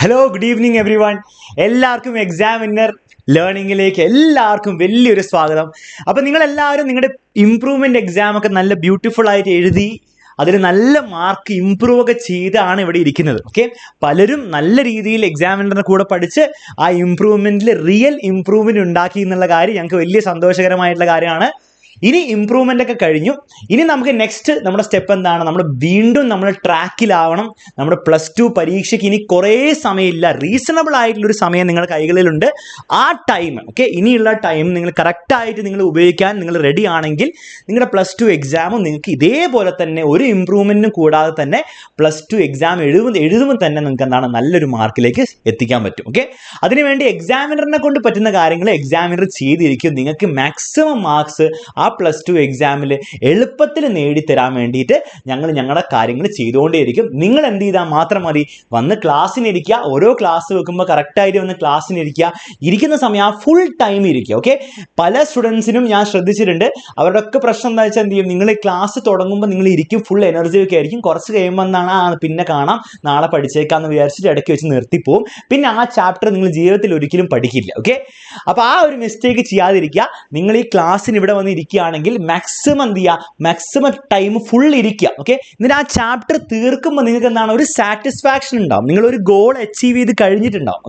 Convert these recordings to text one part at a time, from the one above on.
Hello good evening every one. എല്ലാവർക്കും examiner ലേണിങ്ങിലേക്ക് എല്ലാവർക്കും വലിയൊരു സ്വാഗതം. അപ്പോൾ നിങ്ങളെല്ലാവരും നിങ്ങളുടെ ഇംപ്രൂവ്മെൻറ്റ് എക്സാമൊക്കെ നല്ല ബ്യൂട്ടിഫുൾ ആയിട്ട് എഴുതി അതിൽ നല്ല മാർക്ക് ഇമ്പ്രൂവ് ഒക്കെ ചെയ്താണ് ഇവിടെ ഇരിക്കുന്നത്. ഓക്കെ, പലരും നല്ല രീതിയിൽ എക്സാമിനറിൻ്റെ കൂടെ പഠിച്ച് ആ ഇമ്പ്രൂവ്മെൻറ്റിൽ റിയൽ ഇമ്പ്രൂവ്മെൻറ്റ് ഉണ്ടാക്കി എന്നുള്ള കാര്യം ഞങ്ങൾക്ക് വലിയ സന്തോഷകരമായിട്ടുള്ള കാര്യമാണ്. ഇനി ഇമ്പ്രൂവ്മെൻ്റ് ഒക്കെ കഴിഞ്ഞു. ഇനി നമുക്ക് നെക്സ്റ്റ് നമ്മുടെ സ്റ്റെപ്പ് എന്താണ്? നമ്മൾ ട്രാക്കിലാവണം. നമ്മുടെ +2 പരീക്ഷയ്ക്ക് ഇനി കുറേ സമയമില്ല. റീസണബിൾ ആയിട്ടുള്ളൊരു സമയം നിങ്ങളുടെ കൈകളിലുണ്ട്. ആ ടൈം ഇനിയുള്ള ടൈം നിങ്ങൾ കറക്റ്റായിട്ട് നിങ്ങൾ ഉപയോഗിക്കാൻ നിങ്ങൾ റെഡി ആണെങ്കിൽ നിങ്ങളുടെ +2 എക്സാമും നിങ്ങൾക്ക് ഇതേപോലെ തന്നെ ഒരു ഇമ്പ്രൂവ്മെൻറ്റും കൂടാതെ തന്നെ +2 എക്സാം എഴുതുമ്പോൾ തന്നെ നിങ്ങൾക്ക് എന്താണ് നല്ലൊരു മാർക്കിലേക്ക് എത്തിക്കാൻ പറ്റും. അതിനുവേണ്ടി എക്സാമിനറിനെ കൊണ്ട് പറ്റുന്ന കാര്യങ്ങൾ എക്സാമിനർ ചെയ്തിരിക്കും. നിങ്ങൾക്ക് മാക്സിമം മാർക്സ് ആ +2 എക്സാമിൽ എളുപ്പത്തിൽ നേടിത്തരാൻ വേണ്ടിയിട്ട് ഞങ്ങളുടെ കാര്യങ്ങൾ ചെയ്തുകൊണ്ടേയിരിക്കും. നിങ്ങൾ എന്ത് ചെയ്താൽ മാത്രം മതി, വന്ന് ക്ലാസ്സിനിരിക്കുക. ഓരോ ക്ലാസ് വെക്കുമ്പോൾ കറക്റ്റായിട്ട് വന്ന് ക്ലാസ്സിനിരിക്കുക. ഇരിക്കുന്ന സമയം ആ ഫുൾ ടൈം ഇരിക്കുക. പല സ്റ്റുഡൻസിനും ഞാൻ ശ്രദ്ധിച്ചിട്ടുണ്ട്, അവരുടെ ഒക്കെ പ്രശ്നം എന്താ വെച്ചാൽ എന്ത് ചെയ്യും, നിങ്ങൾ ക്ലാസ് തുടങ്ങുമ്പോൾ നിങ്ങൾ ഇരിക്കും, ഫുൾ എനർജി ഒക്കെ ആയിരിക്കും. കുറച്ച് കഴിയുമ്പോൾ എന്താണ് പിന്നെ കാണാം, നാളെ പഠിച്ചേക്കാന്ന് വിചാരിച്ചിട്ട് ഇടയ്ക്ക് വെച്ച് നിർത്തിപ്പോവും. പിന്നെ ആ ചാപ്റ്റർ നിങ്ങൾ ജീവിതത്തിൽ ഒരിക്കലും പഠിക്കില്ല. അപ്പോൾ ആ ഒരു മിസ്റ്റേക്ക് ചെയ്യാതിരിക്കുക. നിങ്ങൾ ഈ ക്ലാസ്സിന് ഇവിടെ വന്ന് ഇരിക്കുകയാണെങ്കിൽ മാക്സിമം എന്ത് ചെയ്യുക, മാക്സിമം ടൈം ഫുൾ ഇരിക്കുക. എന്നിട്ട് ആ ചാപ്റ്റർ തീർക്കുമ്പോൾ നിങ്ങൾക്ക് എന്താണ് ഒരു സാറ്റിസ്ഫാക്ഷൻ ഉണ്ടാവും. നിങ്ങളൊരു ഗോൾ അച്ചീവ് ചെയ്ത് കഴിഞ്ഞിട്ടുണ്ടാവും.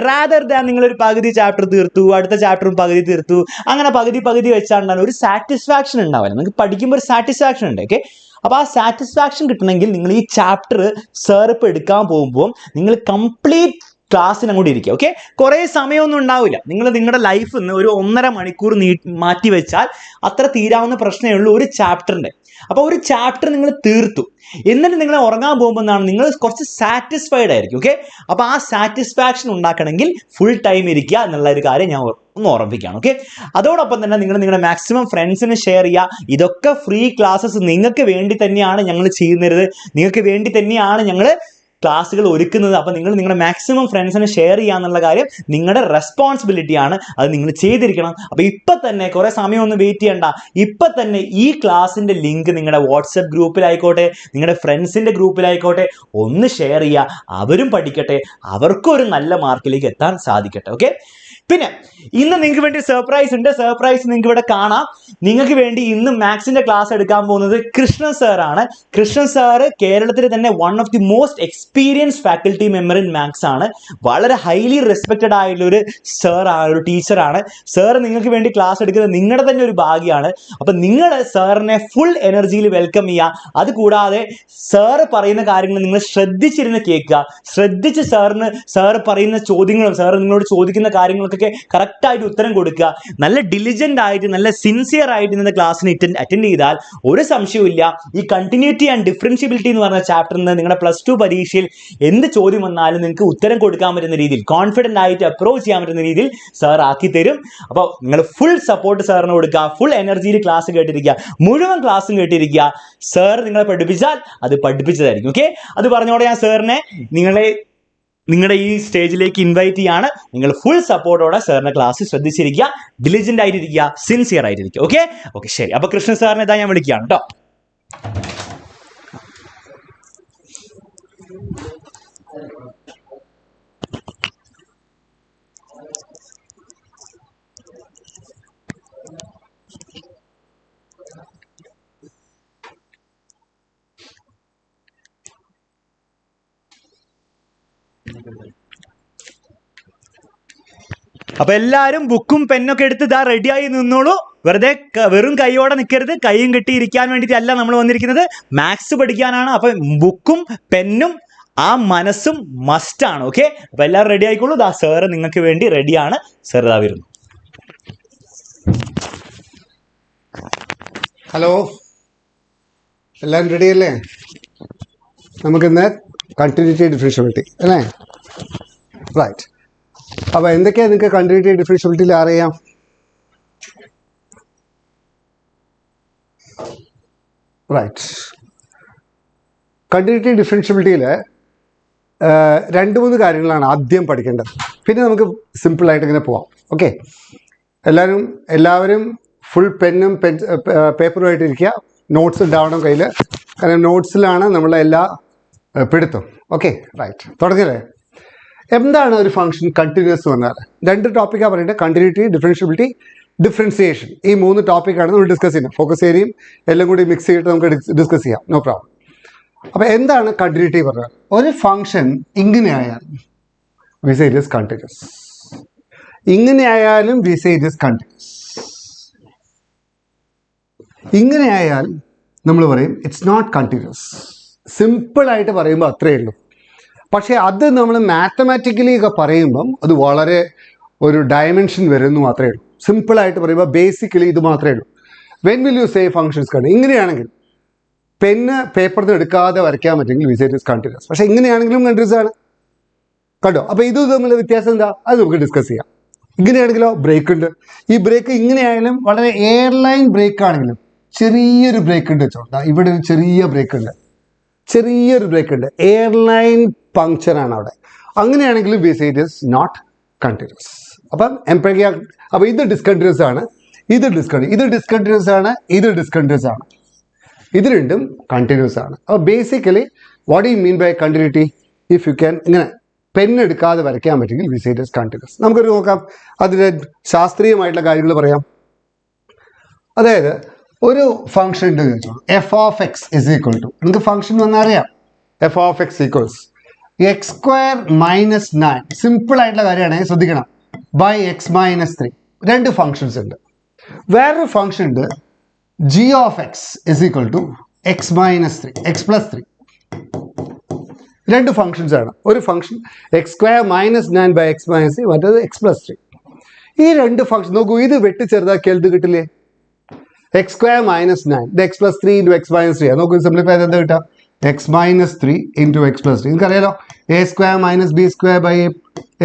റാദർ ദാൻ നിങ്ങളൊരു പകുതി ചാപ്റ്റർ തീർത്തു, അടുത്ത ചാപ്റ്ററും പകുതി തീർത്തു, അങ്ങനെ പകുതി വെച്ചാണ്ടാണ് ഒരു സാറ്റിസ്ഫാക്ഷൻ ഉണ്ടാവില്ല. നിങ്ങൾക്ക് പഠിക്കുമ്പോൾ ഒരു സാറ്റിസ്ഫാക്ഷൻ ഉണ്ട്. അപ്പോൾ ആ സാറ്റിസ്ഫാക്ഷൻ കിട്ടണമെങ്കിൽ നിങ്ങൾ ഈ ചാപ്റ്റർ സാർ ഇപ്പോൾ എടുക്കാൻ പോകുമ്പോൾ നിങ്ങൾ കംപ്ലീറ്റ് ക്ലാസ്സിന് അങ്ങോട്ട് ഇരിക്കുക. കുറേ സമയമൊന്നും ഉണ്ടാവില്ല. നിങ്ങൾ നിങ്ങളുടെ ലൈഫിൽ നിന്ന് ഒരു 1.5 മണിക്കൂർ മാറ്റി വെച്ചാൽ അത്ര തീരാവുന്ന പ്രശ്നമേ ഉള്ളൂ ഒരു ചാപ്റ്ററിൻ്റെ. അപ്പോൾ ഒരു ചാപ്റ്റർ നിങ്ങൾ തീർത്തു, എന്നിട്ട് നിങ്ങൾ ഉറങ്ങാൻ പോകുമ്പോൾ എന്താണ്, നിങ്ങൾ കുറച്ച് സാറ്റിസ്ഫൈഡ് ആയിരിക്കും. അപ്പോൾ ആ സാറ്റിസ്ഫാക്ഷൻ ഉണ്ടാക്കണമെങ്കിൽ ഫുൾ ടൈം ഇരിക്കുക എന്നുള്ള ഒരു കാര്യം ഞാൻ ഒന്ന് ഓർമ്മിപ്പിക്കുകയാണ്. അതോടൊപ്പം തന്നെ നിങ്ങൾ നിങ്ങളുടെ മാക്സിമം ഫ്രണ്ട്സിന് ഷെയർ ചെയ്യുക. ഇതൊക്കെ ഫ്രീ ക്ലാസ്സസ് നിങ്ങൾക്ക് വേണ്ടി തന്നെയാണ് ഞങ്ങൾ ചെയ്യുന്നത്, നിങ്ങൾക്ക് വേണ്ടി തന്നെയാണ് ഞങ്ങൾ ക്ലാസ്സുകൾ ഒരുക്കുന്നത്. അപ്പോൾ നിങ്ങൾ നിങ്ങളുടെ മാക്സിമം ഫ്രണ്ട്സിനെ ഷെയർ ചെയ്യുക എന്നുള്ള കാര്യം നിങ്ങളുടെ റെസ്പോൺസിബിലിറ്റിയാണ്. അത് നിങ്ങൾ ചെയ്തിരിക്കണം. അപ്പോൾ ഇപ്പം തന്നെ കുറേ സമയമൊന്നും വെയിറ്റ് ചെയ്യണ്ട. ഇപ്പം തന്നെ ഈ ക്ലാസ്സിൻ്റെ ലിങ്ക് നിങ്ങളുടെ വാട്സപ്പ് ഗ്രൂപ്പിലായിക്കോട്ടെ, നിങ്ങളുടെ ഫ്രണ്ട്സിൻ്റെ ഗ്രൂപ്പിലായിക്കോട്ടെ ഒന്ന് ഷെയർ ചെയ്യുക. അവരും പഠിക്കട്ടെ, അവർക്കും ഒരു നല്ല മാർക്കിലേക്ക് എത്താൻ സാധിക്കട്ടെ. പിന്നെ ഇന്ന് നിങ്ങൾക്ക് വേണ്ടി സർപ്രൈസ് ഉണ്ട്. സർപ്രൈസ് നിങ്ങൾക്ക് ഇവിടെ കാണാം. നിങ്ങൾക്ക് വേണ്ടി ഇന്ന് മാത്സിന്റെ ക്ലാസ് എടുക്കാൻ പോകുന്നത് കൃഷ്ണൻ സാറാണ്. കൃഷ്ണൻ സാറ് കേരളത്തിൽ തന്നെ one of the most experience faculty member in maths ആണ്. വളരെ ഹൈലി റെസ്പെക്റ്റഡ് ആയിട്ടുള്ളൊരു സാറാണ്, ഒരു ടീച്ചറാണ്. സാർ നിങ്ങൾക്ക് വേണ്ടി ക്ലാസ് എടുക്കുന്നത് നിങ്ങളുടെ തന്നെ ഒരു ഭാഗ്യമാണ്. അപ്പം നിങ്ങൾ സാറിനെ ഫുൾ എനർജിയിൽ വെൽക്കം ചെയ്യുക. അതുകൂടാതെ സാറ് പറയുന്ന കാര്യങ്ങൾ നിങ്ങൾ ശ്രദ്ധിച്ചിരുന്ന് കേൾക്കുക. ശ്രദ്ധിച്ച് സാറ് പറയുന്ന ചോദ്യങ്ങളും സാറ് നിങ്ങളോട് ചോദിക്കുന്ന കാര്യങ്ങളൊക്കെ കറക്റ്റായിട്ട് ഉത്തരം കൊടുക്കുക. നല്ല ഡിലിജന്റ് ആയിട്ട് നല്ല സിൻസിയർ ആയിട്ട് ഇന്നത്തെ ക്ലാസ്സിന് അറ്റൻഡ് ചെയ്താൽ ഒരു സംശയമില്ല, ഈ കണ്ടിന്യൂറ്റി ആൻഡ് ഡിഫറൻഷ്യബിലിറ്റി എന്ന് പറഞ്ഞ ചാപ്റ്ററിൽ നിന്ന് നിങ്ങളുടെ +2 പരീക്ഷയിൽ എന്ത് ചോദ്യം വന്നാലും നിങ്ങൾക്ക് ഉത്തരം കൊടുക്കാൻ പറ്റുന്ന രീതിയിൽ, കോൺഫിഡൻ്റ് ആയിട്ട് അപ്രോച്ച് ചെയ്യാൻ പറ്റുന്ന രീതിയിൽ സാർ ആക്കി തരും. അപ്പോൾ നിങ്ങൾ ഫുൾ സപ്പോർട്ട് സാറിന് കൊടുക്കുക. ഫുൾ എനർജിയിൽ ക്ലാസ് കേട്ടിരിക്കുക, മുഴുവൻ ക്ലാസ്സും കേട്ടിരിക്കുക. സാർ നിങ്ങളെ പഠിപ്പിച്ചാൽ അത് പഠിപ്പിച്ചതായിരിക്കും. അത് പറഞ്ഞോടെ ഞാൻ സാറിനെ നിങ്ങളുടെ ഈ സ്റ്റേജിലേക്ക് ഇൻവൈറ്റ് ചെയ്യാണ്. നിങ്ങൾ ഫുൾ സപ്പോർട്ടോടെ സാറിൻ്റെ ക്ലാസ് ശ്രദ്ധിച്ചിരിക്കുക, ഡിലിജൻ്റ് ആയിട്ടിരിക്കുക, സിൻസിയർ ആയിട്ടിരിക്കുക. ഓക്കെ ശരി. അപ്പോൾ കൃഷ്ണൻ സാറിനെ ഇതാ ഞാൻ വിളിക്കുകയാണ് കേട്ടോ. അപ്പൊ എല്ലാവരും ബുക്കും പെന്നൊക്കെ എടുത്ത് ഇതാ റെഡിയായി നിന്നോളൂ. വെറും കൈയോടെ നിൽക്കരുത്. കൈയും കെട്ടിയിരിക്കാൻ വേണ്ടിയിട്ടല്ല നമ്മൾ വന്നിരിക്കുന്നത്, മാത്സ് പഠിക്കാനാണ്. അപ്പൊ ബുക്കും പെന്നും ആ മനസ്സും മസ്റ്റാണ്. അപ്പൊ എല്ലാവരും റെഡി ആയിക്കോളൂ. ദാ സാറ് നിങ്ങൾക്ക് വേണ്ടി റെഡിയാണ്. സാർ ഇതാ വരുന്നു. ഹലോ, എല്ലാവരും റെഡി അല്ലേ? നമുക്കിന്ന് കണ്ടിന്യൂറ്റി ഡിഫറൻഷ്യബിലിറ്റി അല്ലേ? റൈറ്റ്. അപ്പോൾ എന്തൊക്കെയാണ് നിങ്ങൾക്ക് കണ്ടിന്യൂറ്റി ഡിഫറൻഷ്യബിലിറ്റിയിൽ അറിയാം? റൈറ്റ്. കണ്ടിന്യൂറ്റി ഡിഫറൻഷ്യബിലിറ്റിയിൽ 2-3 കാര്യങ്ങളാണ് ആദ്യം പഠിക്കേണ്ടത്. പിന്നെ നമുക്ക് സിമ്പിളായിട്ട് ഇങ്ങനെ പോവാം. എല്ലാവരും ഫുൾ പെന്നും പേപ്പറുമായിട്ട് ഇരിക്കുക. നോട്ട്സ് ഉണ്ടാവണം കയ്യിൽ. കാരണം നോട്ട്സിലാണ് നമ്മളെ എല്ലാ പിടുത്തം. റൈറ്റ്. തുടങ്ങിയല്ലേ? എന്താണ് ഒരു ഫംഗ്ഷൻ കണ്ടിന്യൂസ് എന്ന് പറഞ്ഞാൽ? രണ്ട് ടോപ്പിക്കാണ് പറയുന്നത്, കണ്ടിന്യൂറ്റി, ഡിഫറൻഷ്യബിലിറ്റി, ഡിഫറൻസിയേഷൻ. ഈ 3 ടോപ്പിക്കാണ് നമ്മൾ ഡിസ്കസ് ചെയ്യുന്നത്. ഫോക്കസ് ഏരിയയും എല്ലാം കൂടി മിക്സ് ചെയ്തിട്ട് നമുക്ക് ഡിസ്കസ് ചെയ്യാം, നോ പ്രോബ്ലം. അപ്പോൾ എന്താണ് കണ്ടിന്യൂറ്റി പറഞ്ഞാൽ? ഒരു ഫംഗ്ഷൻ ഇങ്ങനെ ആയാലും we say it is continuous. ഇങ്ങനെ ആയാലും we say it is continuous. ഇങ്ങനെ ആയാൽ നമ്മൾ പറയും ഇറ്റ്സ് നോട്ട് കണ്ടിന്യൂസ്. സിമ്പിളായിട്ട് പറയുമ്പോൾ അത്രയേ ഉള്ളൂ. പക്ഷേ അത് നമ്മൾ മാത്തമാറ്റിക്കലി ഒക്കെ പറയുമ്പം അത് വളരെ ഒരു ഡയമെൻഷൻ വരുന്നു മാത്രമേ ഉള്ളൂ. സിമ്പിളായിട്ട് പറയുമ്പോൾ ബേസിക്കലി ഇത് മാത്രമേ ഉള്ളൂ. When will you say functions continue? ഇങ്ങനെയാണെങ്കിൽ പെന്ന് പേപ്പറിൽ നിന്ന് എടുക്കാതെ വരയ്ക്കാൻ പറ്റുമെങ്കിൽ we say it is continuous. പക്ഷേ ഇങ്ങനെയാണെങ്കിലും കണ്ടിന്യൂസ് ആണ്, കണ്ടോ? അപ്പോൾ ഇത് തമ്മിലുള്ള വ്യത്യാസം എന്താ? അത് നമുക്ക് ഡിസ്കസ് ചെയ്യാം. ഇങ്ങനെയാണെങ്കിലോ ബ്രേക്ക് ഉണ്ട്. ഈ ബ്രേക്ക് ഇങ്ങനെയായാലും വളരെ എയർലൈൻ ബ്രേക്ക് ആണെങ്കിലും ചെറിയൊരു ബ്രേക്ക് ഉണ്ട് വെച്ചോണ്ടാ. ഇവിടെ ഒരു ചെറിയ ബ്രേക്ക് ഉണ്ട്, ചെറിയൊരു ബ്രേക്ക് ഉണ്ട്, എയർലൈൻ പങ്ക്ചറാണ് അവിടെ. അങ്ങനെയാണെങ്കിലും we say it is not continuous. അപ്പം അപ്പോൾ ഇത് ഡിസ്കണ്ടിന്യൂസ് ആണ്, ഇത് ഡിസ്കണ്ടിന്യൂസ് ആണ്, ഇത് ഡിസ്കണ്ടിന്യൂസ് ആണ്. ഇത് രണ്ടും കണ്ടിന്യൂസ് ആണ്. അപ്പോൾ basically what you mean by continuity? If you can ഇങ്ങനെ പെന്നെടുക്കാതെ വരയ്ക്കാൻ പറ്റുമെങ്കിൽ we say it is continuous. നമുക്കൊരു നോക്കാം, അതിൻ്റെ ശാസ്ത്രീയമായിട്ടുള്ള കാര്യങ്ങൾ പറയാം. അതായത് ഒരു ഫംഗ്ഷൻ ഉണ്ട് ചോദിച്ചോളൂ, f of x is equal to, നമുക്ക് ഫംഗ്ഷൻ വന്നറിയാം, f of X equals x square minus 9. Simple ആയിട്ടുള്ള കാര്യമാണ്, ശ്രദ്ധിക്കണം. By X minus 3. രണ്ട് ഫംഗ്ഷൻസ് ഉണ്ട്. വേറൊരു ഫംഗ്ഷൻ ഉണ്ട്, g of x is equal to x minus 3, x plus 3. രണ്ട് ഫംഗ്ഷൻസ് ആണ്. ഒരു function x square minus 9 by X minus 3, മറ്റേത് എക്സ് പ്ലസ് 3. ഈ രണ്ട് ഫംഗ്ഷൻ നോക്കൂ, ഇത് വെട്ടി ചെറുതാക്കിയാൽ ഇത് കിട്ടില്ലേ? എക്സ് സ്ക്വയർ മൈനസ് 9 ഇത് x plus 3 into x minus 3. നോക്കൂ, സിംപ്ലിഫൈ ചെയ്ത് എന്താ കിട്ടാം? X minus 3 into x plus 3. നിങ്ങൾക്കറിയാലോ, a square minus b square by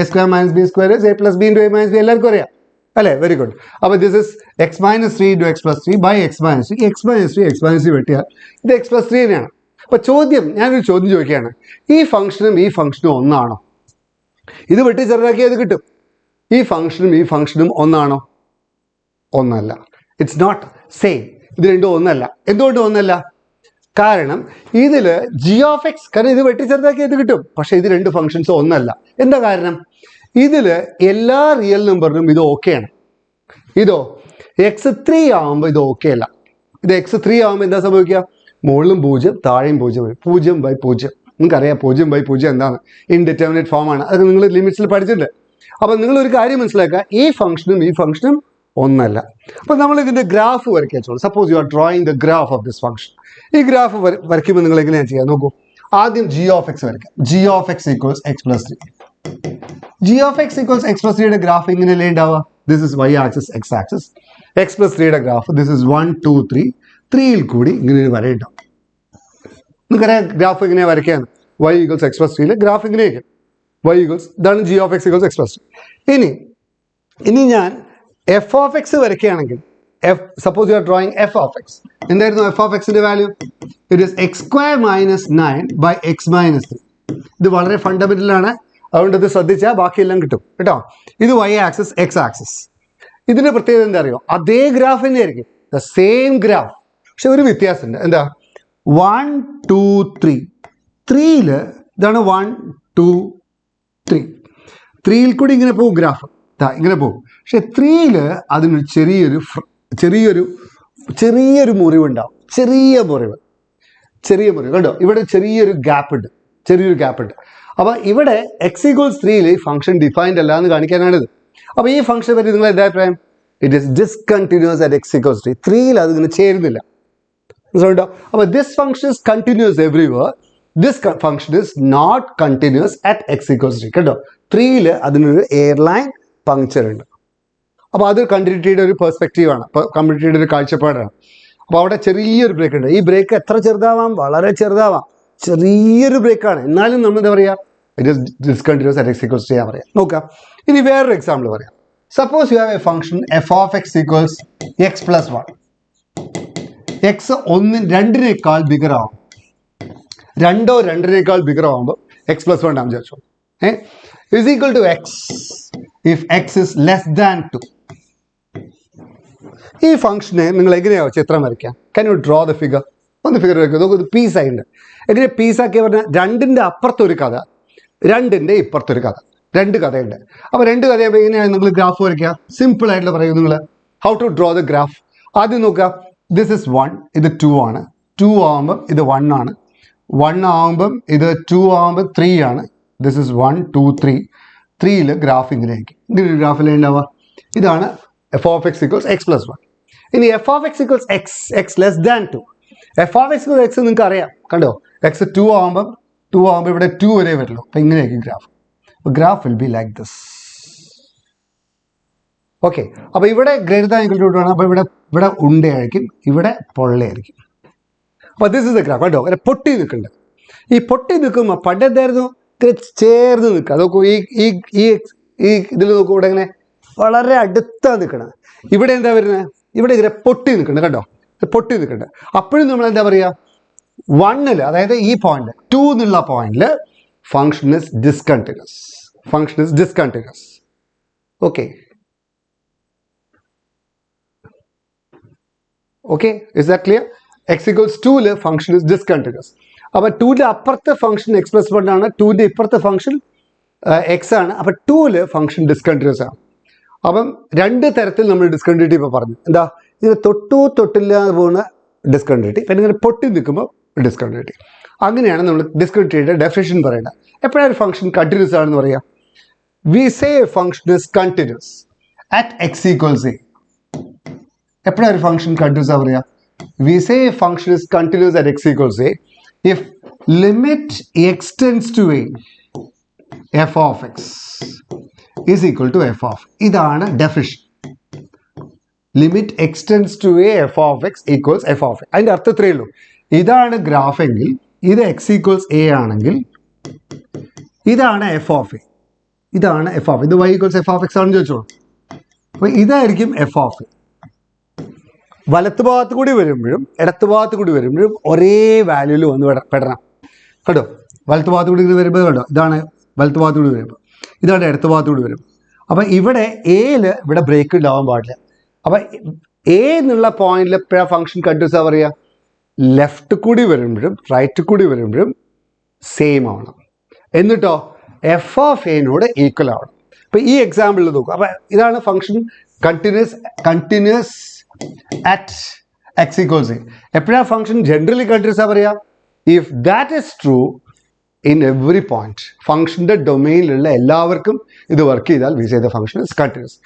a square minus b square a plus b into a minus b, എല്ലാവർക്കും അറിയാം അല്ലേ? Very good. അപ്പോൾ this is x minus 3 into x plus 3 by X minus 3. X minus 3 വെട്ടിയാൽ ഇത് x plus 3 തന്നെയാണ്. അപ്പോൾ ഞാനൊരു ചോദ്യം ചോദിക്കുകയാണ്, ഈ ഫംഗ്ഷനും ഒന്നാണോ? ഇത് വെട്ടി ചെറുതാക്കിയത് കിട്ടും. ഈ ഫംഗ്ഷനും ഒന്നാണോ? ഒന്നല്ല. It's not same. ഇത് രണ്ടും ഒന്നല്ല. എന്തുകൊണ്ട് ഒന്നല്ല? കാരണം ഇതിൽ ജി ഓഫ് എക്സ്, കാരണം ഇത് വെട്ടി ചെറുതാക്കിയത് കിട്ടും, പക്ഷേ ഇത് രണ്ട് ഫംഗ്ഷൻസ് ഒന്നല്ല. എന്താ കാരണം? ഇതിൽ എല്ലാ റിയൽ നമ്പറിനും ഇത് ഓക്കെയാണ്. ഇതോ x3 ആകുമ്പോൾ ഇത് ഓക്കെ അല്ല. ഇത് x3 ആകുമ്പോൾ എന്താ സംഭവിക്കുക? മുകളിലും 0 താഴെയും 0 വരും. 0/0. നിങ്ങൾക്കറിയാം 0/0 എന്താണ്? ഇൻഡിറ്റർമിനേറ്റ് ഫോമാണ്. അതൊക്കെ നിങ്ങൾ ലിമിറ്റ്സിൽ പഠിച്ചിട്ടുണ്ട്. അപ്പോൾ നിങ്ങളൊരു കാര്യം മനസ്സിലാക്കുക, ഈ ഫംഗ്ഷനും ഒന്നല്ല. അപ്പോൾ നമ്മൾ ഇതിൻ്റെ ഗ്രാഫ് വരയ്ക്കാൻ, suppose you are drawing the graph of this function. ഈ ഗ്രാഫ് വരയ്ക്കുമ്പോൾ നിങ്ങൾ എങ്ങനെയാണ് ചെയ്യുക? നോക്കൂ, ആദ്യം ജി ഓഫ് എക്സ് വരയ്ക്കാം. G of X equals X plus 3. G of X equals X plus 3യുടെ ഗ്രാഫ് ഇങ്ങനെയല്ലേ ഉണ്ടാവുക? This is y axis, x axis. X plus 3യുടെ ഗ്രാഫ് ദിസ് ഇസ് 1 2 3. 3യിൽ കൂടി ഇങ്ങനെ ഒരു വരയുണ്ടാവും. നിങ്ങൾക്കറിയാം ഗ്രാഫ് എങ്ങനെയാണ് വരയ്ക്കുകയാണ്? Y equals X plus 3യിൽ graph ഇങ്ങനെയൊക്കെ വൈ ഈക്വൽസ്, ഇതാണ് G of X equals X plus 3. ഇനി ഞാൻ എഫ് ഓഫ് എക്സ് വരയ്ക്കുകയാണെങ്കിൽ, suppose you are drawing F of X. എന്തായിരുന്നു എഫ് ഓഫ് എക്സിന്റെ value? It is X square minus 9 by X minus 3. ഇത് വളരെ fundamental ആണ്, അതുകൊണ്ട് ഇത് ശ്രദ്ധിച്ചാൽ ബാക്കിയെല്ലാം കിട്ടും കേട്ടോ. ഇത് വൈ ആക്സിസ്, എക്സ് ആക്സിസ്. ഇതിന്റെ പ്രത്യേകത എന്താ അറിയോ? അതേ ഗ്രാഫ് തന്നെ ആയിരിക്കും, ദ സെയിം ഗ്രാഫ്, പക്ഷെ ഒരു വ്യത്യാസമുണ്ട്. എന്താ? 1 2 3. 3യിൽ ഇതാണ് 1 2 3. 3യിൽ കൂടി ഇങ്ങനെ പോകും ഗ്രാഫ്, ഇങ്ങനെ പോകും. പക്ഷെ 3യിൽ അതിനൊരു ചെറിയൊരു മുറിവുണ്ടാവും. ചെറിയ മുറിവ് കണ്ടോ? ഇവിടെ ചെറിയൊരു ഗ്യാപ്പ് ഉണ്ട്. അപ്പോൾ ഇവിടെ എക്സ് ഈക്വൽസ് 3യിൽ ഈ ഫംഗ്ഷൻ ഡിഫൈൻഡ് അല്ല എന്ന് കാണിക്കാനാണിത്. അപ്പോൾ ഈ ഫംഗ്ഷനെ പറ്റി നിങ്ങൾ എന്താ അഭിപ്രായം? It is discontinuous at X equals 3. 3യിൽ അതിങ്ങനെ ചേരുന്നില്ല. മനസ്സിലുണ്ടോ? അപ്പോൾ this function is continuous everywhere. This function is not continuous at X equals 3. കേട്ടോ, 3യിൽ അതിനൊരു എയർലൈൻ പങ്ക്ചർ ഉണ്ട്. അപ്പോൾ അത് കണ്ടിന്യൂറ്റിയുടെ ഒരു പെർസ്പെക്റ്റീവാണ്, കണ്ടിന്യൂറ്റിയുടെ ഒരു കാഴ്ചപ്പാടാണ്. അപ്പോൾ അവിടെ ചെറിയൊരു ബ്രേക്ക് ഉണ്ട്. ഈ ബ്രേക്ക് എത്ര ചെറുതാവാം? വളരെ ചെറുതാവാം. ചെറിയൊരു ബ്രേക്കാണ്, എന്നാലും നമ്മൾ എന്താ പറയുക? It is discontinuous at X equals 3 ചെയ്യാൻ പറയാം. നോക്കാം, ഇനി വേറൊരു എക്സാമ്പിൾ പറയാം. Suppose you have A function f of X equals X plus 1. X 2 bigger ആവും. 2 ബിഗർ ആവുമ്പോൾ എക്സ് പ്ലസ് 1 ആണെന്ന് വിചാരിച്ചോ. is equal to x if x is less than 2. ഈ ഫംഗ്ഷനെ നിങ്ങൾ എങ്ങനെയാ ചിത്രം വരയ്ക്കാം? Can you draw the figure? ഒന്ന് ഫിഗർ വരയ്ക്കുക. നോക്കൂ, പീസായിട്ടുണ്ട്. എങ്ങനെ പീസാക്കിയ പറഞ്ഞാൽ 2ന്റെ അപ്പുറത്തൊരു കഥ, 2ന്റെ ഇപ്പുറത്തൊരു കഥ. രണ്ട് കഥയുണ്ട്. അപ്പോൾ രണ്ട് കഥയാകുമ്പോൾ എങ്ങനെയാണ് നിങ്ങൾ ഗ്രാഫ് വരയ്ക്കുക? സിമ്പിൾ ആയിട്ടുള്ള പറയും നിങ്ങൾ how to draw the graph. ആദ്യം നോക്കുക, ദിസ് ഇസ് 1, ഇത് 2 ആണ്. 2 ആകുമ്പം ഇത് 1 ആണ്. 1 ആകുമ്പം ഇത് 2 ആകുമ്പോൾ 3 ആണ്. This is 1 2 3. 3ൽ ഗ്രാഫ് ഇങ്ങനെ ആയിരിക്കും. ഇങ്ങനെ ഒരു ഗ്രാഫിൽ ഉണ്ടാവുക. ഇതാണ് F of X equals X plus 1. ഇനി F of X equals X X less than 2. F of X X നിങ്ങൾക്ക് അറിയാം, കണ്ടോ? എക്സ് 2 ആകുമ്പോൾ ഇവിടെ 2 വരെ വരുള്ളൂ. അപ്പോൾ ഇങ്ങനെയായിരിക്കും graph. Graph will be like this. Okay, അപ്പോൾ ഇവിടെ ഗ്രേറ്റർ ദാൻ ഈക്വൽ ടു 2 ആണ്. അപ്പോൾ ഇവിടെ ഉണ്ടയായിരിക്കും, ഇവിടെ പൊള്ളയായിരിക്കും. അപ്പോൾ ദിസ് ഇസ് ദ ഗ്രാഫ്. കണ്ടോ, അങ്ങനെ പൊട്ടി നിൽക്കുന്നുണ്ട്. ഈ പൊട്ടി നിൽക്കുമ്പോൾ പണ്ട് എന്തായിരുന്നു? ചേർന്ന് നിൽക്കുക. നോക്കൂ, ഈ ഇതിൽ നോക്കൂ, ഇവിടെ ഇങ്ങനെ വളരെ അടുത്താണ് നിൽക്കുന്നത്. ഇവിടെ എന്താ വരുന്നത്? ഇവിടെ ഇങ്ങനെ പൊട്ടി നിൽക്കുന്നുണ്ട്. കണ്ടോ, പൊട്ടി നിൽക്കുന്നുണ്ട്. അപ്പോഴും നമ്മൾ എന്താ പറയുക? 1ൽ, അതായത് ഈ പോയിന്റ് 2 എന്നുള്ള പോയിന്റിൽ function is discontinuous. Function is discontinuous. Okay, okay, is that clear? X equals 2ൽ ഫംഗ്ഷൻ ഇസ് ഡിസ്കണ്ടിന്യൂസ്. അപ്പോൾ 2ന്റെ അപ്പുറത്തെ ഫംഗ്ഷൻ എക്സ് പ്ലസ് 1 ആണ്, 2ന്റെ ഇപ്പുറത്തെ ഫംഗ്ഷൻ എക്സ് ആണ്. അപ്പോൾ 2ൽ ഫംഗ്ഷൻ ഡിസ്കണ്ടിന്യൂസ് ആണ്. അപ്പം രണ്ട് തരത്തിൽ നമ്മൾ ഡിസ്കണ്ടിന്യൂറ്റി ഇപ്പോൾ പറഞ്ഞു. എന്താ? ഇതിന് തൊട്ടില്ലാതെ പോകുന്ന ഡിസ്കണ്ടിന്യൂറ്റി, പിന്നെ ഇങ്ങനെ പൊട്ടി നിൽക്കുമ്പോൾ ഡിസ്കണ്ടിന്യൂറ്റി. അങ്ങനെയാണ് നമ്മൾ ഡിസ്കണ്ടിന്യൂറ്റിയുടെ ഡെഫിനിഷൻ പറയേണ്ടത്. എപ്പോഴാണ് ഒരു ഫംഗ്ഷൻ കണ്ടിന്യൂസ് ആണെന്ന് പറയാം? We say a function is continuous at X equals a. എപ്പോഴാണ് ഒരു ഫംഗ്ഷൻ കണ്ടിന്യൂസ് ആ പറയാ? We say a function is continuous at X equals a if limit x tends to a f of x is equal to F of. ഇതാണ് definition. Limit x tends to a f of X equals F of a. അതിൻ്റെ അർത്ഥം ഇത്രയേ ഉള്ളൂ. ഇതാണ് graph എങ്കിൽ ഇത് X equals A ആണെങ്കിൽ ഇതാണ് എഫ് ഓഫ് എ. ഇതാണ് എഫ് ഓഫ്. ഇത് Y equals F of X ആണെന്ന് ചോദിച്ചോളൂ. അപ്പോൾ ഇതായിരിക്കും എഫ് ഓഫ് എ. വലത്ത് ഭാഗത്ത് കൂടി വരുമ്പോഴും ഇടത്ത് ഭാഗത്ത് കൂടി വരുമ്പോഴും ഒരേ വാല്യൂവിൽ വന്ന് പെടണം. കേട്ടോ, വലത്ത് ഭാഗത്ത് കൂടി വരുമ്പോൾ കണ്ടോ, ഇതാണ് വലത്ത് ഭാഗത്ത് കൂടി വരുമ്പോൾ, ഇതാണ് ഇടത്ത് ഭാഗത്ത് കൂടി വരും. അപ്പം ഇവിടെ എയിൽ ഇവിടെ ബ്രേക്ക് ഉണ്ടാവാൻ പാടില്ല. അപ്പം എ എന്നുള്ള പോയിന്റിൽ എപ്പോഴാണ് ഫംഗ്ഷൻ കണ്ടിന്യൂസ് ആ പറയുക? ലെഫ്റ്റ് കൂടി വരുമ്പോഴും റൈറ്റ് കൂടി വരുമ്പോഴും സെയിം ആവണം. എന്നിട്ടോ എഫ് ഓഫ് എനോട് ഈക്വൽ ആവണം. അപ്പം ഈ എക്സാമ്പിളിൽ നോക്കുക. അപ്പം ഇതാണ് function continuous at X equals a. എപ്പോഴാണ് ഫംഗ്ഷൻ ജനറലി കണ്ടിന്യൂസ് ആ പറയുക? If that is true in every point. ഫംഗ്ഷൻ്റെ ഡൊമെയിനിലുള്ള എല്ലാവർക്കും ഇത് വർക്ക് ചെയ്താൽ we say the function is continuous.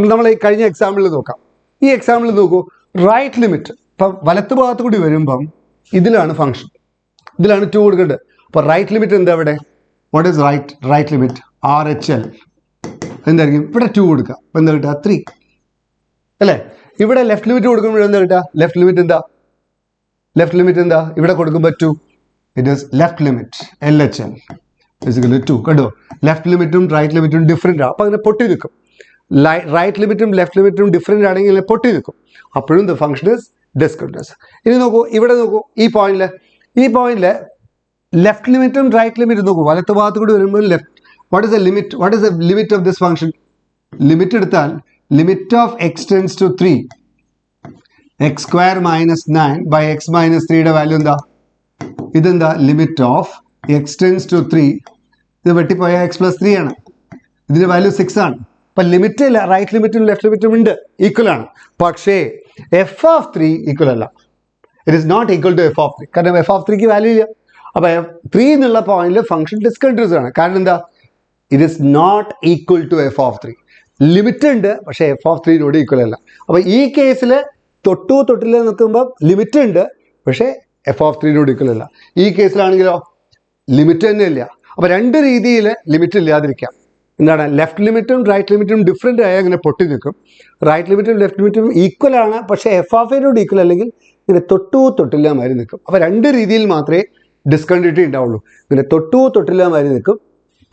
നമ്മൾ ഈ കഴിഞ്ഞ എക്സാമ്പിളിൽ നോക്കാം. ഈ എക്സാമ്പിളിൽ നോക്കൂ, റൈറ്റ് ലിമിറ്റ്. ഇപ്പം വലത്ത് ഭാഗത്ത് കൂടി വരുമ്പം ഇതിലാണ് ഫംഗ്ഷൻ, ഇതിലാണ് 2 കൊടുക്കേണ്ടത്. അപ്പോൾ റൈറ്റ് ലിമിറ്റ് എന്താ ഇവിടെ? What is right limit? RHL എന്തായിരിക്കും? ഇവിടെ 2 കൊടുക്കുക. അപ്പോൾ എന്താ കിട്ടുക? 3 അല്ലേ? ഇവിടെ ലെഫ്റ്റ് ലിമിറ്റ് കൊടുക്കുമ്പോഴെന്താ കിട്ടുക? ലെഫ്റ്റ് ലിമിറ്റ് എന്താ? ഇവിടെ കൊടുക്കുമ്പോൾ 2. It is left limit LHL basically 2. കണ്ടോ, ലെഫ്റ്റ് ലിമിറ്റും റൈറ്റ് ലിമിറ്റും ഡിഫറെൻ്റ് ആണ്. അപ്പോൾ അങ്ങനെ പൊട്ടി നിൽക്കും. റൈറ്റ് ലിമിറ്റും ലെഫ്റ്റ് ലിമിറ്റും ഡിഫറെൻ്റ് ആണെങ്കിൽ പൊട്ടി നിൽക്കും. അപ്പോഴും ദ ഫംഗ്ഷൻ ഇസ് ഡിസ്കണ്ടിന്യൂസ്. ഇനി നോക്കൂ, ഇവിടെ നോക്കൂ, ഈ പോയിന്റിൽ ലെഫ്റ്റ് ലിമിറ്റും റൈറ്റ് ലിമിറ്റും നോക്കൂ. വലത്ത് ഭാഗത്ത് കൂടി വരുമ്പോൾ left. What is the limit of this function? Limit എടുത്താൽ limit of x tends to 3 x square minus 9 by X minus 3യുടെ വാല്യൂ എന്താ? ഇതെന്താ? Limit of x tends to 3. ഇത് വെട്ടിപ്പോയ എക്സ് പ്ലസ് 3 ആണ്. ഇതിൻ്റെ വാല്യൂ 6 ആണ്. അപ്പം ലിമിറ്റ് റൈറ്റ് ലിമിറ്റും ലെഫ്റ്റ് ലിമിറ്റും ഉണ്ട്, ഈക്വൽ ആണ്. പക്ഷേ എഫ് ഓഫ് 3 ഈക്വൽ അല്ല. It is not equal to F of 3. കാരണം എഫ് ഓഫ് 3ക്ക് വാല്യൂ ഇല്ല. അപ്പോൾ 3 എന്നുള്ള പോയിന്റിൽ ഫംഗ്ഷൻ ഡിസ്കണ്ടിന്യൂസ് ആണ്. കാരണം എന്താ? It is not equal to F of 3. Limit ഉണ്ട്, പക്ഷേ എഫ് ഓഫ് 3നോട് ഈക്വൽ അല്ല. അപ്പോൾ ഈ കേസിൽ തൊട്ടില്ല നിൽക്കുമ്പോൾ ലിമിറ്റ് ഉണ്ട്, പക്ഷേ എഫ് ഓഫ് 3നോട് ഈക്വൽ അല്ല. ഈ കേസിലാണെങ്കിലോ ലിമിറ്റ് തന്നെ ഇല്ല. അപ്പോൾ രണ്ട് രീതിയിൽ ലിമിറ്റ് ഇല്ലാതിരിക്കാം. എന്താണ്? ലെഫ്റ്റ് ലിമിറ്റും റൈറ്റ് ലിമിറ്റും ഡിഫറെൻ്റ് ആയാൽ ഇങ്ങനെ പൊട്ടി നിൽക്കും. റൈറ്റ് ലിമിറ്റും ലെഫ്റ്റ് ലിമിറ്റും ഈക്വൽ ആണ്, പക്ഷേ എഫ് ഓഫ് എനോട് ഈക്വൽ അല്ലെങ്കിൽ ഇങ്ങനെ തൊട്ടില്ല മാതിരി നിൽക്കും. അപ്പോൾ രണ്ട് രീതിയിൽ മാത്രമേ ഡിസ്കണ്ടിന്യൂറ്റി ഉണ്ടാവുള്ളൂ. ഇങ്ങനെ തൊട്ടില്ല മാതിരി നിൽക്കും,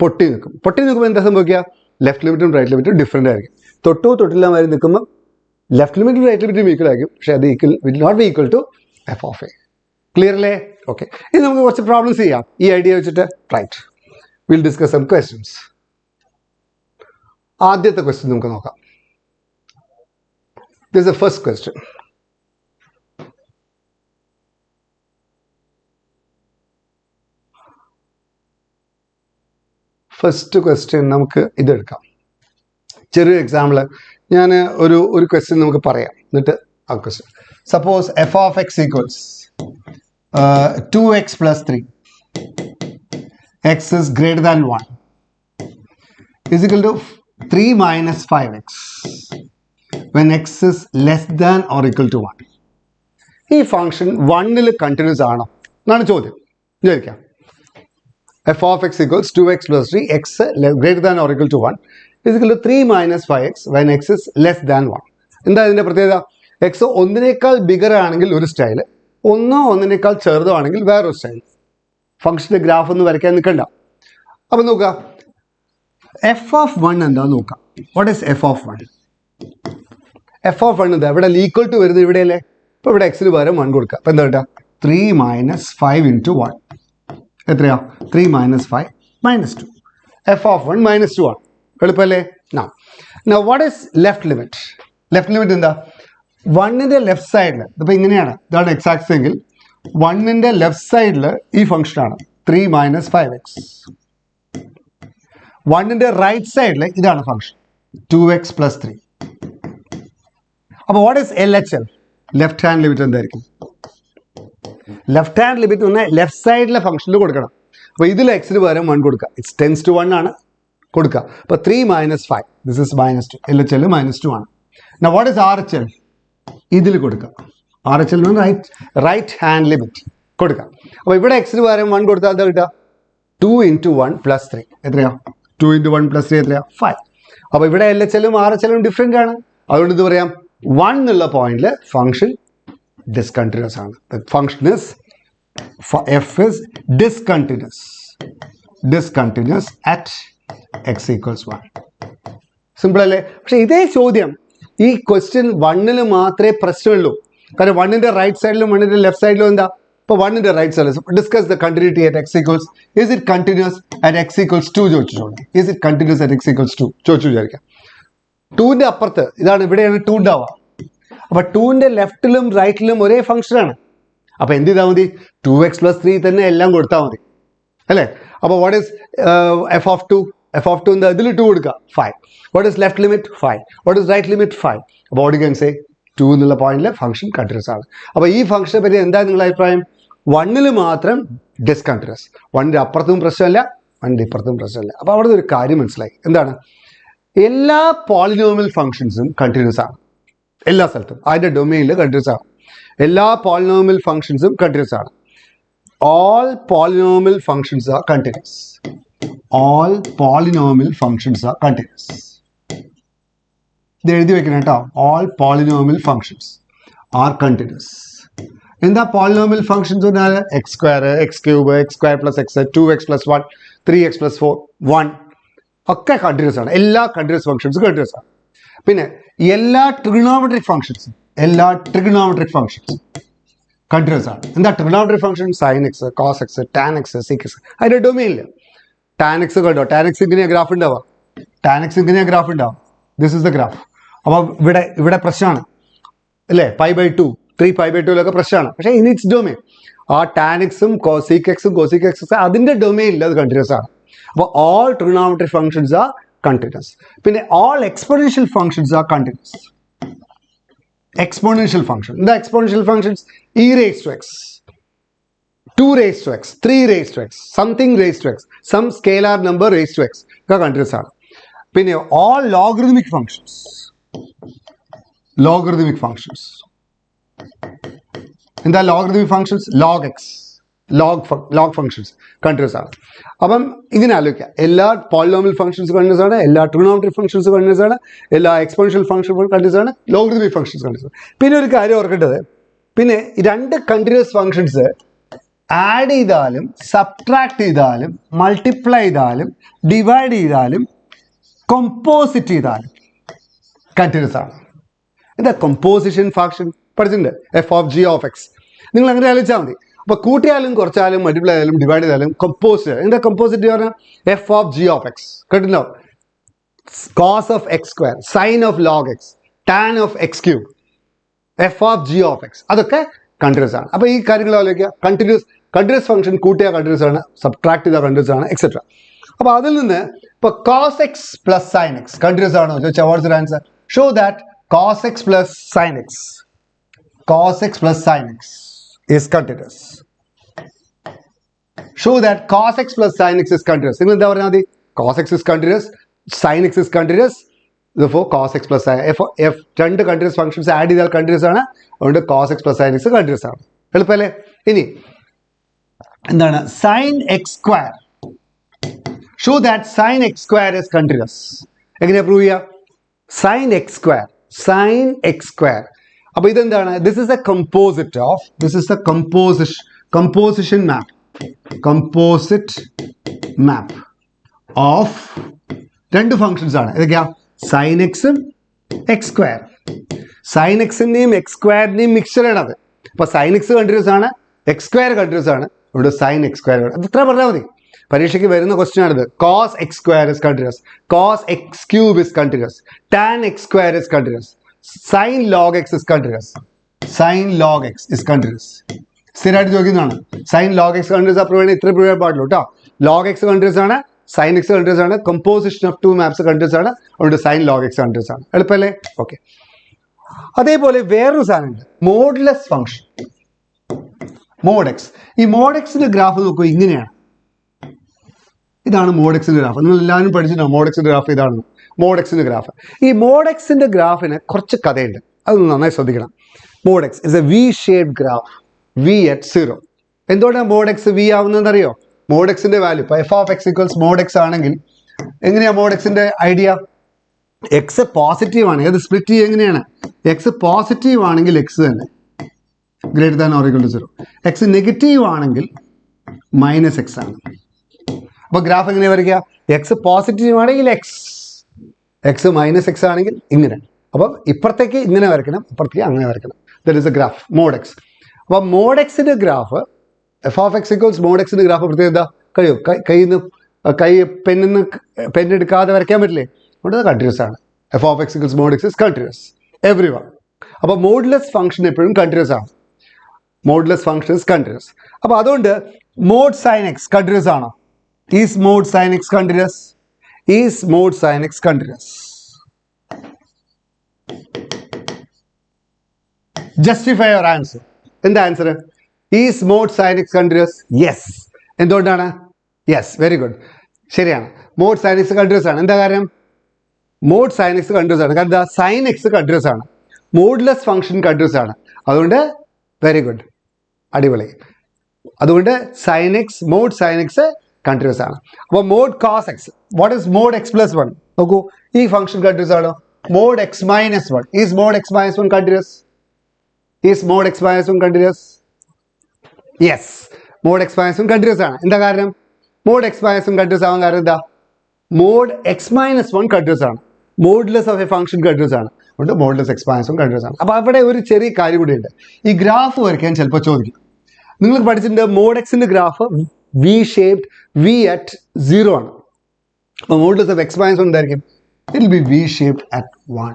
പൊട്ടി നിൽക്കുമ്പോൾ എന്താ സംഭവിക്കുക? ലെഫ്റ്റ് ലിമിറ്റും റൈറ്റ് ലിമിറ്റും ഡിഫറെൻ്റ് ആയിരിക്കും. തൊട്ടില്ല മാതിരി നിൽക്കുമ്പോൾ ലെഫ്റ്റ് ലിമിറ്റും റൈറ്റ് ലിമിറ്റും ഈക്വൽ ആയിരിക്കും, പക്ഷേ അത് will not be equal to F of A. Clear അല്ലേ? ഓക്കെ, ഇനി നമുക്ക് കുറച്ച് പ്രോബ്ലംസ് ചെയ്യാം ഈ ഐഡിയ വെച്ചിട്ട്. Right, will discuss some questions. ആദ്യത്തെ ക്വസ്റ്റ്യൻ നമുക്ക് നോക്കാം. This is the first question. First question നമുക്ക് ഇതെടുക്കാം. ചെറിയ എക്സാമ്പിൾ ഞാൻ ഒരു ക്വസ്റ്റ്യൻ നമുക്ക് പറയാം, എന്നിട്ട് ആ question. Suppose F of X equals 2x plus 3 x is greater than 1 is equal to 3 minus 5x when x is less than or equal to 1. ഈ ഫംഗ്ഷൻ 1ൽ കണ്ടിന്യൂസ് ആണോ എന്നാണ് ചോദ്യം. ചോദിക്കാം F of X equals 2x plus 3 x greater than or equal to 1 is equal to 3 minus 5x when x is less than 1. എന്താ ഇതിൻ്റെ പ്രത്യേകത? X ഒന്നിനേക്കാൾ ബിഗർ ആണെങ്കിൽ ഒരു സ്റ്റൈല്, ഒന്നിനേക്കാൾ ചെറുതാണെങ്കിൽ വേറൊരു സ്റ്റൈൽ. ഫംഗ്ഷൻ്റെ ഗ്രാഫ് ഒന്ന് വരയ്ക്കാൻ നിൽക്കണ്ട. അപ്പം നോക്കുക, എഫ് ഓഫ് 1 എന്താന്ന് നോക്കാം. What is F of 1? F of 1 എന്താ? ഇവിടെ ഈക്വൽ ടു വരുന്നത് ഇവിടെയല്ലേ. അപ്പോൾ ഇവിടെ എക്സിന് പകരം 1 കൊടുക്കുക. അപ്പോൾ എന്താ കിട്ടുക? 3 minus 5 into 1 എത്രയാ? 3 minus 5 minus 2. F of 1 minus 2 ആണ്. എളുപ്പമല്ലേ? Now what is left limit? Left limit എന്താ? 1ൻ്റെ ലെഫ്റ്റ് സൈഡിൽ, ഇതിപ്പോൾ ഇങ്ങനെയാണ്, ഇതാണ് എക്സ് ആക്സിസ് എങ്കിൽ 1ൻ്റെ ലെഫ്റ്റ് സൈഡിൽ ഈ ഫംഗ്ഷനാണ് 3 minus 5x. 1ൻ്റെ റൈറ്റ് സൈഡിൽ ഇതാണ് ഫംഗ്ഷൻ 2x plus 3. അപ്പോൾ what is LHL? Left hand limit എന്തായിരിക്കും? ലെഫ്റ്റ് ഹാൻഡ് ലിമിറ്റ് ഒന്ന് ലെഫ്റ്റ് സൈഡിലെ ഫംഗ്ഷനിൽ കൊടുക്കണം. അപ്പോൾ ഇതിൽ എക്സിന് പകരം 1 കൊടുക്കുക. ഇറ്റ്സ് ടെൻസ് ടു 1 ആണ് കൊടുക്കുക. അപ്പോൾ 3 minus 5, ദിസ് ഇസ് -2. LHL -2 ആണ്. Now what is RHL? ഇതിൽ കൊടുക്കുക. RHL റൈറ്റ് ഹാൻഡ് ലിമിറ്റ് കൊടുക്കുക. അപ്പോൾ ഇവിടെ എക്സിന് പകരം 1 കൊടുത്താൽ എന്താ കിട്ടുക? 2 into 1 plus 3 എത്രയാ? 2 into 1 plus 3 എത്രയാ? 5. അപ്പോൾ ഇവിടെ LHLും RHLും ഡിഫറെൻ്റ് ആണ്. അതുകൊണ്ട് ഇത് പറയാം 1 എന്നുള്ള പോയിന്റിൽ ഫംഗ്ഷൻ ഡിസ്കണ്ടിന്യൂസ് ആണ്. Function is F is discontinuous at X equals 1. Simple അല്ലേ? പക്ഷേ ഇതേ ചോദ്യം ഈ ക്വസ്റ്റ്യൻ 1ൽ മാത്രമേ പ്രശ്നമുള്ളൂ. കാരണം 1ൻ്റെ റൈറ്റ് സൈഡിലും 1ൻ്റെ ലെഫ്റ്റ് സൈഡിലും എന്താ? ഇപ്പോൾ 1ൻ്റെ റൈറ്റ് സൈഡിൽ discuss the continuity at X equals, is it continuous at X equals 2 ചോദിച്ചിട്ടുണ്ട്. Is it continuous at X equals 2 ചോദിച്ചു വിചാരിക്കാം. 2ൻ്റെ അപ്പുറത്ത് ഇതാണ്, ഇവിടെയാണ് 2 ഉണ്ടാവുക. അപ്പോൾ 2ൻ്റെ ലെഫ്റ്റിലും റൈറ്റിലും ഒരേ ഫംഗ്ഷനാണ്. അപ്പോൾ എന്ത് ചെയ്താൽ മതി? 2x plus 3 തന്നെ എല്ലാം കൊടുത്താൽ മതി അല്ലേ? അപ്പോൾ what is F of 2? F of 2 എന്താ? ഇതിൽ 2 കൊടുക്കുക, 5. What is left limit? 5. What is right limit? 5. അപ്പോൾ വാട്ട് യു ക്യാൻ സേ 2 എന്നുള്ള പോയിന്റിൽ ഫംഗ്ഷൻ കണ്ടിന്യൂസ് ആണ്. അപ്പോൾ ഈ ഫംഗ്ഷനെ പറ്റി എന്താ നിങ്ങളുടെ അഭിപ്രായം? 1ൽ മാത്രം ഡിസ്കണ്ടിന്യൂസ്, 1ൻ്റെ അപ്പുറത്തും പ്രശ്നമല്ല, 1ൻ്റെ ഇപ്പുറത്തും പ്രശ്നമല്ല. അപ്പോൾ അവിടെ ഒരു കാര്യം മനസ്സിലായി. എന്താണ്? എല്ലാ പോളിനോമിയൽ ഫംഗ്ഷൻസും കണ്ടിന്യൂസ് ആണ്. എല്ലാ സ്ഥലത്തും അതിൻ്റെ ഡൊമെയിനിൽ കണ്ടിന്യൂസ് ആണ്. എല്ലാ പോളിനോമിയൽ ഫംഗ്ഷൻസും കണ്ടിന്യൂസ് ആണ്. All polynomial functions are continuous. All polynomial functions are continuous. ഇത് എഴുതി വെക്കണം കേട്ടോ. All polynomial functions are continuous. എന്താ പോളിനോമിയൽ ഫംഗ്ഷൻസ് പറഞ്ഞാൽ? X square, X cube, X square plus X, 2x plus 1, 3x plus 4, 1 ഒക്കെ continuous ആണ്. എല്ലാ കണ്ടിന്യൂസ് ഫംഗ്ഷൻസും കണ്ടിന്യൂസ് ആണ്. പിന്നെ എല്ലാ ട്രിഗണോമെട്രിക് ഫംഗ്ഷൻസും കണ്ടിന്യൂസ് ആണ്. എന്താ trigonometric function? Sine x, cos x, tan x, sec x. അതിൻ്റെ ഡൊമെയിനിൽ ടാൻ എക്സ് കണ്ടോ? ടാൻ എക്സ് ഇങ്ങനെയാണ് ഗ്രാഫ് ഉണ്ടാവുക. This is the graph. അപ്പോൾ ഇവിടെ പ്രശ്നമാണ് അല്ലേ? π/2, 3π/2 പ്രശ്നമാണ്. പക്ഷേ ഇൻ ഇറ്റ്സ് ഡൊമെയിൻ ആ ടാൻ എക്സും സീക്ക് എക്സും കോസിക് എക്സും അതിൻ്റെ ഡൊമെയിനിൽ അത് കണ്ടിന്യൂസ് ആണ്. അപ്പോൾ all trigonometric functions are continuous. പിന്നെ all exponential functions are continuous. Exponential function. The exponential functions e raised to x, 2 raised to x, 3 raised to x, something raised to x, some scalar number raised to x. Continuous ആണ്. പിന്നെ all logarithmic functions. എന്താ logarithmic functions? log x, log functions continuous ആണ്. അപ്പം ഇങ്ങനെ ആലോചിക്കുക, എല്ലാ polynomial functions continuous ആണ്, എല്ലാ ട്രിഗണോമെട്രിക് ഫംഗ്ഷൻസ് കണ്ടിന്യൂസ് ആണ്, എല്ലാ എക്സ്പോണൻഷ്യൽ ഫംഗ്ഷൻ കണ്ടിന്യൂസ് ആണ്, ലോഗരിഥമിക് ഫംഗ്ഷൻസ് കണ്ടിന്യൂസ് ആണ്. പിന്നെ ഒരു കാര്യം ഓർക്കേണ്ടത്, പിന്നെ 2 കണ്ടിന്യൂസ് ഫംഗ്ഷൻസ് ആഡ് ചെയ്താലും സബ്ട്രാക്ട് ചെയ്താലും മൾട്ടിപ്ലൈ ചെയ്താലും ഡിവൈഡ് ചെയ്താലും കമ്പോസിറ്റ് ചെയ്താലും കണ്ടിന്യൂസ് ആണ്. എന്താ കമ്പോസിഷൻ ഫംഗ്ഷൻ പഠിച്ചിട്ടുണ്ട്? F of g of x. നിങ്ങൾ അങ്ങനെ ആലോചിച്ചാൽ മതി. അപ്പോൾ കൂട്ടിയാലും കുറച്ചാലും മൾട്ടിപ്ലൈ ചെയ്താലും ഡിവൈഡ് ചെയ്താലും കമ്പോസിറ്റ്. എന്താ കമ്പോസിറ്റ് പറഞ്ഞാൽ? F of g of x കേട്ടിട്ടുണ്ടോ? Cos of x square, sine of log X, tan of x cube, F of g of X, അതൊക്കെ കണ്ടിന്യൂസ് ആണ്. അപ്പോൾ ഈ കാര്യങ്ങൾ ആലോചിക്കുക. കണ്ടിന്യൂസ് ഫംഗ്ഷൻ കൂട്ടിയാൽ കണ്ടിന്യൂസ് ആണ്, സബ്ട്രാക്ട് ചെയ്താൽ കണ്ടിന്യൂസ് ആണ്, എക്സെട്ര. അപ്പോൾ അതിൽ നിന്ന് ഇപ്പോൾ cos x plus sin x continuous ആണോ ചോദിച്ചാൽ what's the answer? Show that cos x plus sin x is continuous. Show that cos x plus sin x is continuous. നിങ്ങൾ എന്താ പറഞ്ഞാൽ മതി? cos x is continuous, sin x is continuous, therefore cos x plus sin f രണ്ട് continuous functions add ചെയ്താൽ continuous ആണ്, അതുകൊണ്ട് cos x plus sin x continuous ആണ്. എളുപ്പമല്ലേ? ഇനി എന്താണ് sin x square? Show that sin x square is continuous. എങ്ങനെയാ prove ചെയ്യുക? sin x square. അപ്പോൾ ഇതെന്താണ്? this is a composite map of രണ്ട് ഫംഗ്ഷൻസ് ആണ്. ഏതൊക്കെയാ? sin xും x square. sin xന്റെയും x squareന്റെയും മിക്സ്ചർ ആണ് അത്. അപ്പോൾ sin x കണ്ടിന്യൂസ് ആണ്, x square കണ്ടിന്യൂസ് ആണ്, ഇവിടെ sin x square ആണ്. അത് ഇത്ര പറഞ്ഞാൽ മതി. പരീക്ഷയ്ക്ക് വരുന്ന ക്വസ്റ്റ്യൻ ആണിത്. cos x square is continuous, cos x cube is continuous, tan x square is continuous, sin log x is continuous. സ്ഥിരമായിട്ട് ചോദിക്കുന്നതാണ്. sin log x കണ്ടിന്യൂസ് ആ പ്രൂവ് ഇത്ര പ്രൂവ് ചെയ്യാൻ പാടുള്ളൂ കേട്ടോ. log x കണ്ടിന്യൂസ് ആണ്, sin x കണ്ടിന്യൂസ് ആണ്, composition of to maps continuous ആണ്, അതുകൊണ്ട് sin log x കണ്ടിന്യൂസ് ആണ്. എളുപ്പമല്ലേ? ഓക്കെ. അതേപോലെ വേറൊരു സാധനമുണ്ട്, മോഡുലസ് ഫംഗ്ഷൻ, mod x. ഈ mod xന്റെ ഗ്രാഫ് നോക്കൂ, ഇങ്ങനെയാണ്. ഇതാണ് mod xന്റെ ഗ്രാഫ്. നിങ്ങൾ എല്ലാവരും പഠിച്ചിട്ടുണ്ടോ mod xന്റെ ഗ്രാഫ്? ഇതാണ് mod xന്റെ ഗ്രാഫ്. ഈ mod xന്റെ ഗ്രാഫിന് കുറച്ച് കഥയുണ്ട്, അതൊന്ന് നന്നായി ശ്രദ്ധിക്കണം. mod x is a V-shaped graph, V at 0. എന്തുകൊണ്ടാണ് mod x V ആവുന്നതെന്ന് അറിയോ? mod xന്റെ വാല്യൂ ഇപ്പോൾ f of x equals mod x ആണെങ്കിൽ എങ്ങനെയാണ് mod xന്റെ ഐഡിയ? x പോസിറ്റീവ് ആണെങ്കിൽ അത് സ്പ്ലിറ്റ് ചെയ്യുക എങ്ങനെയാണ്? x പോസിറ്റീവ് ആണെങ്കിൽ x തന്നെ greater than or equal to 0. x negative ആണെങ്കിൽ മൈനസ് x ആണ്. അപ്പോൾ ഗ്രാഫ് എങ്ങനെ വരയ്ക്കുക? x പോസിറ്റീവ് ആണെങ്കിൽ x മൈനസ് x ആണെങ്കിൽ ഇങ്ങനെ. അപ്പം ഇപ്പുറത്തേക്ക് ഇങ്ങനെ വരയ്ക്കണം, ഇപ്പുറത്തേക്ക് അങ്ങനെ വരയ്ക്കണം. That is a graph mod x. അപ്പോൾ mod xന്റെ graph f of x equals mod xന്റെ ഗ്രാഫ് പ്രത്യേകത പെണ്ണെടുക്കാതെ വരയ്ക്കാൻ പറ്റില്ലേ? അതുകൊണ്ട് അത് കണ്ടിന്യൂസ് ആണ്. f of x equals mod x is continuous everyone. അപ്പോൾ മോഡുലസ് ഫംഗ്ഷൻ എപ്പോഴും കണ്ടിന്യൂസ് ആണ്. അപ്പോൾ അതുകൊണ്ട് mod sin x കണ്ടിന്യൂസ് ആണോ? Is mod sin x continuous? Justify your answer. എന്താ answer? Is mod sin x continuous? Yes. എന്തുകൊണ്ടാണ്? Yes, very good. ശരിയാണ്. mod sin x continuous ആണ്. എന്താ കാര്യം? mod sin x continuous ആണ്. കാരണം sin x continuous ആണ്. മോഡുലസ് ഫംഗ്ഷൻ continuous ആണ്. അതുകൊണ്ട് വെരി ഗുഡ്, അടിപൊളി. അതുകൊണ്ട് mod sin x continuous ആണ്. അപ്പോൾ mod cos x, what is mod x plus 1? നോക്കൂ, ഈ ഫംഗ്ഷൻ continuous ആണോ? mod x minus 1. Is mod x minus 1 continuous? Yes, mod x minus 1 continuous ആണ്. എന്താ കാരണം? mod x minus 1 continuous ആവാൻ കാരണം എന്താ? mod x minus 1 continuous ആണ്. Modulus of A function continuous ആണ്. അതുകൊണ്ട് മോഡുലസ് x minus 1 continuous ആണ്. അപ്പോൾ അവിടെ ഒരു ചെറിയ കാര്യം കൂടി ഉണ്ട്. ഈ ഗ്രാഫ് വരയ്ക്കാൻ ചിലപ്പോൾ ചോദിക്കും. നിങ്ങൾ പഠിച്ചിട്ടുണ്ട് mod xന്റെ ഗ്രാഫ് V-shaped, V at 0 ആണ്. അപ്പോൾ മോഡുലസ് ഓഫ് x minus 1 എന്തായിരിക്കും? It will be V-shaped at 1.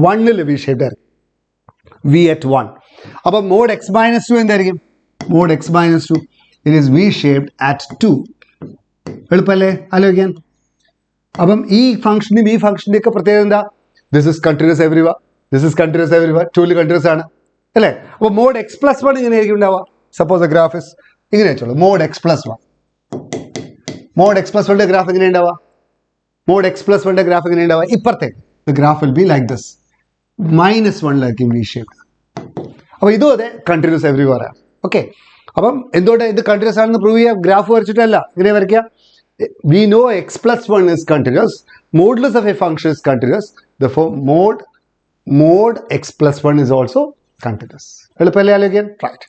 1ൽ V-shaped ആയിരിക്കും, V at 1. അപ്പോൾ mod x minus 2 എന്തായിരിക്കും? mod x minus 2 it is V-shaped at 2. എളുപ്പമല്ലേ ആലോചിക്കാൻ? അപ്പം ഈ ഫംഗ്ഷനും ഈ ഫംഗ്ഷൻ്റെ ഒക്കെ പ്രത്യേകത എന്താ? This is continuous everywhere, 2ൽ കണ്ടിന്യൂസ് ആണ് അല്ലേ? അപ്പോൾ mod x plus 1 ഇങ്ങനെയായിരിക്കും ഉണ്ടാവുക. സപ്പോസ് ദ ഗ്രാഫ് ഇസ് ഇങ്ങനെ വെച്ചോളൂ, mod x plus 1. mod x plus 1ന്റെ ഗ്രാഫ് എങ്ങനെ ഉണ്ടാവുക? mod x plus 1ന്റെ ഗ്രാഫ് എങ്ങനെ ഉണ്ടാവുക? ഇപ്പുറത്തേക്ക് the graph will be like this, -1ലായിരിക്കും V-shaped. അപ്പോൾ ഇതും അതെ, കണ്ടിന്യൂസ് എവറിവെയർ ആണ്. ഓക്കെ. അപ്പം എന്തുകൊണ്ടാണ് ഇത് കണ്ടിന്യൂസ് ആണെന്ന് പ്രൂവ് ചെയ്യുക? ഗ്രാഫ് വരച്ചിട്ടല്ല, ഇങ്ങനെ വരയ്ക്കുക. We know x plus 1 is continuous, modulus of a function is continuous, therefore mod x plus 1 is also continuous. എളുപ്പമല്ലേ ആലോചിക്കാൻ? റൈറ്റ്.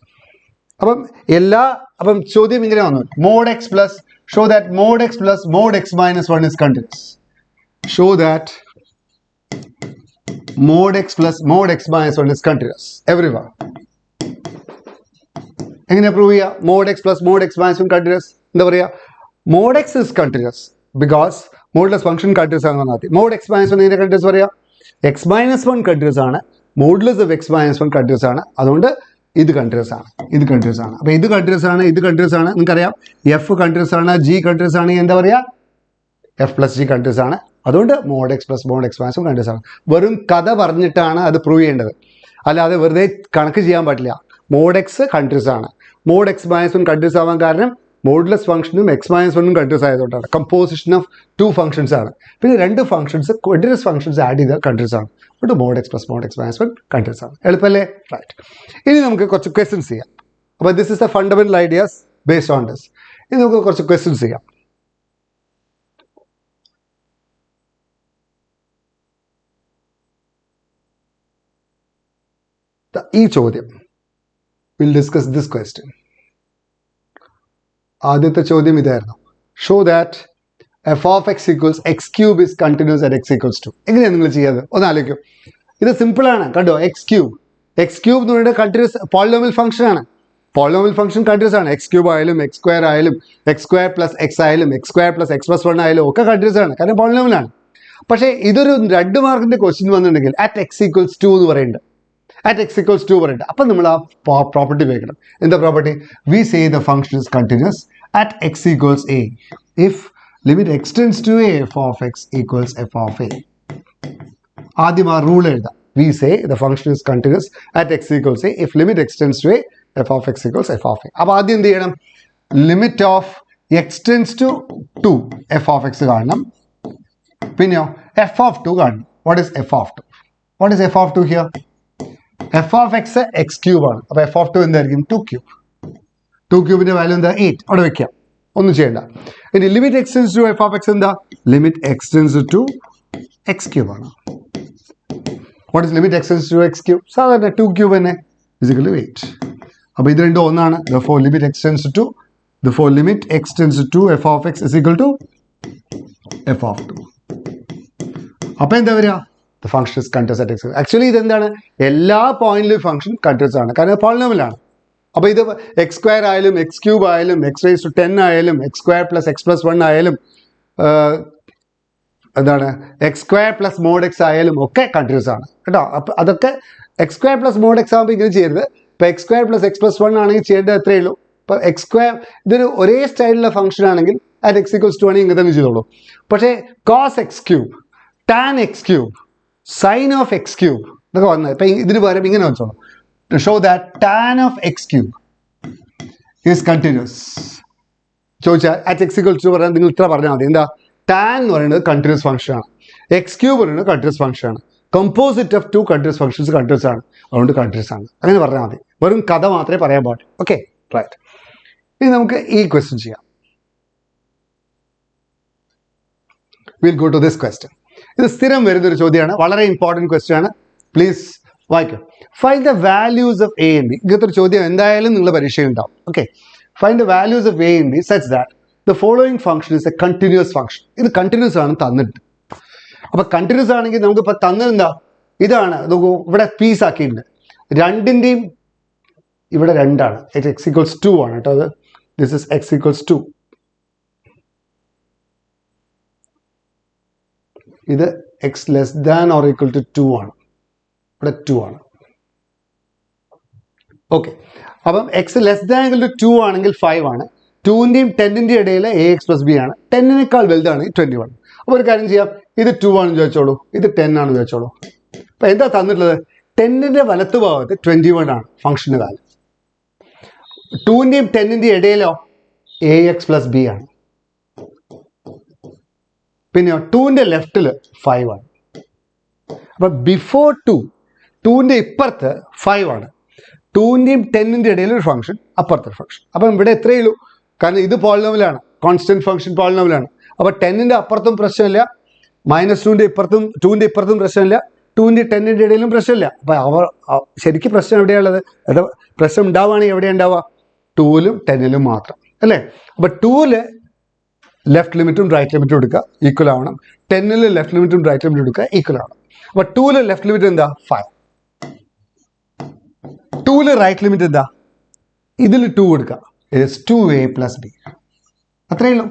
അപ്പം ചോദ്യം ഇങ്ങനെ വന്നു, mod x plus, show that mod x plus mod x minus 1 is continuous. Show that mod x plus mod x minus 1 is continuous everywhere. എങ്ങനെ prove ചെയ്യുക? mod x plus mod x minus 1 continuous? എന്താ പറയുക? mod x is continuous because modulus function continuous ആണെന്ന് പറഞ്ഞാൽ മതി. mod x minus 1 എങ്ങനെ continuous പറയാം? x minus 1 continuous ആണ്, modulus of x minus 1 continuous ആണ്. അതുകൊണ്ട് ഇത് കണ്ടിന്യൂസ് ആണ്, ഇത് കണ്ടിന്യൂസ് ആണ്. അപ്പോൾ ഇത് കണ്ടിന്യൂസ് ആണ്, ഇത് കണ്ടിന്യൂസ് ആണ്. നിങ്ങൾക്കറിയാം എഫ് കണ്ടിന്യൂസ് ആണ്, ജി കണ്ടിന്യൂസ് ആണ്, എന്താ പറയുക, എഫ് പ്ലസ് ജി കണ്ടിന്യൂസ് ആണ്. അതുകൊണ്ട് mod X plus mod X മൈനസും കണ്ടിന്യൂസ് ആണ്. വെറും കഥ പറഞ്ഞിട്ടാണ് അത് പ്രൂവ് ചെയ്യേണ്ടത്, അല്ലാതെ വെറുതെ കണക്ക് ചെയ്യാൻ പറ്റില്ല. മോഡ് എക്സ് കണ്ടിന്യൂസ് ആണ്, മോഡ് എക്സ് മൈനസും കണ്ടിന്യൂസ് ആവാൻ കാരണം മോഡുലസ് ഫംഗ്ഷനും എക്സ് മൈനസ് വണ്ണും കണ്ടിന്യൂസ് ആയതുകൊണ്ടാണ്. കമ്പോസിഷൻ ഓഫ് 2 ഫംഗ്ഷൻസ് ആണ്. പിന്നെ 2 ഫംഗ്ഷൻസ് കണ്ടിന്യൂസ് ഫംഗ്ഷൻസ് ആഡ് ചെയ്ത കണ്ടിന്യൂസ് ആണ്. അതുകൊണ്ട് mod X plus mod X minus one continuous ആണ്. എളുപ്പമല്ലേ? റൈറ്റ്. ഇനി നമുക്ക് കുറച്ച് ക്വസ്റ്റ്യൻസ് ചെയ്യാം. അപ്പോൾ this is the fundamental ideas based on this. ഇനി നമുക്ക് കുറച്ച് ക്വസ്റ്റ്യൻസ് ചെയ്യാം. ഈ ചോദ്യം വിൽ ഡിസ്കസ് ദിസ് ക്വസ്റ്റ്യൻ. ആദ്യത്തെ ചോദ്യം ഇതായിരുന്നു, show that F of X equals X cube is continuous at X equals two. എങ്ങനെയാണ് നിങ്ങൾ ചെയ്യാതെ ഒന്ന് ആലോചിക്കും. ഇത് സിമ്പിളാണ്, കണ്ടോ. എക്സ് ക്യൂബ് എന്ന് പറയുന്നത് കണ്ടിന്യൂസ് പോളിനോമിയൽ ഫംഗ്ഷൻ ആണ്. പോളിനോമിയൽ ഫംഗ്ഷൻ കണ്ടിന്യൂസ് ആണ്. എക്സ് ക്യൂബ് ആയാലും എക്സ് സ്ക്വയർ ആയാലും എക്സ് സ്ക്വയർ പ്ലസ് എക്സ് ആയാലും X square plus X plus one ആയാലും ഒക്കെ കണ്ടിന്യൂസ് ആണ്, കാരണം പോളിനോമിയൽ ആണ്. പക്ഷേ ഇതൊരു 2 മാർക്കിന്റെ ക്വസ്റ്റ്യൻ വന്നിട്ടുണ്ടെങ്കിൽ അറ്റ് എക്സ് ഈക്വൽസ് ടു എന്ന് പറയുന്നുണ്ട്, at x equals 2 പറയുന്നുണ്ട്. അപ്പം നമ്മൾ ആ പ്രോപ്പർട്ടി ഉപയോഗിക്കണം. എന്താ property? V say the function is continuous at x equals a if limit x tends to a f of x equals f of a. ആദ്യം ആ റൂൾ എഴുതാം. V say the function is continuous at x equals a if limit x tends to a f of x equals f of a. അപ്പോൾ ആദ്യം എന്ത് ചെയ്യണം? Limit of x tends to 2 f of x കാണണം. പിന്നെയോ f of 2 കാണണം. What is f of 2? What is f of 2 here? F of X x cube ആണ്. അപ്പോൾ F of 2 എന്തായിരിക്കും? 2 ക്യൂബ്. 2 ക്യൂബിന്റെ വാല്യൂ എന്താ? 8. അവിടെ വെക്കാം, ഒന്നും ചെയ്യണ്ട. ഇനി limit x tends to F of x എന്താ? Limit x tends to x cube ആണ്. What is limit x tends to x cube? സാധാരണ 2 ക്യൂബ് തന്നെ ഫിസിക്കൽ 8. അപ്പോൾ ഇത് രണ്ടും ഒന്നാണ്. therefore limit x tends to limit x tends to f of x is equal to f of 2. അപ്പോൾ എന്താ വരിക? The function is continuous at x. Actually ഇതെന്താണ്? എല്ലാ പോയിന്റിലും ഫംഗ്ഷൻ കണ്ടിന്യൂസ് ആണ്, കാരണം പോളിനോമിയലാണ്. അപ്പോൾ ഇത് എക്സ് സ്ക്വയർ ആയാലും എക്സ് ക്യൂബ് ആയാലും എക്സ് റേസ് ടു 10 ആയാലും X square plus X plus 1 ആയാലും എന്താണ് X square plus mod X ആയാലും ഒക്കെ കണ്ടിന്യൂസ് ആണ് കേട്ടോ. അപ്പോൾ അതൊക്കെ X square plus mod X ആകുമ്പോൾ ഇങ്ങനെ ചെയ്യരുത്. ഇപ്പോൾ X square plus X plus 1 ആണെങ്കിൽ ചെയ്യേണ്ടത് എത്രയേ ഉള്ളൂ. ഇപ്പോൾ എക്സ് സ്ക്വയർ ഇതൊരു ഒരേ സ്റ്റൈലിലുള്ള ഫംഗ്ഷൻ ആണെങ്കിൽ അറ്റ് എക്സ് ഈക്വൽസ് 2 ആണെങ്കിൽ ഇങ്ങനെ തന്നെ ചെയ്തോളൂ. പക്ഷേ cos x cube, tan x cube, sine of x cube ഇതൊക്കെ വന്നത് ഇപ്പം ഇതിന് പകരം ഇങ്ങനെ വെച്ചോളൂ. To show that tan of x cube is continuous ചോദിച്ചാൽ അറ്റ് എക്സ് ഈക്വൽസ് 2 പറയാൻ നിങ്ങൾ ഇത്ര പറഞ്ഞാൽ മതി. എന്താ? ടാൻ എന്ന് പറയുന്നത് കണ്ടിന്യൂസ് ഫംഗ്ഷൻ ആണ്, എക്സ് ക്യൂബ് പറയുന്നത് കണ്ടിന്യൂസ് ഫംഗ്ഷൻ ആണ്, composite of 2 continuous functions continuous ആണ്, അതുകൊണ്ട് കണ്ടിന്യൂസ് ആണ്. അങ്ങനെ പറഞ്ഞാൽ മതി. വെറും കഥ മാത്രമേ പറയാൻ പാടുള്ളൂ. Okay, right. ഇനി നമുക്ക് ഈ ക്വസ്റ്റ്യൻ ചെയ്യാം. We'll go to this question. ഇത് സ്ഥിരം വരുന്നൊരു ചോദ്യമാണ്, വളരെ ഇമ്പോർട്ടൻറ്റ് ക്വസ്റ്റ്യൻ ആണ്. പ്ലീസ് വായിക്കും. Find the values of a and b. ഇങ്ങനത്തെ ഒരു ചോദ്യം എന്തായാലും നിങ്ങളുടെ പരീക്ഷയിൽ ഉണ്ടാവും. Okay, find the values of a and b such that the following function is a continuous function. ഇത് കണ്ടിന്യൂസ് ആണ് തന്നിട്ട്. അപ്പോൾ കണ്ടിന്യൂസ് ആണെങ്കിൽ നമുക്കിപ്പോൾ തന്നെന്താ? ഇതാണ് നോക്കൂ, ഇവിടെ പീസ് ആക്കിയിട്ടുണ്ട്. രണ്ടിൻ്റെയും ഇവിടെ 2 ആണ്. എക്സ് ഈക്വൽസ് 2 ആണ് കേട്ടോ. അത് ദിസ് ഇസ് എക്സ് ഈക്വൽസ് 2. ഇത് x less than or equal to 2 ആണ്. ഇവിടെ 2 ആണ്. ഓക്കെ, അപ്പം x less than equal to 2 ആണെങ്കിൽ 5 ആണ്. 2ൻ്റെയും 10ൻ്റെയും ഇടയിൽ എ എക്സ് പ്ലസ് ബി ആണ്. 10നേക്കാൾ വലുതാണ് 21. അപ്പോൾ ഒരു കാര്യം ചെയ്യാം, ഇത് 2 ആണെന്ന് ചോദിച്ചോളൂ, ഇത് 10 ആണെന്ന് ചോദിച്ചോളൂ. അപ്പോൾ എന്താ തന്നിട്ടുള്ളത്? 10ൻ്റെ വലത്ത് ഭാഗത്ത് 21 ആണ് ഫംഗ്ഷൻ്റെ വാല്യൂ. 2ൻ്റെയും 10ൻ്റെയും ഇടയിലോ എ എക്സ് പ്ലസ് ബി ആണ്. പിന്നെയോ 2ൻ്റെ ലെഫ്റ്റിൽ 5 ആണ്. അപ്പം ബിഫോർ 2ൻ്റെ ഇപ്പുറത്ത് 5 ആണ്. 2ൻ്റെയും 10ൻ്റെ ഇടയിൽ ഒരു ഫംഗ്ഷൻ, അപ്പുറത്തെ ഫംഗ്ഷൻ. അപ്പം ഇവിടെ എത്രയേ ഉള്ളൂ, കാരണം ഇത് പോളിനോമിയലാണ്, കോൺസ്റ്റന്റ് ഫംഗ്ഷൻ പോളിനോമിയലാണ്. അപ്പോൾ 10ൻ്റെ അപ്പുറത്തും പ്രശ്നമില്ല, -2ൻ്റെ ഇപ്പുറത്തും പ്രശ്നമില്ല, 2ൻ്റെ 10ൻ്റെ ഇടയിലും പ്രശ്നമില്ല. അപ്പോൾ ശരിക്കും പ്രശ്നം എവിടെയാണുള്ളത്? പ്രശ്നം ഉണ്ടാവുകയാണെങ്കിൽ എവിടെയാണ് ഉണ്ടാവുക? 2ലും 10ലും മാത്രം അല്ലേ. അപ്പോൾ 2ൽ ലെഫ്റ്റ് ലിമിറ്റും റൈറ്റ് ലിമിറ്റും എടുക്കുക, ഈക്വൽ ആവണം. 10ൽ ലെഫ്റ്റ് ലിമിറ്റും റൈറ്റ് ലിമിറ്റും എടുക്കുക, ഈക്വൽ ആവണം. അപ്പോൾ 2ൽ ലെഫ്റ്റ് ലിമിറ്റ് എന്താ? 5. 2ൽ റൈറ്റ് ലിമിറ്റ് എന്താ? ഇതിൽ 2 എടുക്കുക, ഇറ്റ്സ് 2a പ്ലസ് ബി. അത്രയേ ഉള്ളൂ,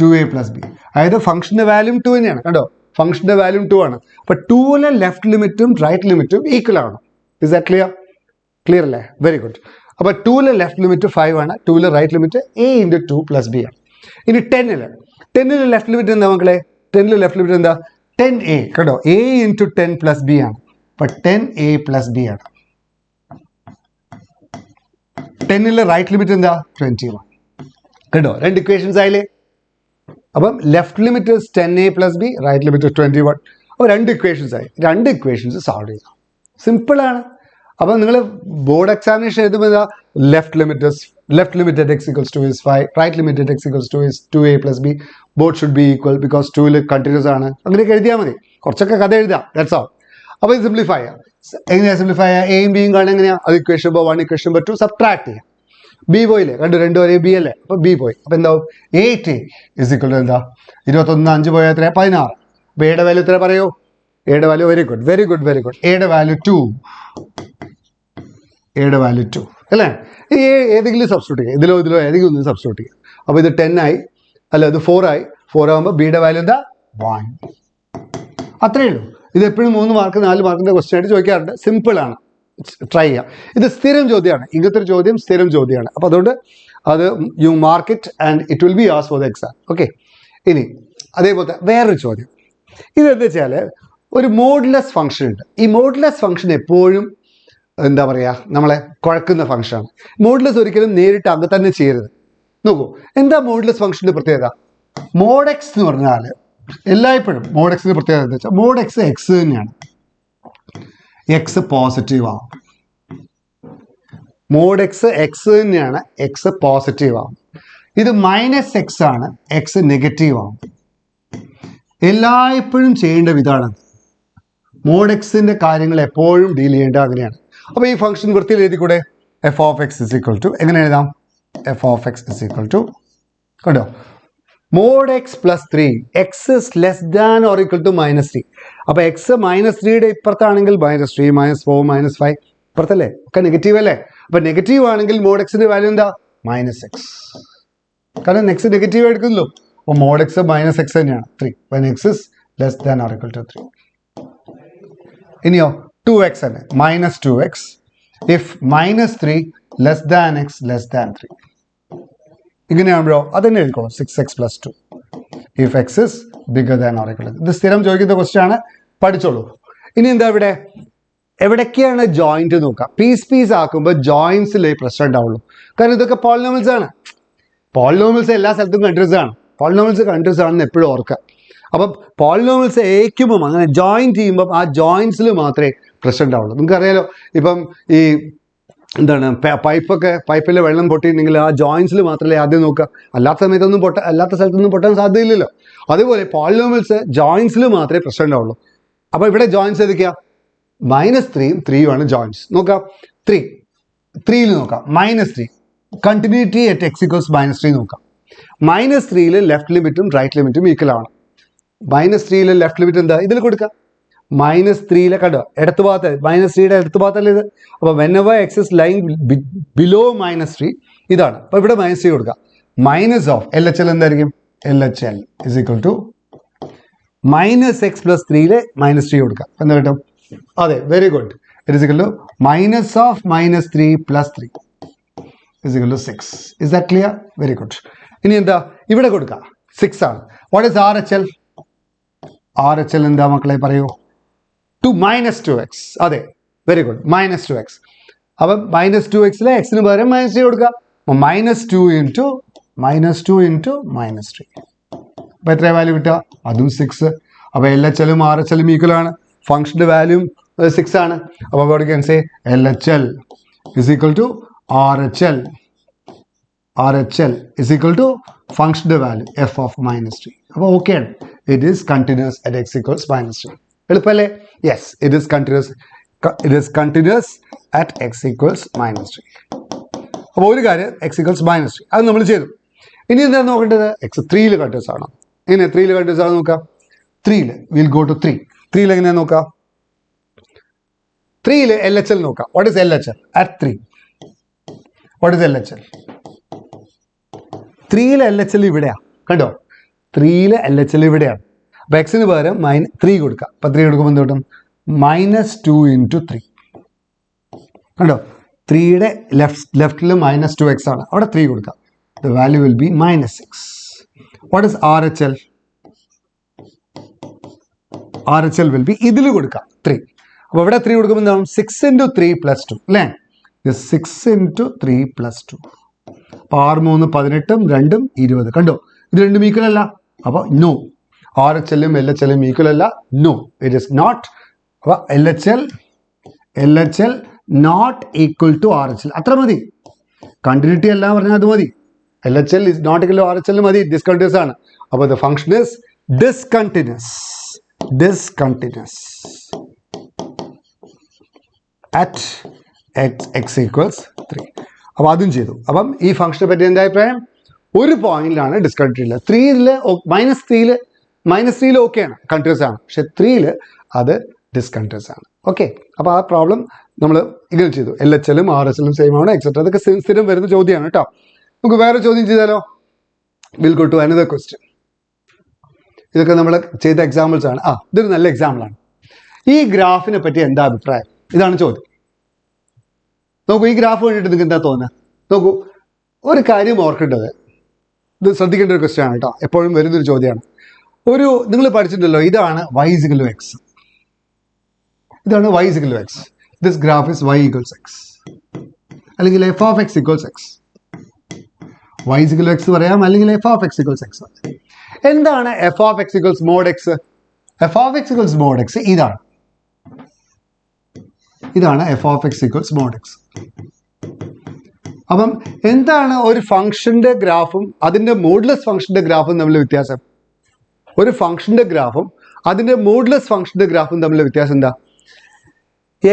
2a പ്ലസ് ബി. അതായത് ഫംഗ്ഷൻ്റെ വാല്യൂം 2 തന്നെയാണ് കണ്ടോ. ഫംഗ്ഷൻ്റെ വാല്യൂം 2 ആണ്. അപ്പോൾ 2ലെ ലെഫ്റ്റ് ലിമിറ്റും റൈറ്റ് ലിമിറ്റും ഈക്വൽ ആവണം. Is that clear? ക്ലിയർ അല്ലേ? Very good. അപ്പോൾ 2-ലെ ലെഫ്റ്റ് ലിമിറ്റ് 5 ആണ്, 2-ലെ right limit a into 2 plus b ആണ്. ഇനി 10-ലെ ലെഫ്റ്റ് ലിമിറ്റ് എന്താ മക്കളെ? 10-ലെ ലെഫ്റ്റ് ലിമിറ്റ് എന്താ? 10a. കേട്ടോ, a ഇൻറ്റു 10 പ്ലസ് ബി ആണ്. അപ്പം 10a പ്ലസ് ബി ആണ്. 10-ലെ റൈറ്റ് ലിമിറ്റ് എന്താ? 21. കേട്ടോ, രണ്ട് ഇക്വേഷൻസ് ആയില്ലേ? അപ്പം ലെഫ്റ്റ് ലിമിറ്റ് 10a പ്ലസ് ബി, റൈറ്റ് ലിമിറ്റ് 21. അപ്പോൾ രണ്ട് ഇക്വേഷൻസ് ആയി. രണ്ട് ഇക്വേഷൻസ് സോൾവ് ചെയ്യാം. സിമ്പിളാണ്. അപ്പം നിങ്ങൾ ബോർഡ് എക്സാമിനേഷൻ എഴുതുമ്പോൾ എന്താ? Left limit at x equals 2 is 5, right limit at x equals 2 is 2a plus b. Both should be equal because 2-ൽ കണ്ടിന്യൂസ് ആണ്. അങ്ങനെയൊക്കെ എഴുതിയാൽ മതി. കുറച്ചൊക്കെ കഥ എഴുതാം. That's all. അപ്പോൾ ഇത് സിംപ്ലിഫൈ ചെയ്യാം. എങ്ങനെയാണ് സിംപ്ലിഫൈ ചെയ്യുക? എയും ബിയും കാണാൻ എങ്ങനെയാണ്? അത് equation number 1 equation number 2 subtract ചെയ്യാം. ബി പോയില്ലേ? കണ്ടു, രണ്ടും ഒരേ ബി അല്ലേ? അപ്പോൾ ബി പോയി. അപ്പോൾ എന്താവും? 8a ഇസ് ഈക്വൽ ടു എന്താ? 21 5 പോയാൽ എത്ര? 16. അപ്പോൾ എയുടെ വാല്യൂ എത്ര പറയൂ? എയുടെ വാല്യൂ വെരി ഗുഡ്. എയുടെ വാല്യൂ 2. എയുടെ വാല്യൂ 2 അല്ലേ? ഈ ഏതെങ്കിലും സബ്സ്റ്റിറ്റ്യൂട്ട് ചെയ്യുക. ഇതിലോ ഏതെങ്കിലും ഒന്ന് സബ്സ്റ്റിറ്റ്യൂട്ട് ചെയ്യുക. അപ്പോൾ ഇത് 10 ആയി, അല്ല ഇത് 4 ആയി. 4 ആകുമ്പോൾ ബിയുടെ വാല്യൂ എന്താ? 1. അത്രയേ ഉള്ളൂ. ഇത് എപ്പോഴും 3 മാർക്ക് 4 മാർക്കിൻ്റെ ക്വസ്റ്റ്യൻ ആയിട്ട് ചോദിക്കാറുണ്ട്. സിമ്പിളാണ്, ട്രൈ ചെയ്യാം. ഇത് സ്ഥിരം ചോദ്യമാണ്. ഇങ്ങനത്തെ ഒരു ചോദ്യം സ്ഥിരം ചോദ്യമാണ്. അപ്പോൾ അതുകൊണ്ട് അത് you mark it and it will be as for the exam. Okay. ഇനി അതേപോലത്തെ വേറൊരു ചോദ്യം. ഇതെന്താ വെച്ചാൽ ഒരു മോഡുലസ് ഫംഗ്ഷൻ ഉണ്ട്. ഈ മോഡുലസ് ഫംഗ്ഷൻ എപ്പോഴും എന്താ പറയുക, നമ്മളെ കുഴക്കുന്ന ഫംഗ്ഷനാണ്. മോഡുലസ് ഒരിക്കലും നേരിട്ട് അങ്ങ് തന്നെ ചെയ്യരുത്. നോക്കൂ, എന്താ മോഡുലസ് ഫംഗ്ഷൻ്റെ പ്രത്യേകത? മോഡ് എക്സ് എന്ന് പറഞ്ഞാൽ എല്ലായ്പ്പോഴും മോഡ് എക്സിൻ്റെ പ്രത്യേകത എന്താ വെച്ചാൽ മോഡ് എക്സ് എക്സ് തന്നെയാണ്. എക്സ് പോസിറ്റീവ് ആവും. മോഡ് എക്സ് എക്സ് തന്നെയാണ്, എക്സ് പോസിറ്റീവ് ആവും. ഇത് മൈനസ് എക്സ് ആണ്, എക്സ് നെഗറ്റീവ് ആവും. എല്ലായ്പ്പോഴും ചെയ്യേണ്ട വിധാനം മോഡ് എക്സിൻ്റെ കാര്യങ്ങൾ എപ്പോഴും ഡീൽ ചെയ്യേണ്ടത് അങ്ങനെയാണ്. അപ്പോൾ ഈ ഫംഗ്ഷൻ വൃത്തിയിൽ എഴുതിക്കൂടെ? F of x is equal to, എങ്ങനെ എഴുതാം? F of x is equal to, കണ്ടോ, mod X plus 3, x is less than or equal to -3. അപ്പോൾ എക്സ് -3യുടെ ഇപ്പുറത്താണെങ്കിൽ -3, -4, -5 ഇപ്പുറത്തല്ലേ? ഒക്കെ നെഗറ്റീവ് അല്ലേ? അപ്പോൾ നെഗറ്റീവ് ആണെങ്കിൽ മോഡ് എക്സിൻ്റെ വാല്യൂ എന്താ? -x. കാരണം എക്സ് നെഗറ്റീവ് എടുക്കുന്നല്ലോ. അപ്പോൾ മോഡ് എക്സ് -x തന്നെയാണ് 3 when x is less than or equal to 3. ഇനിയോ 2x തന്നെ, -2x if -3 less than x less than 3. ഇങ്ങനെയാകുമ്പോഴോ അത് തന്നെ എഴുതിക്കോളൂ, 6x plus 2 if x is bigger than or equal to. ഇത് സ്ഥിരം ചോദിക്കുന്ന question ആണ്, പഠിച്ചോളൂ. ഇനി എന്താ ഇവിടെ എവിടേക്കാണ് ജോയിന്റ് നോക്കുക? പീസ് ആക്കുമ്പോൾ ജോയിൻസിലേ പ്രശ്നം ഉണ്ടാവുള്ളൂ. കാരണം ഇതൊക്കെ പോളിനോമിയൽസ് ആണ്. പോളിനോമിയൽസ് എല്ലാ സ്ഥലത്തും കണ്ടിന്യൂസ് ആണ്. പോളിനോമിയൽസ് കണ്ടിന്യൂസ് ആണെന്ന് എപ്പോഴും ഓർക്കുക. അപ്പം പോളിനോമിയൽസ് ഏക്കുമ്പം അങ്ങനെ ജോയിൻ ചെയ്യുമ്പം ആ ജോയിൻസിൽ മാത്രമേ പ്രശ്നം ഉണ്ടാവുള്ളൂ. നിങ്ങൾക്കറിയാലോ, ഇപ്പം ഈ എന്താണ് പൈപ്പിലെ വെള്ളം പൊട്ടിയിട്ടുണ്ടെങ്കിൽ ആ ജോയിൻസിൽ മാത്രമല്ലേ ആദ്യം നോക്കുക. അല്ലാത്ത സ്ഥലത്തൊന്നും പൊട്ടാൻ സാധ്യതയില്ലല്ലോ. അതുപോലെ പോളിനോമിയൽസ് ജോയിൻസിൽ മാത്രമേ പ്രശ്നം ഉണ്ടാവുള്ളൂ. അപ്പോൾ ഇവിടെ ജോയിൻസ് ഏതൊക്കെയാ? -3 3 ജോയിൻസ്. നോക്കാം, 3 നോക്കാം. -3 കണ്ടിന്യൂറ്റി അറ്റ് എക്സ് ഈക്വൽസ് -3 നോക്കാം. -3 ലെഫ്റ്റ് ലിമിറ്റും റൈറ്റ് ലിമിറ്റും ഈക്വൽ ആണ്. -3 ലെഫ്റ്റ് ലിമിറ്റ് എന്താ? ഇതിൽ കൊടുക്കാം. -3 കണ്ടോ, ഇടത്ത് ഭാഗത്ത് -3യുടെ ഇടത്ത് ഭാഗത്തല്ലേ ഇത്. അപ്പോൾ whenever x is lying below -3 ഇതാണ്. അപ്പോൾ ഇവിടെ -3 കൊടുക്കുക. മൈനസ് ഓഫ് LHL എന്തായിരിക്കും? LHL is equal to -x plus 3 -3 കൊടുക്കുക. എന്താ കിട്ടും? അതെ, very good. It is equal to minus of -3 plus 3 is equal to 6. Is that clear? Very good. ഇനി എന്താ ഇവിടെ കൊടുക്കുക? 6 ആണ്. What is RHL? RHL എന്താ മക്കളെ പറയൂ? -2x. അതെ, വെരി ഗുഡ്, -2x. അപ്പം -2x എക്സിന് പകരം -3 കൊടുക്കുക. -2 ഇൻറ്റു -3. അപ്പോൾ എത്ര വാല്യൂ കിട്ടുക? അതും 6. അപ്പോൾ LHLും RHLും ഈക്വൽ ആണ്. ഫംഗ്ഷൻ്റെ വാല്യൂം 6 ആണ്. അപ്പോൾ what you can say LHL is equal to RHL. RHL is equal to ഫംഗ്ഷൻ്റെ വാല്യൂ f of -3. അപ്പോൾ ഓക്കെ ആണ്. It is continuous at x equals -3. എളുപ്പമല്ലേ? Yes, it is continuous at x equals -3. അപ്പോൾ ഒരു കാര്യം x equals -3 അത് നമ്മൾ ചെയ്തു. ഇനി എന്താണ് നോക്കേണ്ടത്? x 3 കണ്ടിന്യൂസ് ആണോ? എങ്ങനെ 3 കണ്ടിന്യൂസ് ആണോ നോക്കാം? 3 വിൽ ഗോ ടു 3 എങ്ങനെയാണ് നോക്കാം? 3 LHL നോക്കാം. What is LHL at 3? What is LHL? 3 LHL ഇവിടെയാണ്. കണ്ടോ, 3 LHL ഇവിടെയാണ്. അപ്പോൾ എക്സിന് പകരം 3 കൊടുക്കാം. അപ്പോൾ 3 കൊടുക്കുമ്പോൾ എന്ത് കിട്ടും? -2 ഇൻറ്റു 3. കണ്ടോ, 3യുടെ ലെഫ്റ്റിൽ -2x ആണ്. അവിടെ 3 കൊടുക്കാം. The value will be -6. What is RHL? RHL will be ഇതിൽ കൊടുക്കാം 3. അപ്പോൾ ഇവിടെ 3 കൊടുക്കുമ്പോൾ എന്താവും? 6 × 3 + 2 അല്ലേ? 6 × 3 + 2. അപ്പോൾ 6 3 18 2 20. കണ്ടോ? ഇത് രണ്ടും ഈക്വൽ അല്ല. അപ്പോൾ നോ. RHLും LHLും ഈക്വൽ അല്ല. No, it is not. അപ്പോൾ LHL not equal to RHL. അത്ര മതി. കണ്ടിന്യൂറ്റി അല്ല പറഞ്ഞാൽ അത് മതി. LHL is not equal to RHL മതി. ഡിസ്കണ്ടിന്യൂസ് ആണ്. അപ്പോൾ the function is discontinuous at x equals 3. അപ്പോൾ അതും ചെയ്തു. അപ്പം ഈ ഫംഗ്ഷനെ പറ്റി എന്താ അഭിപ്രായം? ഒരു പോയിന്റിലാണ് ഡിസ്കണ്ടിന്യൂറ്റി ഉള്ളത്. 3ൽ -3ൽ ഓക്കെയാണ്, കണ്ടിന്യൂസ് ആണ്. പക്ഷെ 3ൽ അത് ഡിസ്കണ്ടിന്യൂസ് ആണ്. ഓക്കെ, അപ്പോൾ ആ പ്രോബ്ലം നമ്മൾ ഇങ്ങനെ ചെയ്തു. LHLും RHLും സെയിം ആണ്, എക്സെട്ര. അതൊക്കെ സ്ഥിരം വരുന്ന ചോദ്യമാണ് കേട്ടോ. നമുക്ക് വേറെ ചോദ്യം ചെയ്താലോ? We'll go to another question. ഇതൊക്കെ നമ്മൾ ചെയ്ത എക്സാമ്പിൾസ് ആണ്. ഇതൊരു നല്ല എക്സാമ്പിളാണ്. ഈ ഗ്രാഫിനെ പറ്റി എന്താ അഭിപ്രായം? ഇതാണ് ചോദ്യം. നോക്കൂ, ഈ ഗ്രാഫ് കണ്ടിട്ട് നിങ്ങൾക്ക് എന്താ തോന്നുന്നത്? നോക്കൂ, ഒരു കാര്യം ഓർക്കേണ്ടത്, ഇത് ശ്രദ്ധിക്കേണ്ട ഒരു ക്വസ്റ്റ്യൻ ആണ് കേട്ടോ. എപ്പോഴും വരുന്നൊരു ചോദ്യമാണ്. നിങ്ങൾ പഠിച്ചിട്ടുണ്ടല്ലോ, ഇതാണ് y = x. ഇതാണ് y = x. This graph is y = x, അല്ലെങ്കിൽ f of x = x. y = x പറയാം, അല്ലെങ്കിൽ f of x = x. എന്താണ് f of x = mod x? f of x = mod x ഇതാണ്. f of x = mod x. അപ്പം എന്താണ് ഒരു ഫംഗ്ഷന്റെ ഗ്രാഫും അതിന്റെ മോഡുലസ് ഫംഗ്ഷന്റെ ഗ്രാഫും തമ്മിൽ വ്യത്യാസം? ഒരു ഫംഗ്ഷന്റെ ഗ്രാഫും അതിന്റെ മോഡുലസ് ഫംഗ്ഷന്റെ ഗ്രാഫും തമ്മിൽ വ്യത്യാസം എന്താ?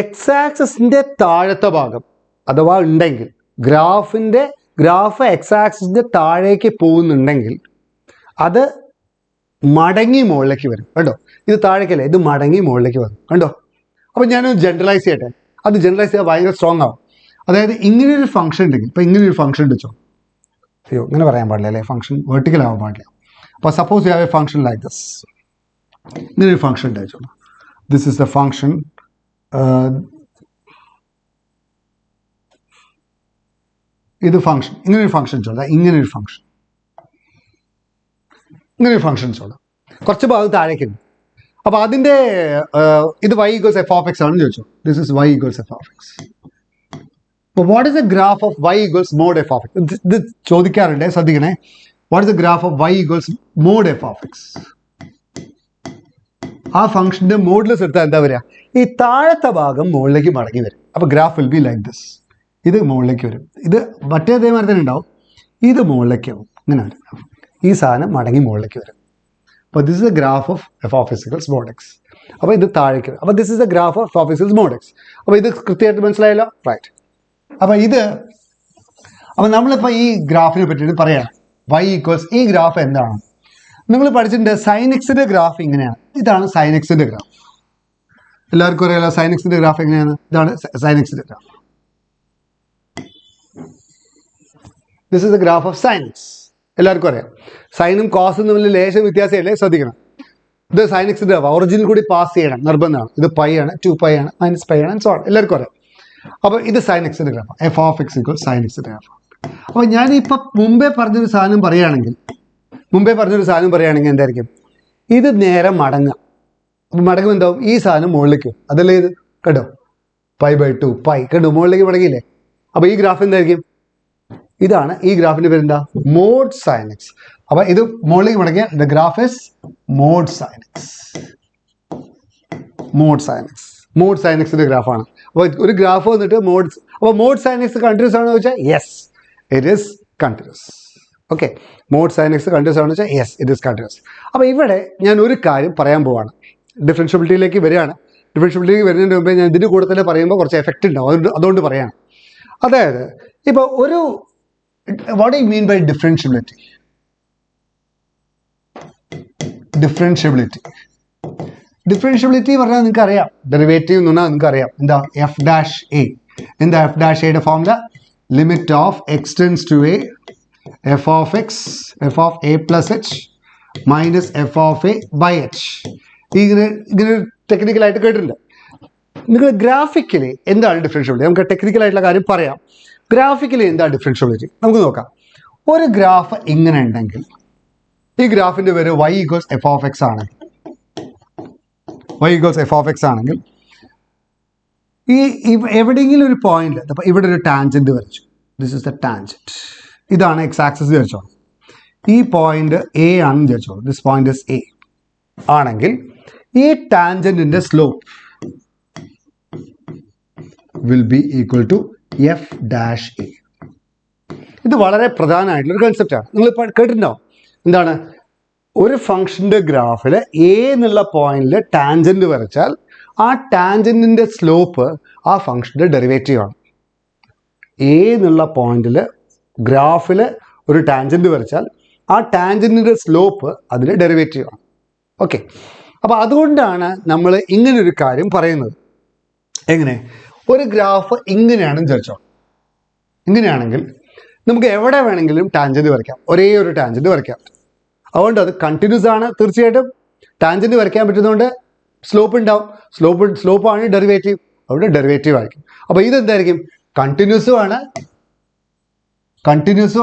എക്സ് ആക്സിന്റെ താഴത്തെ ഭാഗം അഥവാ ഉണ്ടെങ്കിൽ, ഗ്രാഫ് എക്സ് ആക്സിന്റെ താഴേക്ക് പോകുന്നുണ്ടെങ്കിൽ അത് മടങ്ങി മുകളിലേക്ക് വരും. കണ്ടോ? ഇത് താഴേക്കല്ലേ, ഇത് മടങ്ങി മുകളിലേക്ക് വരും. കണ്ടോ? അപ്പം ഞാനൊന്ന് ജനറലൈസ് ചെയ്യട്ടെ. അത് ജനറലൈസ് ചെയ്യാൻ ഭയങ്കര സ്ട്രോങ് ആവും. അതായത് ഇങ്ങനെയൊരു ഫംഗ്ഷൻ ഉണ്ടെങ്കിൽ, ഇപ്പം ഇങ്ങനെയൊരു ഫംഗ്ഷൻ വെച്ചോ. അയ്യോ, ഇങ്ങനെ പറയാൻ പാടില്ല അല്ലേ? ഫംഗ്ഷൻ വെർട്ടിക്കൽ ആവാൻ പാടില്ല. അപ്പോൾ suppose you have A function like this. ഇങ്ങനൊരു ഫംഗ്ഷൻ ഉണ്ട് വെച്ചോ. This is the function. ഇത് ഫംഗ്ഷൻ, ഇങ്ങനൊരു ഫംഗ്ഷൻ ചോദിച്ചാൽ, ഇങ്ങനൊരു ഫംഗ്ഷൻ ചോദിച്ചാൽ കുറച്ച് ഭാഗം താഴേക്കുണ്ട്. അപ്പോൾ അതിൻ്റെ ഇത് y = f of x ആണെന്ന് ചോദിച്ചു. This is y = f of x. അപ്പോൾ what is the graph of y = mod f of x? ഇത് ചോദിക്കാറുണ്ട്, ശ്രദ്ധിക്കണേ. What is the graph of y = mod f of x? ആ ഫംഗ്ഷന്റെ മോഡുലസ് എടുത്താൽ എന്താ വരിക? ഈ താഴത്തെ ഭാഗം മുകളിലേക്ക് മടങ്ങി വരും. അപ്പോൾ graph will be like this. ഇത് മുകളിലേക്ക് വരും. ഇത് മറ്റേ അതേമാതിരി തന്നെ ഉണ്ടാവും. ഇത് മുകളിലേക്ക് ആവും. ഇങ്ങനെ വരും. ഈ സാധനം മടങ്ങി മുകളിലേക്ക് വരും. അപ്പോൾ this is the graph of f of x = mod x. അപ്പോൾ ഇത് താഴേക്ക് വരും. അപ്പോൾ this is the graph of f of x = mod x. അപ്പോൾ ഇത് കൃത്യമായിട്ട് മനസ്സിലായല്ലോ, റൈറ്റ്? അപ്പോൾ നമ്മളിപ്പോൾ ഈ ഗ്രാഫിനെ പറ്റിയിട്ട് പറയാം. y = ഈ ഗ്രാഫ് എന്താണ്? നിങ്ങൾ പഠിച്ചിട്ടുണ്ട് sin x-ന്റെ ഗ്രാഫ് ഇങ്ങനെയാണ്. ഇതാണ് sin x-ന്റെ ഗ്രാഫ്. എല്ലാവർക്കും അറിയാലോ sin x-ന്റെ ഗ്രാഫ് എങ്ങനെയാണ്. ഇതാണ് sin x-ന്റെ graph. This is the graph of sin x. എല്ലാവർക്കും അറിയാം. സൈനും കോസും തമ്മിൽ ലേശം വ്യത്യാസമല്ലേ, ശ്രദ്ധിക്കണം. ഇത് sin x-ന്റെ ഗ്രാഫ്. ഒറിജിനിൽ കൂടി പാസ് ചെയ്യണം, നിർബന്ധമാണ്. ഇത് π ആണ്, 2π ആണ്, -π ആണ്, സോ എല്ലാവർക്കും അറിയാം. അപ്പോൾ ഇത് sin x-ന്റെ graph. f of x = sin x-ന്റെ ഗ്രാഫ്. അപ്പോൾ ഞാനിപ്പോൾ മുമ്പേ പറഞ്ഞൊരു സാധനം പറയുകയാണെങ്കിൽ എന്തായിരിക്കും? ഇത് നേരെ മടങ്ങുക. അപ്പോൾ മടങ്ങും എന്താവും? ഈ സാധനം മുകളിലേക്ക് വരും. അതല്ലേ ഇത്? കേട്ടോ, π/2 π. കണ്ടോ, മുകളിലേക്ക് മടങ്ങിയില്ലേ? അപ്പോൾ ഈ ഗ്രാഫ് എന്തായിരിക്കും? ഇതാണ് ഈ ഗ്രാഫിന്റെ പേര് എന്താ? mod sin x. അപ്പോൾ ഇത് മുകളിലേക്ക് മടങ്ങിയാൽ the graph is mod sin x. mod sin x ന്റെ ഗ്രാഫാണ്. അപ്പോൾ ഒരു ഗ്രാഫ് വന്നിട്ട് അപ്പോൾ mod sin x കണ്ടിന്യൂസ് ആണെന്ന് ചോദിച്ചാൽ yes, it is continuous. Okay, mod sin x continuous ആണെന്ന് വെച്ചാൽ യെസ്, ഇറ്റ് ഈസ് കണ്ടിന്യൂസ്. അപ്പോൾ ഇവിടെ ഞാൻ ഒരു കാര്യം പറയാൻ പോവാണ്. ഡിഫറൻഷ്യബിലിറ്റിയിലേക്ക് വരികയാണ്. ഡിഫറൻഷ്യബിലിറ്റിയിലേക്ക് വരുന്നതിന് മുമ്പേ ഞാൻ ഇതിൻ്റെ കൂടെ തന്നെ പറയുമ്പോൾ കുറച്ച് എഫക്റ്റ് ഉണ്ടാവും. അതുകൊണ്ട് പറയാണ്. അതായത് ഇപ്പോൾ ഒരു what do you mean by differentiability? Differentiability പറഞ്ഞാൽ നിങ്ങൾക്ക് അറിയാം. ഡെറിവേറ്റീവ് എന്ന് പറഞ്ഞാൽ നിങ്ങൾക്ക് അറിയാം. എന്താ f'(a)? എന്താ f'(a)യുടെ formula? Limit of x tends to a f of x f of a plus h minus f of a by h. ഇങ്ങനെ ടെക്നിക്കലായിട്ട് കേട്ടിട്ടുണ്ട്. നിങ്ങൾ ഗ്രാഫിക്കലി എന്താണ് ഡിഫറൻഷ്യബിലിറ്റി? നമുക്ക് ടെക്നിക്കലായിട്ടുള്ള കാര്യം പറയാം. ഗ്രാഫിക്കലി എന്താണ് ഡിഫറൻഷ്യബിലിറ്റി നമുക്ക് നോക്കാം. ഒരു ഗ്രാഫ് ഇങ്ങനെ ഉണ്ടെങ്കിൽ ഈ ഗ്രാഫിൻ്റെ പേര് y = f(x) ആണെങ്കിൽ y = f(x) ആണെങ്കിൽ ഈ എവിടെയെങ്കിലും ഒരു പോയിന്റിൽ അപ്പോൾ ഇവിടെ ഒരു ടാൻജൻറ്റ് വരച്ചു. This is the tangent. ഇതാണ് എക്സ് ആക്സിസ് വിചാരിച്ചോളൂ. ഈ പോയിന്റ് എ ആണെന്ന് വിചാരിച്ചോളൂ. ദിസ് പോയിന്റ് ഇസ് എ ആണെങ്കിൽ ഈ ടാൻജൻറ്റിൻ്റെ slope will be equal to f'(a). ഇത് വളരെ പ്രധാനമായിട്ടുള്ളൊരു കൺസെപ്റ്റാണ്. നിങ്ങളിപ്പോൾ കേട്ടിട്ടുണ്ടാവും. എന്താണ്? ഒരു ഫംഗ്ഷൻ്റെ ഗ്രാഫിൽ എ എന്നുള്ള പോയിന്റിൽ ടാൻജൻറ്റ് വരച്ചാൽ ആ ടാൻജൻറ്റിൻ്റെ സ്ലോപ്പ് ആ ഫംഗ്ഷൻ്റെ ഡെറിവേറ്റീവ് ആണ്. എ എന്നുള്ള പോയിന്റിൽ ഗ്രാഫിൽ ഒരു ടാൻജൻറ്റ് വരച്ചാൽ ആ ടാൻജൻറ്റിൻ്റെ സ്ലോപ്പ് അതിൻ്റെ ഡെറിവേറ്റീവ് ആണ്. ഓക്കെ, അപ്പോൾ അതുകൊണ്ടാണ് നമ്മൾ ഇങ്ങനൊരു കാര്യം പറയുന്നത്. എങ്ങനെ? ഒരു ഗ്രാഫ് ഇങ്ങനെയാണെന്ന് വിചാരിച്ചോ. ഇങ്ങനെയാണെങ്കിൽ നമുക്ക് എവിടെ വേണമെങ്കിലും ടാൻജൻറ്റ് വരയ്ക്കാം. ഒരേ ഒരു ടാൻജൻറ്റ് വരയ്ക്കാം. അതുകൊണ്ട് അത് കണ്ടിന്യൂസ് ആണ്. തീർച്ചയായിട്ടും ടാൻജൻറ്റ് വരയ്ക്കാൻ പറ്റുന്നതുകൊണ്ട് സ്ലോപ്പ് ഉണ്ടാവും. സ്ലോപ്പാണ് ഡെറിവേറ്റീവ്. അവിടെ ഡെറിവേറ്റീവ് ആയിരിക്കും. അപ്പോൾ ഇതെന്തായിരിക്കും? കണ്ടിന്യൂസും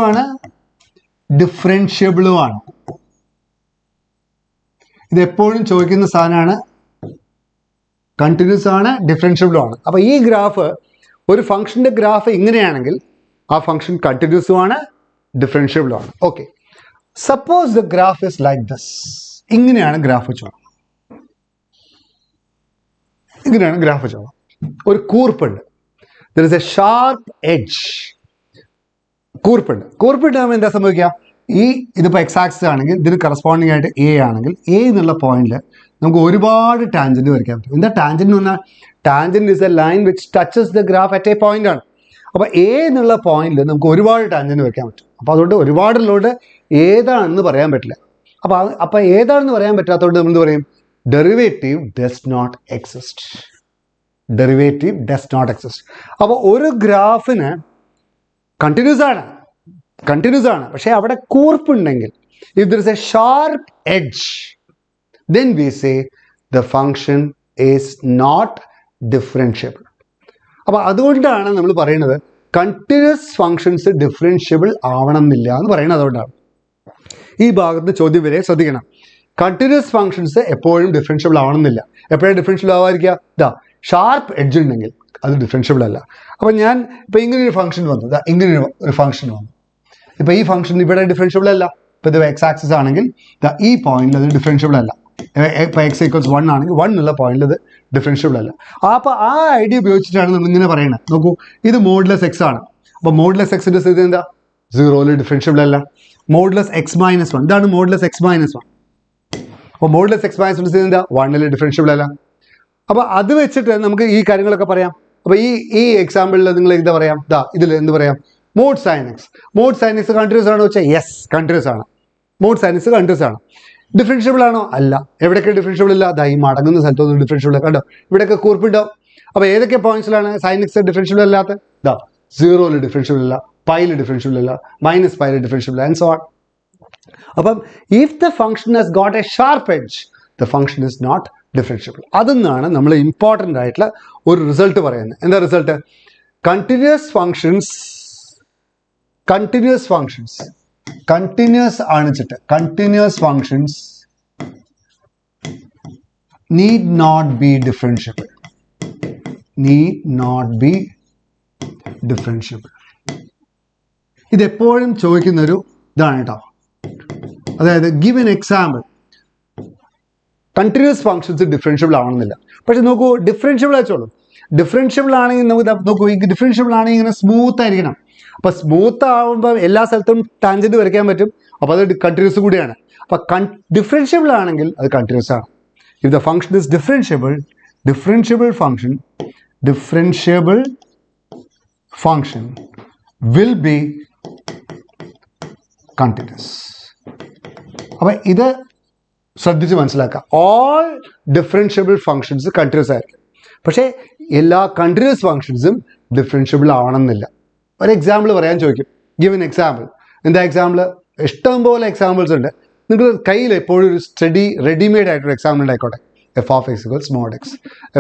ആണ്, ഡിഫറൻഷ്യബിളും ആണ്. ഇതെപ്പോഴും ചോദിക്കുന്ന സാധനമാണ്. കണ്ടിന്യൂസ് ആണ്, ഡിഫറൻഷ്യബിളും ആണ്. അപ്പോൾ ഈ ഗ്രാഫ്, ഒരു ഫംഗ്ഷൻ്റെ ഗ്രാഫ് ഇങ്ങനെയാണെങ്കിൽ ആ ഫംഗ്ഷൻ കണ്ടിന്യൂസും ആണ്, ഡിഫറൻഷ്യബിളും ആണ്. Okay, suppose the graph is like this. ഇങ്ങനെയാണ് ഗ്രാഫ് വെച്ചോളാം. ഇങ്ങനെയാണ് ഗ്രാഫ് വെച്ചോളാം. ഒരു കൂർപ്പുണ്ട്. There is a sharp edge. കൂർപ്പിട്ടാകുമ്പോൾ എന്താ സംഭവിക്കുക? ഇതിപ്പോൾ എക്സ് ആക്സിസ് ആണെങ്കിൽ ഇതിന് കറസ്പോണ്ടിങ് ആയിട്ട് എ ആണെങ്കിൽ എ എന്നുള്ള പോയിന്റിൽ നമുക്ക് ഒരുപാട് ടാൻജൻറ്റ് വരയ്ക്കാൻ പറ്റും. എന്താ ടാൻജൻറ്റ് എന്ന് പറഞ്ഞാൽ? Tangent is A line which touches the graph at A point ആണ്. അപ്പോൾ എ എന്നുള്ള പോയിന്റിൽ നമുക്ക് ഒരുപാട് ടാൻജൻറ്റ് വരയ്ക്കാൻ പറ്റും. അപ്പോൾ അതുകൊണ്ട് ഒരുപാടുള്ളതുകൊണ്ട് ഏതാണെന്ന് പറയാൻ പറ്റില്ല. അപ്പോൾ ഏതാണെന്ന് പറയാൻ പറ്റാത്തതുകൊണ്ട് നമ്മൾ എന്ത് പറയും? Derivative does not exist. അപ്പോൾ ഒരു ഗ്രാഫിന് കണ്ടിന്യൂസ് ആണ്, പക്ഷേ അവിടെ കൂർപ്പുണ്ടെങ്കിൽ, if there is a sharp edge, then we say the function is not differentiable. അപ്പോൾ അതുകൊണ്ടാണ് നമ്മൾ പറയുന്നത് കണ്ടിന്യൂസ് ഫങ്ഷൻസ് ഡിഫറൻഷ്യബിൾ ആവണം എന്നില്ല എന്ന് പറയുന്നത്. അതുകൊണ്ടാണ് ഈ ഭാഗത്ത് ചോദ്യം വരെ ശ്രദ്ധിക്കണം. കണ്ടിന്യൂസ് ഫങ്ഷൻസ് എപ്പോഴും ഡിഫറൻഷ്യബിൾ ആവണമെന്നില്ല. എപ്പോഴും ഡിഫറൻഷ്യബിൾ ആവാതിരിക്കുക? ഷാർപ്പ് എഡ്ജ് ഉണ്ടെങ്കിൽ അത് ഡിഫറൻഷ്യബിൾ അല്ല. അപ്പോൾ ഞാൻ ഇപ്പോൾ ഇങ്ങനൊരു ഫംഗ്ഷൻ വന്നു, ഇങ്ങനെ ഒരു ഫംഗ്ഷൻ വന്നു. ഇപ്പോൾ ഈ ഫംഗ്ഷൻ ഇവിടെ ഡിഫറൻഷ്യബിൾ അല്ല. ഇപ്പോൾ ഇത് എക്സ് ആക്സിസ് ആണെങ്കിൽ ഈ പോയിന്റിൽ അത് ഡിഫറൻഷ്യബിൾ അല്ല. ഇപ്പോൾ x = 1 ആണെങ്കിൽ 1 എന്നുള്ള പോയിന്റിൽ അത് ഡിഫറൻഷ്യബിൾ അല്ല. അപ്പോൾ ആ ഐഡിയ ഉപയോഗിച്ചിട്ടാണ് നമ്മൾ ഇങ്ങനെ പറയുന്നത്. നോക്കൂ, ഇത് മോഡുലസ് എക്സ് ആണ്. അപ്പോൾ മോഡുലസ് എക്സിൻ്റെ സ്ഥിതി എന്താ? 0 ഡിഫറൻഷ്യബിൾ അല്ല. മോഡുലസ് x-1, ഇതാണ് മോഡുലസ് x-1. അപ്പോൾ മോഡുലസ് x-1 സ്ഥിതി എന്താ? 1 ഡിഫറൻഷ്യബിൾ അല്ല. അപ്പോൾ അത് വെച്ചിട്ട് നമുക്ക് ഈ കാര്യങ്ങളൊക്കെ പറയാം. അപ്പോൾ ഈ എക്സാമ്പിളിൽ നിങ്ങൾ എന്താ പറയാം? ഇതിൽ എന്ത് പറയാം? മോഡ് സൈൻ എക്സ് കണ്ടിന്യൂസ് ആണോ വെച്ചാൽ യെസ്, കണ്ടിന്യൂസ് ആണ്. മോഡ് സൈൻ എക്സ് കണ്ടിന്യൂസ് ആണ്. ഡിഫറൻഷ്യബിൾ ആണോ? അല്ല. എവിടെയൊക്കെ ഡിഫറൻഷ്യബിൾ ഇല്ല? ഈ മടങ്ങുന്ന സ്ഥലത്തൊന്നും ഡിഫറൻഷ്യബിൾ കണ്ടോ? ഇവിടെയൊക്കെ കൂർപ്പുണ്ടാവും. അപ്പോൾ ഏതൊക്കെ പോയിന്റ്സിലാണ് സൈൻ എക്സ് ഡിഫറൻഷ്യബിൾ അല്ലാത്ത? 0 ഡിഫറൻഷ്യബിൾ ഇല്ല, പൈയിൽ ഡിഫറൻഷ്യബിൾ ഇല്ല, -π ഡിഫറൻഷ്യബിൾ ആൻഡ് സോ ഓൺ. അപ്പം if the function has got a sharp edge, the function is not differentiable. അതെന്നാണ് നമ്മൾ ഇമ്പോർട്ടൻ്റ് ആയിട്ടുള്ള ഒരു റിസൾട്ട് പറയുന്നത്. എന്താ result? Continuous functions need not be differentiable. ഇതെപ്പോഴും ചോദിക്കുന്നൊരു ഇതാണ് കേട്ടോ. അതായത് give an example. Continuous functions differentiable ആവണമെന്നില്ല. പക്ഷെ നോക്കൂ, ഡിഫറൻഷ്യബിൾ വെച്ചോളൂ. ഡിഫറൻഷ്യബിൾ ആണെങ്കിൽ നമുക്ക് നോക്കൂ, ഈ ഡിഫറൻഷ്യബിൾ ആണെങ്കിൽ ഇങ്ങനെ സ്മൂത്ത് ആയിരിക്കണം. അപ്പോൾ സ്മൂത്ത് ആവുമ്പോൾ എല്ലാ സ്ഥലത്തും ടാൻജൻറ്റ് വരയ്ക്കാൻ പറ്റും. അപ്പോൾ അത് കണ്ടിന്യൂസ് കൂടിയാണ്. അപ്പോൾ ഡിഫറൻഷ്യബിൾ ആണെങ്കിൽ അത് കണ്ടിന്യൂസ് ആണ്. If the function is differentiable function will be continuous. അപ്പോൾ ഇത് ശ്രദ്ധിച്ച് മനസ്സിലാക്കുക. ഓൾ ഡിഫറൻഷ്യബിൾ ഫങ്ഷൻസ് കണ്ടിന്യൂസ് ആയിരിക്കും. പക്ഷേ എല്ലാ കണ്ടിന്യൂസ് ഫങ്ഷൻസും ഡിഫറൻഷ്യബിൾ ആവണമെന്നില്ല. ഒരു എക്സാമ്പിൾ പറയാൻ ചോദിക്കും. Give an example. എന്താ എക്സാമ്പിൾ? ഇഷ്ടംപോലെ എക്സാമ്പിൾസ് ഉണ്ട്. നിങ്ങൾ കയ്യിൽ എപ്പോഴും ഒരു റെഡിമെയ്ഡ് ആയിട്ടൊരു example ഉണ്ടായിക്കോട്ടെ. f of x equals mod x.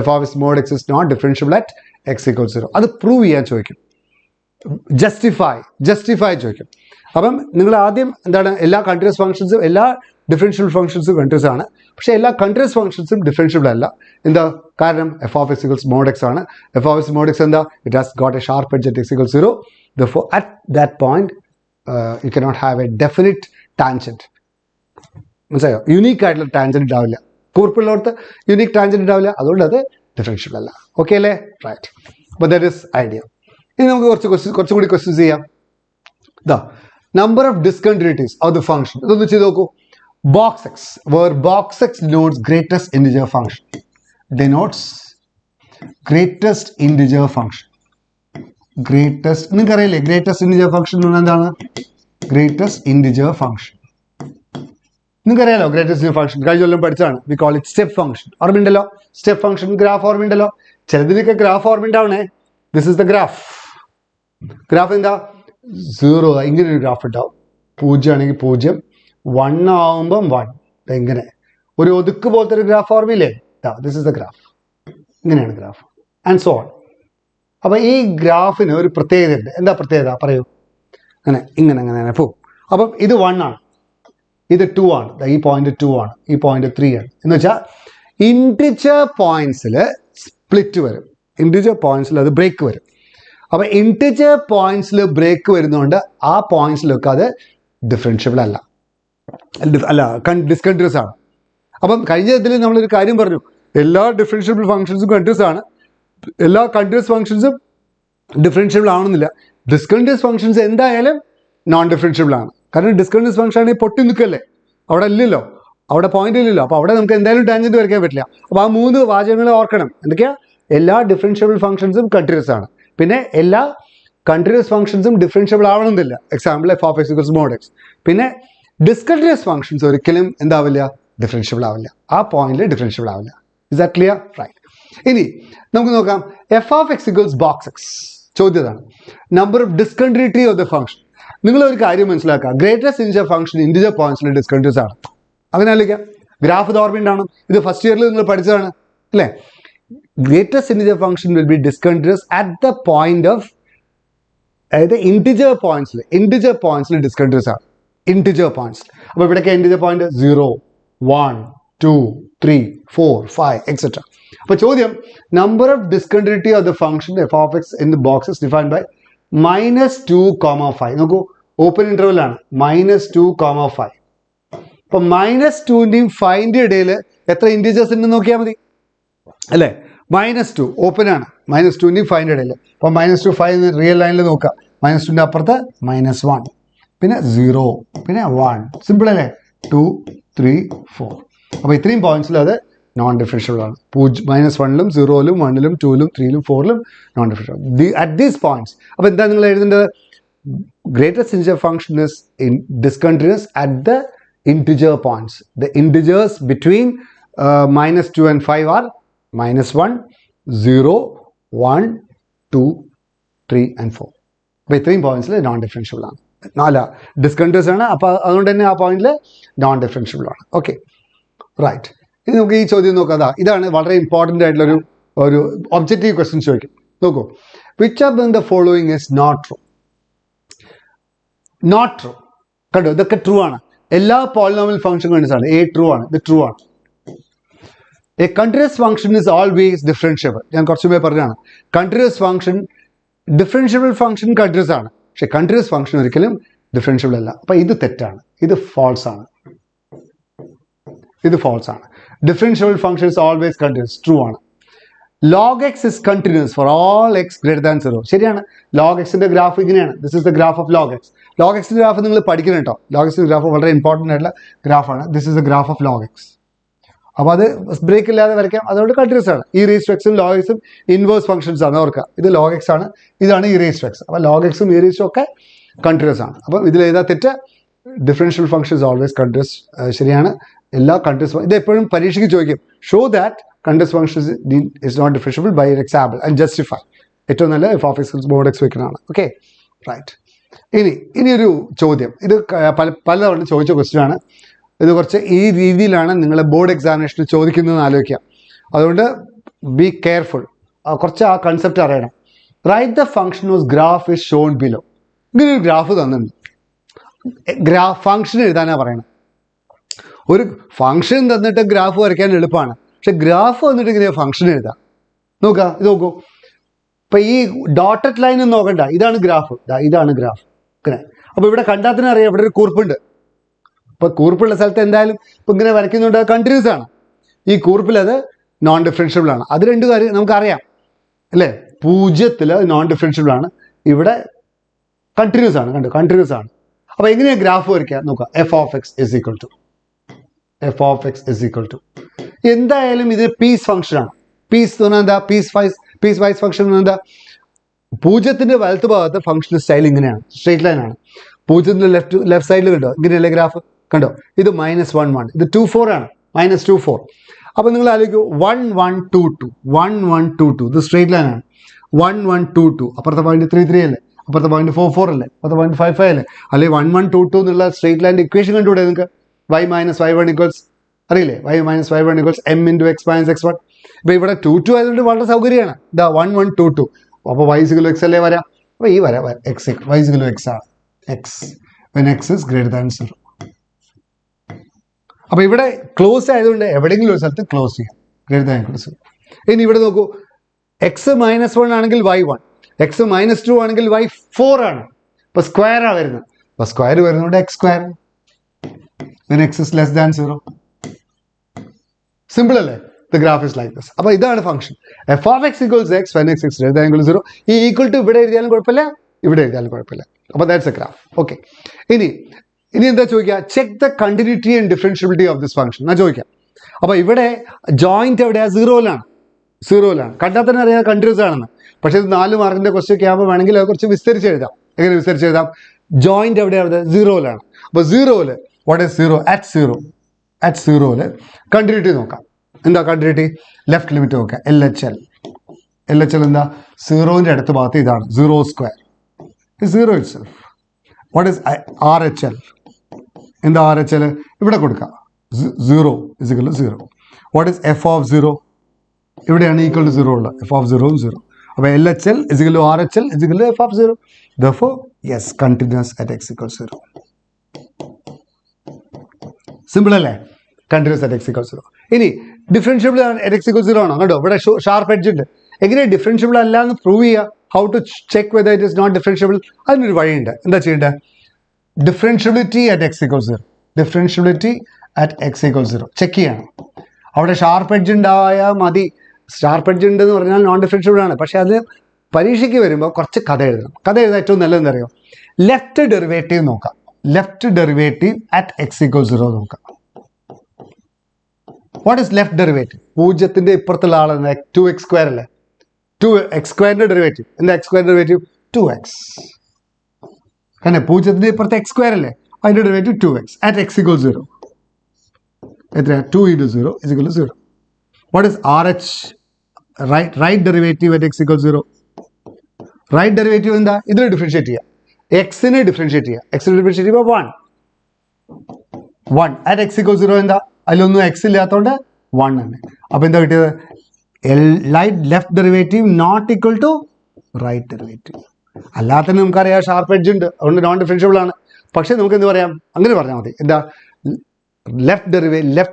f of x mod x is not differentiable at x equals 0. അത് പ്രൂവ് ചെയ്യാൻ ചോദിക്കും. ജസ്റ്റിഫൈ ചോദിക്കും. അപ്പം നിങ്ങൾ ആദ്യം എന്താണ്, എല്ലാ കണ്ടിന്യൂസ് ഫംഗ്ഷൻസും എല്ലാ ഡിഫറൻഷ്യൽ ഫംഗ്ഷൻസും കണ്ടിന്യൂസ് ആണ്. പക്ഷേ എല്ലാ കണ്ടിന്യൂസ് ഫംഗ്ഷൻസും ഡിഫറൻഷ്യബിൾ അല്ല. എന്താ കാരണം? F of x equals mod x ആണ്. F of x mod x എന്താ? It has got a sharp edge at x equals 0. Therefore at that point you cannot have a definite tangent. മനസ്സിലായോ? Unique ആയിട്ടുള്ള tangent ഉണ്ടാവില്ല. കൂർപ്പുള്ളവർക്ക് unique tangent ഉണ്ടാവില്ല. അതുകൊണ്ട് അത് differentiable അല്ല. Okay അല്ലേ? റൈറ്റ്. അപ്പോൾ ദാറ്റ് ഈസ് ഐഡിയ. ഇനി നമുക്ക് കുറച്ചുകൂടി ക്വസ്റ്റ്യൻസ് ചെയ്യാം. ദാ number of discontinuities of the function. ഇതൊന്ന് ചെയ്ത് നോക്കൂ. Box x, where box x denotes greatest integer function, denotes greatest integer function. Greatest നിങ്ങൾക്ക് അറിയില്ലേ? ഗ്രേറ്റസ്റ്റ് ഇൻറ്റിജർ ഫംഗ്ഷൻ എന്ന് പറഞ്ഞാൽ എന്താണ്? ഗ്രേറ്റസ്റ്റ് ഇൻറ്റിജർ ഫംഗ്ഷൻ നിങ്ങൾക്കറിയാലോ. ഗ്രേറ്റസ്റ്റ് ഫംഗ്ഷൻ കഴിഞ്ഞ കൊല്ലം പഠിച്ചതാണ്. We call it step function. ഓർമ്മയുണ്ടല്ലോ? സ്റ്റെപ്പ് ഫംഗ്ഷൻ ഗ്രാഫ് ഓർമ്മയുണ്ടല്ലോ? ചിലതിനൊക്കെ ഗ്രാഫ് ഓർമ്മയുണ്ടാവണേ. This is the graph. Graph എന്താ? 0 ഇങ്ങനെ ഒരു ഗ്രാഫ് ഉണ്ടാവും. 0 ആണെങ്കിൽ 0, 1 ആവുമ്പം 1. ഇങ്ങനെ ഒരു ഒതുക്ക് പോലത്തെ ഒരു ഗ്രാഫ് ഓർമ്മയില്ലേ? This is the graph. ഇങ്ങനെയാണ് ഗ്രാഫ് ആൻഡ് സോ ഓൺ. അപ്പം ഈ ഗ്രാഫിന് ഒരു പ്രത്യേകത ഉണ്ട്. എന്താ പ്രത്യേകത? പറയൂ. ഇങ്ങനെ പോകും. അപ്പം ഇത് 1 ആണ്, ഇത് 2 ആണ്, ഈ പോയിന്റ് 2 ആണ്, ഈ പോയിന്റ് 3 ആണ്. എന്ന് വെച്ചാൽ ഇൻറ്റിജർ പോയിന്റ്സിൽ സ്പ്ലിറ്റ് വരും. ഇൻറ്റിജർ പോയിന്റ്സിൽ അത് ബ്രേക്ക് വരും. അപ്പം ഇൻറ്റിജർ പോയിന്റ്സിൽ ബ്രേക്ക് വരുന്നതുകൊണ്ട് ആ പോയിന്റ്സിലൊക്കെ അത് ഡിഫറൻഷ്യബിൾ അല്ല, ഡിസ്കണ്ടിന്യൂസ് ആണ്. അപ്പം കഴിഞ്ഞ ഇതിൽ നമ്മളൊരു കാര്യം പറഞ്ഞു. എല്ലാ ഡിഫറൻഷ്യബിൾ ഫംഗ്ഷൻസും കണ്ടിന്യൂസ് ആണ്, എല്ലാ കണ്ടിന്യൂസ് ഫംഗ്ഷൻസും ഡിഫറൻഷ്യബിൾ ആണെന്നില്ല. ഡിസ്കണ്ടിന്യൂസ് ഫംഗ്ഷൻസ് എന്തായാലും നോൺ ഡിഫറൻഷ്യബിൾ ആണ്. കാരണം ഡിസ്കണ്ടിന്യൂസ് ഫംഗ്ഷൻ ആണെങ്കിൽ പൊട്ടി നിൽക്കല്ലേ, അവിടെ ഇല്ലല്ലോ, അവിടെ പോയിന്റ് ഇല്ലല്ലോ. അപ്പോൾ അവിടെ നമുക്ക് എന്തായാലും ടാൻജന്റ് വരയ്ക്കാൻ പറ്റില്ല. അപ്പോൾ ആ 3 വാചകങ്ങൾ ഓർക്കണം. എന്തൊക്കെയാ? എല്ലാ ഡിഫറൻഷ്യബിൾ ഫംഗ്ഷൻസും കണ്ടിന്യൂസ് ആണ്, പിന്നെ എല്ലാ കണ്ടിന്യൂസ് ഫംഗ്ഷൻസും ഡിഫറൻഷ്യബിൾ ആവണമെന്നില്ല. Example f of x equals mod x. പിന്നെ ഡിസ്കണ്ടിന്യൂസ് ഫംഗ്ഷൻസ് ഒരിക്കലും എന്താവില്ല? ഡിഫറൻഷ്യബിൾ ആവില്ല. ആ പോയിന്റിൽ ഡിഫറൻഷ്യബിൾ ആവില്ല. Is that clear? റൈറ്റ്. ഇനി നമുക്ക് നോക്കാം. F of x equals box x. ചോദ്യതാണ് number of discontinuity of the function. നിങ്ങൾ ഒരു കാര്യം മനസ്സിലാക്കുക. ഗ്രേറ്റസ്റ്റ് ഇൻറ്റിജർ ഫംഗ്ഷൻ ഇൻറ്റിജർ പോയിന്റ്സിൽ ഡിസ്കണ്ടിന്യൂസ് ആണ്. അങ്ങനെ ആലോചിക്കാം. ഗ്രാഫ് ഓർമ്മയുണ്ടാവണം. ഇത് ഫസ്റ്റ് ഇയറിൽ നിങ്ങൾ പഠിച്ചതാണ് അല്ലേ? Greatest integer function will be discontinuous at the point of, അതായത് ഇൻറ്റിജർ പോയിന്റ്സിൽ ഡിസ്കണ്ടിന്യൂസ് ആണ്. Integer points. അപ്പോൾ ഇവിടെയൊക്കെ ഇൻറ്റിജർ പോയിന്റ് 0, 1, 2, 3, 4, 5 എക്സെട്ര. അപ്പോൾ ചോദ്യം number of discontinuity of the function f of x in the box is defined by -2, 5. നോക്കൂ, open interval ആണ്. -2, 5. അപ്പൊ -2ന്റെയും 5ന്റെയും ഇടയിൽ എത്ര ഇൻറ്റിജേഴ്സ് ഉണ്ടെന്ന് നോക്കിയാൽ മതി അല്ലേ? -2 ഓപ്പൺ ആണ്. -2ന്റെയും 5ന്റെയും ഇടയിൽ. അപ്പൊ -2, 5 റിയൽ ലൈനിൽ നോക്കാം. -2ന്റെ അപ്പുറത്ത് -1, പിന്നെ 0, പിന്നെ 1. സിമ്പിൾ അല്ലേ? 2, 3, 4. അപ്പൊ ഇത്രയും പോയിന്റ്സിൽ അത് നോൺ ഡിഫറൻഷ്യബിൾ ആണ്. -1ലും 0ലും 1ലും 2ലും 3ലും 4ലും non differentiable at these points. അപ്പോൾ എന്താ നിങ്ങൾ എഴുതേണ്ടത്? Greatest integer function is discontinuous at the integer points. The integers between -2 and 5 are -1, 0, 1, 2, 3 and 4. അപ്പോൾ ഇത്രയും പോയിന്റ്സിൽ നോൺ ഡിഫറൻഷ്യബിൾ ആണ്. ഡിസ്കണ്ടിന്യൂസ് ആണ്. അപ്പോൾ അതുകൊണ്ട് തന്നെ ആ പോയിന്റിൽ നോൺ ഡിഫറൻഷ്യബിൾ ആണ്. Okay, right. ഇനി നമുക്ക് ഈ ചോദ്യം നോക്കാം. ഇതാണ് വളരെ ഇമ്പോർട്ടൻ്റ് ആയിട്ടുള്ളൊരു ഒബ്ജക്റ്റീവ് ക്വസ്റ്റ്യൻ ചോദിക്കും. നോക്കൂ. Which of the following is not true? Not true. കണ്ടോ, ഇതൊക്കെ ട്രൂ ആണ്. എല്ലാ പോളിനോമിയൽ ഫംഗ്ഷൻ കണ്ടിന്യൂസ് ആണ്. A ട്രൂ ആണ്, ഇത് ട്രൂ ആണ്. A continuous function is always differentiable. ഞാൻ കുറച്ച് മുമ്പേ പറഞ്ഞതാണ്. Continuous function, differentiable function continuous ആണ്, പക്ഷെ കണ്ടിന്യൂസ് ഫംഗ്ഷൻ ഒരിക്കലും ഡിഫറൻഷ്യബിൾ അല്ല. അപ്പം ഇത് തെറ്റാണ്, ഇത് ഫോൾസ് ആണ്. ഇത് ഫോൾസ് ആണ്. Differentiable function is always continuous, true ആണ്. log x is continuous for all x greater than 0. ശരിയാണ്. log xന്റെ ഗ്രാഫ് ഇങ്ങനെയാണ്. This is the graph of log x. log x graph നിങ്ങൾ പഠിക്കണം കേട്ടോ. log x ഗ്രാഫ് വളരെ important ആയിട്ടുള്ള ഗ്രാഫാണ്. This is the graph of log x. അപ്പോൾ അത് ബ്രേക്ക് ഇല്ലാതെ വരയ്ക്കാം. അതുകൊണ്ട് കണ്ടിന്യൂസ് ആണ്. ഈ റേസ് ടു എക്സും log x ഉം ഇൻവേഴ്സ് ഫംഗ്ഷൻസ് ആണ്. ഓർക്കുക, ഇത് log x ആണ്, ഇതാണ് ഈ റേസ് ടു എക്സ്. അപ്പോൾ log x ഉം ഈ റേസ് ടു ഒക്കെ കണ്ടിന്യൂസ് ആണ്. അപ്പം ഇതിൽ ഏതാ തെറ്റ്? Differential function is always continuous. ശരിയാണ്. എല്ലാ കണ്ടിന്യൂസ്, ഇത് എപ്പോഴും പരീക്ഷയ്ക്ക് ചോദിക്കും. Show that continuous function is not differentiable by an example and justify. ഏറ്റവും നല്ല f of x mod x വെക്കുന്നതാണ്. Okay, right. ഇനി ഒരു ചോദ്യം. ഇത് പലതവണ ചോദിച്ച ക്വസ്റ്റ്യൻ ആണ്. ഇത് കുറച്ച് ഈ രീതിയിലാണ് നിങ്ങളെ ബോർഡ് എക്സാമിനേഷന് ചോദിക്കുന്നതെന്ന് ആലോചിക്കുക. അതുകൊണ്ട് ബി കെയർഫുൾ. കുറച്ച് ആ കൺസെപ്റ്റ് അറിയണം. Write the function of graph is Sean below. ഇങ്ങനെ ഒരു ഗ്രാഫ് തന്നിട്ടുണ്ട്. ഫംഗ്ഷൻ എഴുതാനാണ് പറയണം. ഒരു ഫംഗ്ഷൻ തന്നിട്ട് ഗ്രാഫ് വരയ്ക്കാൻ എളുപ്പമാണ്. പക്ഷെ ഗ്രാഫ് വന്നിട്ട് ഇങ്ങനെ ഫംഗ്ഷൻ എഴുതാം. നോക്കുക, ഇത് നോക്കൂ. ഇപ്പം ഈ ഡോട്ടഡ് ലൈൻ ഒന്നും നോക്കണ്ട, ഇതാണ് ഗ്രാഫ്. ഇതാണ് ഗ്രാഫ്. ഓക്കെ. അപ്പോൾ ഇവിടെ കണ്ടാൽ തന്നെ അറിയാം ഇവിടെ ഒരു കൂർപ്പുണ്ട്. ഇപ്പോൾ കൂർപ്പുള്ള സ്ഥലത്ത് എന്തായാലും ഇപ്പം ഇങ്ങനെ വരയ്ക്കുന്നുണ്ട്, കണ്ടിന്യൂസ് ആണ്. ഈ കൂർപ്പിൽ അത് നോൺ ഡിഫറൻഷ്യബിൾ ആണ്. അത് രണ്ട് കാര്യം നമുക്കറിയാം അല്ലേ. 0 നോൺ ഡിഫറൻഷ്യബിൾ ആണ്, ഇവിടെ കണ്ടിന്യൂസ് ആണ്. കണ്ടു, കണ്ടിന്യൂസ് ആണ്. അപ്പോൾ എങ്ങനെയാണ് ഗ്രാഫ് വരയ്ക്കുക നോക്കുക. F of x is equal to എന്തായാലും ഇത് പീസ് ഫംഗ്ഷൻ ആണ്. പീസ് എന്ന് പറഞ്ഞാൽ എന്താ? പീസ് വൈസ് ഫംഗ്ഷൻ എന്ന് എന്താ? 0ന്റെ വലത്ത് ഭാഗത്ത് ഫംഗ്ഷൻ സ്റ്റൈൽ ഇങ്ങനെയാണ്, സ്ട്രേറ്റ് ലൈൻ ആണ്. 0ന്റെ ലെഫ്റ്റ് സൈഡിൽ കണ്ടോ, ഇങ്ങനെയല്ലേ ഗ്രാഫ്. കണ്ടോ, ഇത് -1 1, ഇത് 2 4 ആണ്, -2 4. അപ്പോൾ നിങ്ങൾ ആലോചിക്കൂ, 1 1 2 2 1 1 2 2, ഇത് സ്ട്രേറ്റ് ലൈൻ ആണ്. 1 1 2 2, അപ്പുറത്തെ പോയിന്റ് 3 3 അല്ലേ, അപ്പുറത്തെ പോയിന്റ് 4 4 അല്ലേ, അപ്പുറത്തെ പോയിന്റ് 5 5 അല്ലേ. അല്ലെങ്കിൽ 1 1 2 2 എന്നുള്ള സ്ട്രേറ്റ് ലൈൻ്റെ ഇക്വേഷൻ കണ്ടുകൂടെ നിങ്ങൾക്ക്? y - y1 ഈക്വൽസ് അറിയില്ലേ? y - y1 equals m × x - x1. ഇപ്പോൾ ഇവിടെ 2 2 ആയതുകൊണ്ട് വളരെ സൗകര്യമാണ്. ഇതാ 1 1 2 2. അപ്പോൾ y = x അല്ലേ വരാം. അപ്പോൾ ഈ വരാം y = x ആണ്. x when x is greater than 0. അപ്പോൾ ഇവിടെ ക്ലോസ് ആയതുകൊണ്ട് എവിടെയെങ്കിലും ഒരു സ്ഥലത്ത് ക്ലോസ് ചെയ്യാം, greater than equal to 0. ഇനി ഇവിടെ നോക്കൂ, x -1 ആണെങ്കിൽ y 1, x -2 ആണെങ്കിൽ y 4 ആണ്. അപ്പോൾ സ്ക്വയറാണ് വരുന്നത്. അപ്പോൾ സ്ക്വയർ വരുന്നതുകൊണ്ട് x² when x is less than 0. Simple അല്ലേ? The graph is like this. അപ്പോൾ ഇതാണ് function. f of x equals x when x is greater than equal to 0. ഈ ഈക്വൽ ടു ഇവിടെ എഴുതിയാലും കുഴപ്പമില്ല, ഇവിടെ എഴുതിയാലും കുഴപ്പമില്ല. അപ്പോൾ ദാറ്റ്സ് എ ഗ്രാഫ്. ഓക്കെ. ഇനി എന്താ ചോദിക്കുക? Check the continuity and differentiability of this function എന്നാ ചോദിക്കാം. അപ്പോൾ ഇവിടെ ജോയിന്റ് എവിടെയാണ്? 0ലാണ്. കണ്ടാൽ തന്നെ അറിയാം കണ്ടിന്യൂസ് ആണെന്ന്. പക്ഷേ ഇത് 4 മാർക്കിന്റെ ക്വസ്റ്റ്യൻ ഒക്കെ ആകുമ്പോൾ വേണമെങ്കിൽ അത് കുറച്ച് വിസ്തരിച്ച് എഴുതാം. എങ്ങനെ വിസ്തരിച്ച് എഴുതാം? ജോയിന്റ് എവിടെയാണ്? 0ലാണ്. അപ്പോൾ 0ൽ വാട്ട് ഈസ് 0? at 0ൽ കണ്ടിന്യൂറ്റി നോക്കാം. എന്താ കണ്ടിന്യൂറ്റി? ലെഫ്റ്റ് ലിമിറ്റ് നോക്കാം. LHL എന്താ? 0ന്റെ അടുത്ത ഭാഗത്ത് ഇതാണ് 0². 0 itself. What is RHL? എന്താ RHL? ഇവിടെ കൊടുക്കാം 0 = 0. What is f of 0? ഇവിടെയാണ് ഈക്വൽ ടു 0 ഉള്ള f of 0 ഉം 0. അപ്പോൾ LHL = RHL = f of 0. Therefore, yes, continuous at x = 0. Simple അല്ലേ? Continuous at x = 0. ഇനി ഡിഫറൻഷ്യബിൾ at x = 0 ആണോ? കണ്ടോ, ഇവിടെ ഷാർപ്പ് എഡ്ജ് ഉണ്ട്. എങ്ങനെ ഡിഫറൻഷ്യബിൾ അല്ല എന്ന് പ്രൂവ് ചെയ്യുക? How to check whether it is not differentiable? അതിനൊരു വഴിയുണ്ട്. എന്താ ചെയ്യേണ്ടത്? Differentiability at x = 0. Differentiability at x = 0 check ചെയ്യണം. അവിടെ ഷാർപ്പ് എഡ്ജ് ഉണ്ടായാൽ മതി. ഷാർപ്പ് എഡ്ജ് ഉണ്ടെന്ന് പറഞ്ഞാൽ നോൺ ഡിഫറൻഷ്യബിൾ ആണ്. പക്ഷേ അത് പരീക്ഷയ്ക്ക് വരുമ്പോൾ കുറച്ച് കഥ എഴുതണം. കഥ എഴുതാൻ ഏറ്റവും നല്ലതെന്ന് അറിയോ? ലെഫ്റ്റ് ഡെറിവേറ്റീവ് നോക്കാം. ലെഫ്റ്റ് ഡെറിവേറ്റീവ് at x = 0 നോക്കാം. What is left derivative? 0ന്റെ ഇപ്പുറത്തുള്ള ആളെന്ന് 2x² അല്ലേ? 2x² ഡെറിവേറ്റീവ് എന്താ? x² derivative 2x. കാരണം 0ന്റെ ഇപ്പുറത്തെ x² അല്ലേ? അതിൻ്റെ ഡെറിവേറ്റീവ് 2x at x = 0. എത്ര? 2 × 0 = 0. What is RH? Right derivative at x = 0. Right derivative എന്താ? ഇതിനെ ഡിഫറൻഷിയേറ്റ് ചെയ്യുക. എക്സിനെ ഡിഫറൻഷിയേറ്റ് ചെയ്യുക. എക്സിനെ ഡിഫറൻഷിയേറ്റ് ചെയ്യുമ്പോൾ 1 at x = 0 എന്താ? അതിലൊന്നും എക്സ് ഇല്ലാത്തതുകൊണ്ട് 1 തന്നെ. അപ്പോൾ എന്താ കിട്ടിയത്? Left derivative not equal to right derivative. അല്ലാത്ത നമുക്കറിയാം ഷാർപ്പ് എഡ്ജ് ഉണ്ട്, അതുകൊണ്ട് നോൺ ഡിഫറൻഷ്യബിൾ ആണ്. പക്ഷേ നമുക്ക് എന്ത് പറയാം? അങ്ങനെ പറഞ്ഞാൽ മതി. എന്താ? Left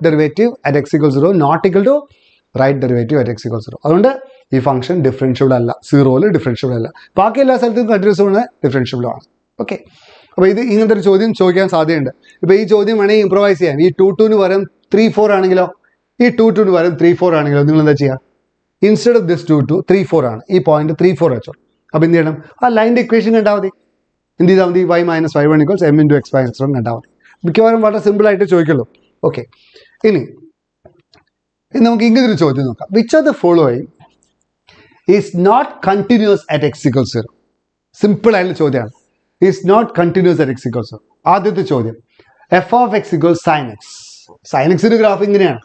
derivative at x = 0 not equal to right derivative at x = 0. അതുകൊണ്ട് ഈ ഫംഗ്ഷൻ ഡിഫറൻഷ്യബിൾ അല്ല. 0ൽ ഡിഫറൻഷ്യബിൾ അല്ല. ബാക്കി എല്ലാ സ്ഥലത്തും കണ്ടിന്യൂസ് ആണ്, ഡിഫറൻഷ്യബിൾ ആണ്. ഓക്കെ. അപ്പോൾ ഇങ്ങനത്തെ ഒരു ചോദ്യം ചോദിക്കാൻ സാധ്യതയുണ്ട്. ഇപ്പോൾ ഈ ചോദ്യം വേണമെങ്കിൽ ഇംപ്രവൈസ് ചെയ്യാം. ഈ 2 2 പകരം 3 4 ആണെങ്കിലോ, ഈ 2 2 പകരം 3 4 ആണെങ്കിലോ നിങ്ങൾ എന്താ ചെയ്യുക? ഇൻസ്റ്റെഡ് ഓഫ് ദിസ് 2 2 3 4 ആണ്. ഈ പോയിന്റ് 3 4 വെച്ചോ. അപ്പോൾ എന്ത് ചെയ്യണം? ആ ലൈൻ്റെ ഇക്വേഷൻ കണ്ടാൽ മതി. എന്ത് ചെയ്താൽ മതി? y - y1 = m × x - x1 കണ്ടാൽ മതി. മിക്കവാറും വളരെ സിമ്പിളായിട്ട് ചോദിക്കുള്ളൂ. ഓക്കെ. ഇനി നമുക്ക് ഇങ്ങനൊരു ചോദ്യം നോക്കാം. Which are the following is not continuous at x = 0? Simple ആയിട്ടുള്ള ചോദ്യമാണ്. Is not continuous at x = 0. ആദ്യത്തെ ചോദ്യം, f of x = sin x. sin xന്റെ graph ഇങ്ങനെയാണ്.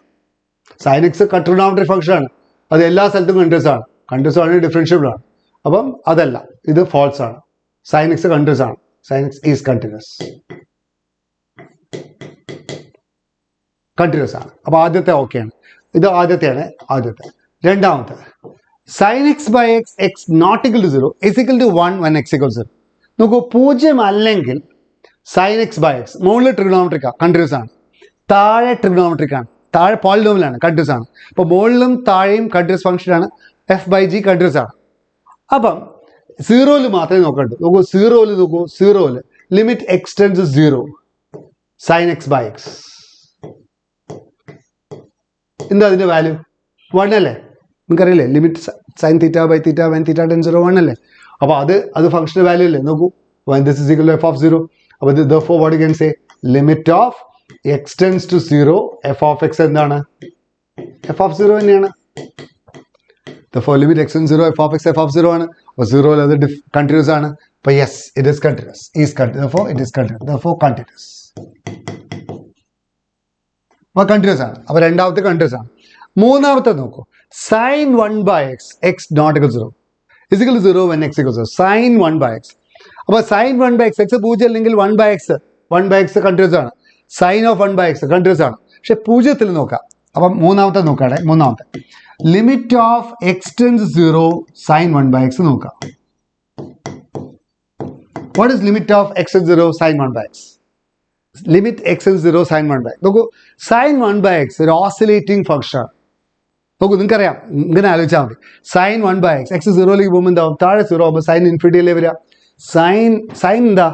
sin x ട്രിഗണോമെട്രിക് ഫംഗ്ഷൻ ആണ്. അത് എല്ലാ സ്ഥലത്തും കണ്ടിന്യൂസ് ആണ്. കണ്ടിന്യൂസ് ആണ്, ഡിഫറൻഷ്യബിൾ ആണ്. അപ്പം അതല്ല, ഇത് ഫോൾസ് ആണ്. sin x കണ്ടിന്യൂസ് ആണ്. sin x is continuous. Continuous ആണ്. അപ്പോൾ ആദ്യത്തെ ഓക്കെയാണ്. ഇത് ആദ്യത്തെയാണ്. രണ്ടാമത്തെ sin x by x x not equal to 0 is equal to 1 when x equals 0. നോക്കൂ, 0 അല്ലെങ്കിൽ sin x by x മുകളിൽ ട്രിഗണോമെട്രിക് കണ്ടിന്യൂസ് ആണ്, താഴെ ട്രിഗണോമെട്രിക് ആണ്, താഴെ പോളിനോമിയലാണ്, കണ്ടിന്യൂസ് ആണ്. അപ്പോൾ മുകളിലും താഴെയും കണ്ടിന്യൂസ് ഫംഗ്ഷനാണ്. എഫ് ബൈ ജി കണ്ടിന്യൂസ് ആണ്. അപ്പം സീറോയിൽ മാത്രമേ നോക്കണ്ടു. നോക്കൂ, സീറോയിൽ limit x tends 0 sin x by x എന്താ അതിൻ്റെ വാല്യൂ? 1 അല്ലേ? നിങ്ങൾക്കറിയില്ലേ, limit sine theta by theta when theta tends 0 1 അല്ലേ? അപ്പോൾ അത് ഫംഗ്ഷൻ്റെ വാല്യൂ അല്ലേ? നോക്കൂ, when this is equal to f of 0. അപ്പോൾ ഇത് therefore what you can say, limit of x tends to 0 f of x എന്താണ്? f of 0 തന്നെയാണ്. therefore limit x tends to 0 f of 0 ആണ്. അപ്പോൾ 0 അത് കണ്ടിന്യൂസ് ആണ്. അപ്പോൾ yes, it is continuous. therefore it is continuous. therefore continuous. അപ്പോൾ continuous ആണ്. അപ്പോൾ രണ്ടാമത്തെ കണ്ടിന്യൂസ് ആണ്. മൂന്നാമത്തെ നോക്കൂ, sin 1 by x x not equal to 0 is equal to 0 when x equals 0. sin 1 by x. അപ്പോൾ sin 1 by x x 0 അല്ലെങ്കിൽ 1 by x continuous ആണ്. sin of 1 by x continuous ആണ്. പക്ഷെ 0 നോക്കാം. അപ്പം മൂന്നാമത്തെ നോക്കാടെ, limit of x tends 0 sin 1 by x നോക്കാം. What is limit of x 0 sin 1 by x? Limit x 0 sin 1 by x. നോക്കൂ, sin 1 by x ഒരു ഓസിലേറ്റിംഗ് ഫംഗ്ഷൻ ആണ്. നോക്കൂ, നിങ്ങൾക്കറിയാം, ഇങ്ങനെ ആലോചിച്ചാൽ മതി. sin 1 by x എക്സ് 0ലേക്ക് പോകുമ്പോൾ എന്താവും? താഴെ 0 ആകുമ്പോൾ സൈൻ ഇൻഫിനിറ്റിയിലേ വരിക. സൈൻ എന്താ?